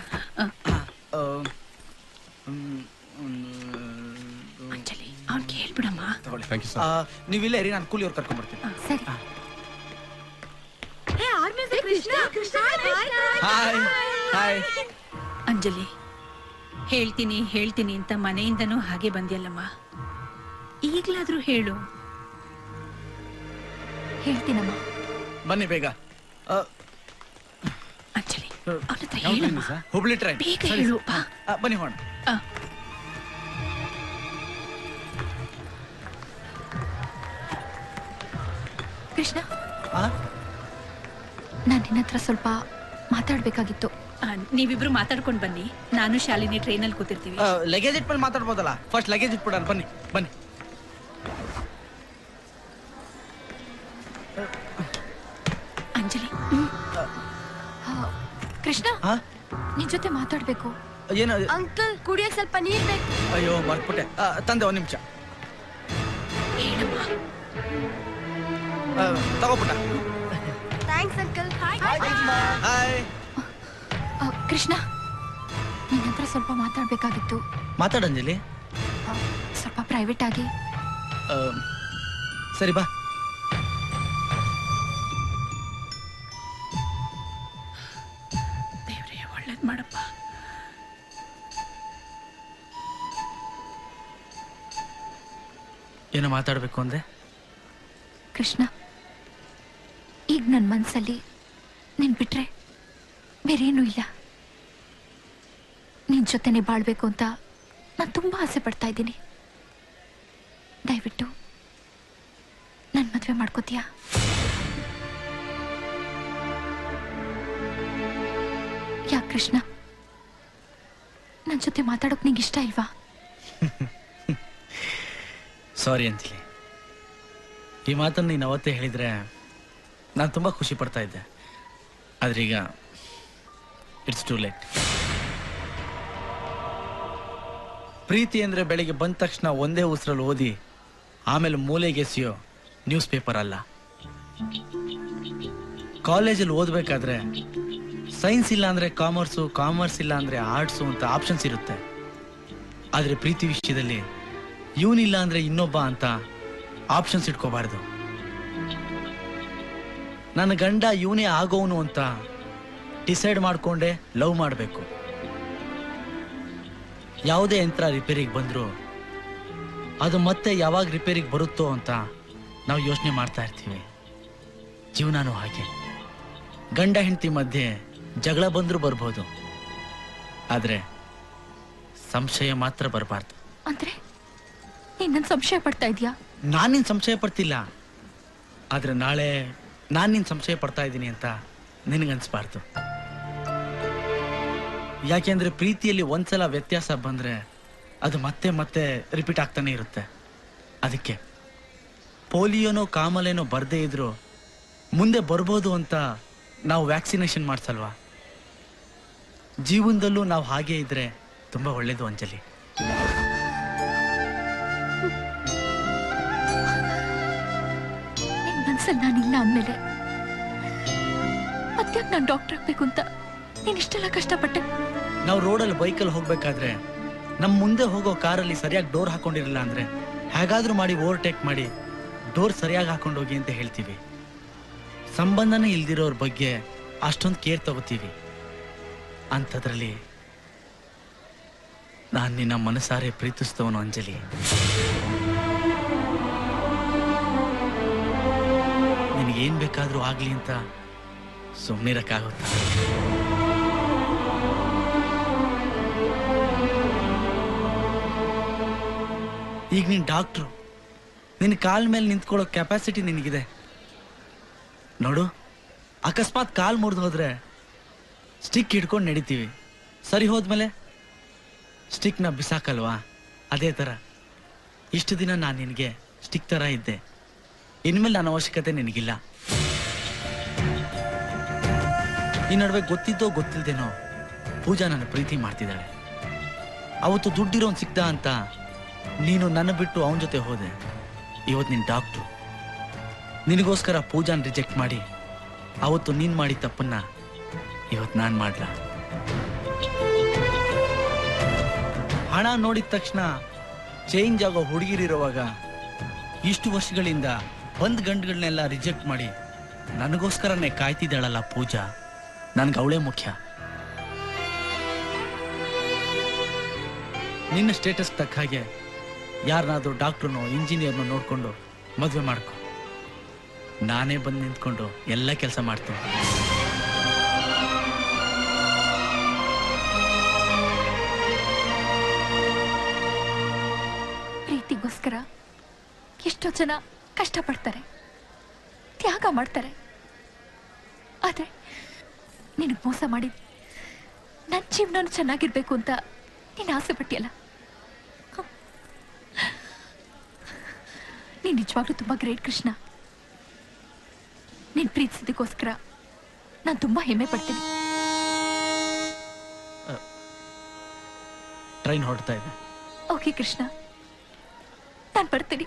ಅಂಜಲಿ ಅವ್ನಿಗೆ ಹೇಳ್ಬಿಡಮ್ಮ. ನೀವಿಲ್ಲ ಇರಿ, ನಾನು ಕೂಲಿಯವ್ರು ಕರ್ಕೊಂಡ್ಬರ್ತೀನಿ. ಅಂಜಲಿ, ಹೇಳ್ತೀನಿ ಹೇಳ್ತೀನಿ ಅಂತ ಮನೆಯಿಂದನೂ ಹಾಗೆ ಬಂದ್ಯಲ್ಲಮ್ಮ, ಈಗ್ಲಾದ್ರೂ ಹೇಳು. ಹೇಳ್ತೀನಮ್ಮ. ಬನ್ನಿ ಬೇಗ. ಅಂಜಲಿ ಅವನ ಹತ್ರ ಹೇಳಮ್ಮ. ಹುಬ್ಳಿ ಟ್ರೈನ್ ಬೇಗ ಹೇಳು ಬಾ. ಬನ್ನಿ ಹೋಣ. ಕೃಷ್ಣ, ನಾನ್ ನಿನ್ನ ಹತ್ರ ಸ್ವಲ್ಪ ಮಾತಾಡ್ಬೇಕಾಗಿತ್ತು. ನೀವಿಬ್ರು ಮಾತಾಡ್ಕೊಂಡ್ ಬನ್ನಿ, ನಾನು ಶಾಲಿನಿ ಟ್ರೈನಲ್ಲಿ ಕೂತಿರ್ತೀವಿ. ಲಗೇಜ್ ಇಟ್ಮೇಲೆ ಮಾತಾಡ್ಬೋದಲ್ಲ? ಫಸ್ಟ್ ಲಗೇಜ್ ಇಟ್ಬಿಡೋಣ. ಬನ್ನಿ ಬನ್ನಿ. ಅಂಜಲಿ, ಕೃಷ್ಣ ನಿನ್ ಜೊತೆ ಮಾತಾಡ್ಬೇಕು. ಏನು ಅಂಕಲ್, ಕುಡಿಯಕ್ ಸ್ವಲ್ಪ ನೀರ್ ಬೇಕು. ಅಯ್ಯೋ ಮರ್ತ್ಬಿಟ್ಟೆ, ತಂದೆ ಒಂದ್ ನಿಮಿಷ. ತಗೋಬಿಟ್ಟ. Thanks uncle. ಹಾಯ್. ಕೃಷ್ಣ, ನಿನ್ನ ಹತ್ರ ಸ್ವಲ್ಪ ಮಾತಾಡ್ಬೇಕಾಗಿತ್ತು. ಮಾತಾಡಂಜಲಿ. ಸ್ವಲ್ಪ ಪ್ರೈವೇಟ್ ಆಗಿ. ಸರಿ ಬಾ. ದೇವ್ರೇ ಒಳ್ಳೇದ್ ಮಾಡಪ್ಪ. ಏನೋ ಮಾತಾಡ್ಬೇಕು ಅಂದೆ? ಕೃಷ್ಣ, ಈಗ ನನ್ನ ಮನ್ಸಲ್ಲಿ ನಿನ್ ಬಿಟ್ರೆ ಬೇರೇನೂ ಇಲ್ಲ. ನಿನ್ ಜೊತೆನೆ ಬಾಳ್ಬೇಕು ಅಂತ ನಾನು ತುಂಬಾ ಆಸೆ ಪಡ್ತಾ ಇದ್ದೀನಿ. ದಯವಿಟ್ಟು ನನ್ ಮದ್ವೆ ಮಾಡ್ಕೋತೀಯಾ? ಯಾಕೆ ಕೃಷ್ಣ, ನನ್ ಜೊತೆ ಮಾತಾಡೋಕ್ ನಿಂಗೆ ಇಷ್ಟ ಇಲ್ವಾ? ಸಾರಿ ಅಂಜಲಿ, ಈ ಮಾತನ್ನು ನೀನು ಅವತ್ತೇ ಹೇಳಿದ್ರೆ ನಾನು ತುಂಬಾ ಖುಷಿ ಪಡ್ತಾ ಇದ್ದೆ. ಆದ್ರೆ ಈಗ ಇಟ್ಸ್ ಟೂ ಲೇಟ್. ಪ್ರೀತಿ ಅಂದ್ರೆ ಬೆಳಿಗ್ಗೆ ಬಂದ ತಕ್ಷಣ ಒಂದೇ ಉಸಿರಲ್ಲಿ ಓದಿ ಆಮೇಲೆ ಮೂಲೆಗೆಸಿಯೋ ನ್ಯೂಸ್ ಪೇಪರ್ ಅಲ್ಲ. ಕಾಲೇಜಲ್ಲಿ ಓದ್ಬೇಕಾದ್ರೆ ಸೈನ್ಸ್ ಇಲ್ಲ ಅಂದ್ರೆ ಕಾಮರ್ಸು, ಕಾಮರ್ಸ್ ಇಲ್ಲ ಅಂದ್ರೆ ಆರ್ಟ್ಸು ಅಂತ ಆಪ್ಷನ್ಸ್ ಇರುತ್ತೆ. ಆದ್ರೆ ಪ್ರೀತಿ ವಿಷಯದಲ್ಲಿ ಇವನಿಲ್ಲ ಅಂದ್ರೆ ಇನ್ನೊಬ್ಬ ಅಂತ ಆಪ್ಷನ್ಸ್ ಇಟ್ಕೋಬಾರ್ದು. ನನ್ನ ಗಂಡ ಇವನೇ ಆಗೋವನು ಅಂತ ಡಿಸೈಡ್ ಮಾಡ್ಕೊಂಡೆ ಲವ್ ಮಾಡಬೇಕು. ಯಾವುದೇ ಯಂತ್ರ ರಿಪೇರಿಗೆ ಬಂದ್ರು ಅದು ಮತ್ತೆ ಯಾವಾಗ ರಿಪೇರಿಗೆ ಬರುತ್ತೋ ಅಂತ ನಾವು ಯೋಚನೆ ಮಾಡ್ತಾ ಇರ್ತೀವಿ. ಜೀವನನೂ ಹಾಗೆ. ಗಂಡ ಹೆಂಡತಿ ಮಧ್ಯೆ ಜಗಳ ಬಂದ್ರೂ ಬರ್ಬೋದು, ಆದ್ರೆ ಸಂಶಯ ಮಾತ್ರ ಬರಬಾರ್ದು. ಅಂದ್ರೆ ನೀನ್ ನನ್ ಸಂಶಯ ಪಡ್ತಾ ಇದೀಯಾ? ನಾನಿನ್ ಸಂಶಯ ಪಡ್ತಿಲ್ಲ, ಆದ್ರೆ ನಾಳೆ ನಾನು ನಿನ್ ಸಂಶಯ ಪಡ್ತಾ ಇದ್ದೀನಿ ಅಂತ ನಿನಗನ್ಸ್ಬಾರ್ದು. ಯಾಕೆಂದ್ರೆ ಪ್ರೀತಿಯಲ್ಲಿ ಒಂದ್ಸಲ ವ್ಯತ್ಯಾಸ ಬಂದ್ರೆ ಅದು ಮತ್ತೆ ಮತ್ತೆ ರಿಪೀಟ್ ಆಗ್ತಾನೆ ಇರುತ್ತೆ. ಅದಕ್ಕೆ ಪೋಲಿಯೋನೋ ಕಾಮಲೇನೋ ಬರ್ದೇ ಇದ್ರು ಮುಂದೆ ಬರ್ಬೋದು ಅಂತ ನಾವು ವ್ಯಾಕ್ಸಿನೇಷನ್ ಮಾಡ್ಸಲ್ವಾ? ಜೀವನದಲ್ಲೂ ನಾವು ಹಾಗೆ ಇದ್ರೆ ತುಂಬಾ ಒಳ್ಳೇದು ಅಂಜಲಿ. ಮನ್ಸಲ್ಲಿ ನಾನಿಲ್ಲ ಅಂದ್ಮೇಲೆ ಮತ್ತ್ಯಾಕ್ ನಾನು ಡಾಕ್ಟರ್ ಆಗ್ಬೇಕು ಅಂತ ನೀನ್ ಇಷ್ಟೆಲ್ಲ ಕಷ್ಟಪಟ್ಟೆ? ನಾವು ರೋಡಲ್ಲಿ ಬೈಕಲ್ಲಿ ಹೋಗ್ಬೇಕಾದ್ರೆ ನಮ್ ಮುಂದೆ ಹೋಗೋ ಕಾರಲ್ಲಿ ಸರಿಯಾಗಿ ಡೋರ್ ಹಾಕೊಂಡಿರಲಿಲ್ಲ ಅಂದ್ರೆ ಹೇಗಾದ್ರೂ ಮಾಡಿ ಓವರ್ಟೇಕ್ ಮಾಡಿ ಡೋರ್ ಸರಿಯಾಗಿ ಹಾಕೊಂಡೋಗಿ ಅಂತ ಹೇಳ್ತೀವಿ. ಸಂಬಂಧನೇ ಇಲ್ದಿರೋರ್ ಬಗ್ಗೆ ಅಷ್ಟೊಂದು ಕೇರ್ ತಗೋತೀವಿ. ಅಂಥದ್ರಲ್ಲಿ ನಾನು ನಿನ್ನ ಮನಸಾರೆ ಪ್ರೀತಿಸ್ತವನು ಅಂಜಲಿ. ನಿನಗೇನ್ ಬೇಕಾದ್ರೂ ಆಗ್ಲಿ ಅಂತ ಸುಮ್ಮನಿರಕ್ಕಾಗುತ್ತಾ? ಈಗ ನೀನ್ ಡಾಕ್ಟ್ರು, ನಿನ್ನ ಕಾಲ್ ಮೇಲೆ ನಿಂತ್ಕೊಳ್ಳೋ ಕೆಪಾಸಿಟಿ ನಿನಗಿದೆ ನೋಡು. ಅಕಸ್ಮಾತ್ ಕಾಲ್ ಮುರಿದು ಹೋದ್ರೆ ಸ್ಟಿಕ್ ಹಿಡ್ಕೊಂಡು ನಡಿತೀವಿ, ಸರಿ ಹೋದ್ಮೇಲೆ ಸ್ಟಿಕ್ನ ಬಿಸಾಕಲ್ವಾ? ಅದೇ ಥರ ಇಷ್ಟು ದಿನ ನಾನು ನಿನಗೆ ಸ್ಟಿಕ್ ಥರ ಇದ್ದೆ. ಇನ್ಮೇಲೆ ನನ್ನ ಅವಶ್ಯಕತೆ ನಿನಗಿಲ್ಲ. ಈ ನಡುವೆ ಗೊತ್ತಿದ್ದೋ ಗೊತ್ತಿಲ್ದೇನೋ ಪೂಜಾ ನನ್ನ ಪ್ರೀತಿ ಮಾಡ್ತಿದ್ದಾಳೆ. ಅವತ್ತು ದುಡ್ಡಿರೋನ್ ಸಿಕ್ದ ಅಂತ ನೀನು ನನ್ನ ಬಿಟ್ಟು ಅವನ ಜೊತೆ ಹೋದೆ. ಇವತ್ತು ನಿನ್ನ ಡಾಕ್ಟ್ರು ನಿನಗೋಸ್ಕರ ಪೂಜಾನ್ ರಿಜೆಕ್ಟ್ ಮಾಡಿ ಅವತ್ತು ನೀನ್ ಮಾಡಿ ತಪ್ಪನ್ನ ಇವತ್ತು ನಾನು ಮಾಡ್ಲಾ? ಹಣ ನೋಡಿದ ತಕ್ಷಣ ಚೇಂಜ್ ಆಗೋ ಹುಡುಗಿರಿರುವಾಗ ಇಷ್ಟು ವರ್ಷಗಳಿಂದ ಬಂದ್ ಗಂಡುಗಳನ್ನೆಲ್ಲ ರಿಜೆಕ್ಟ್ ಮಾಡಿ ನನಗೋಸ್ಕರನೇ ಕಾಯ್ತಿದ್ದಾಳಲ್ಲ ಪೂಜಾ, ನನ್ಗೆ ಅವಳೇ ಮುಖ್ಯ. ನಿನ್ನ ಸ್ಟೇಟಸ್ ತಕ್ಕ ಹಾಗೆ ಯಾರನ್ನಾದ್ರೂ ಡಾಕ್ಟ್ರನೋ ಇಂಜಿನಿಯರ್ನೋ ನೋಡ್ಕೊಂಡು ಮದುವೆ ಮಾಡ್ಕೊ. ನಾನೇ ಬಂದು ನಿಂತ್ಕೊಂಡು ಎಲ್ಲ ಕೆಲಸ ಮಾಡ್ತೀನಿ. ಪ್ರೀತಿಗೋಸ್ಕರ ಎಷ್ಟೋ ಜನ ಕಷ್ಟಪಡ್ತಾರೆ, ತ್ಯಾಗ ಮಾಡ್ತಾರೆ. ಆದ್ರೆ ನಿನಗೆ ಮೋಸ ಮಾಡಿ ನನ್ನ ಜೀವನ ಚೆನ್ನಾಗಿರ್ಬೇಕು ಅಂತ ನೀನು ಆಸೆ ಪಟ್ಟಿಯಲ್ಲ. ನೀನು ನಿಜವಾಗ್ಲೂ ತುಂಬಾ ಗ್ರೇಟ್ ಕೃಷ್ಣ. ನೀನು ಪ್ರೀತಿಸಿದಕ್ಕೋಸ್ಕರ ನಾನು ತುಂಬಾ ಹೆಮ್ಮೆ ಪಡ್ತೀನಿ. ಟ್ರೈನ್ ಹೊರಡ್ತಾ ಇದೆ. ಓಕೆ ಕೃಷ್ಣ, ನಾನು ಬರ್ತೀನಿ.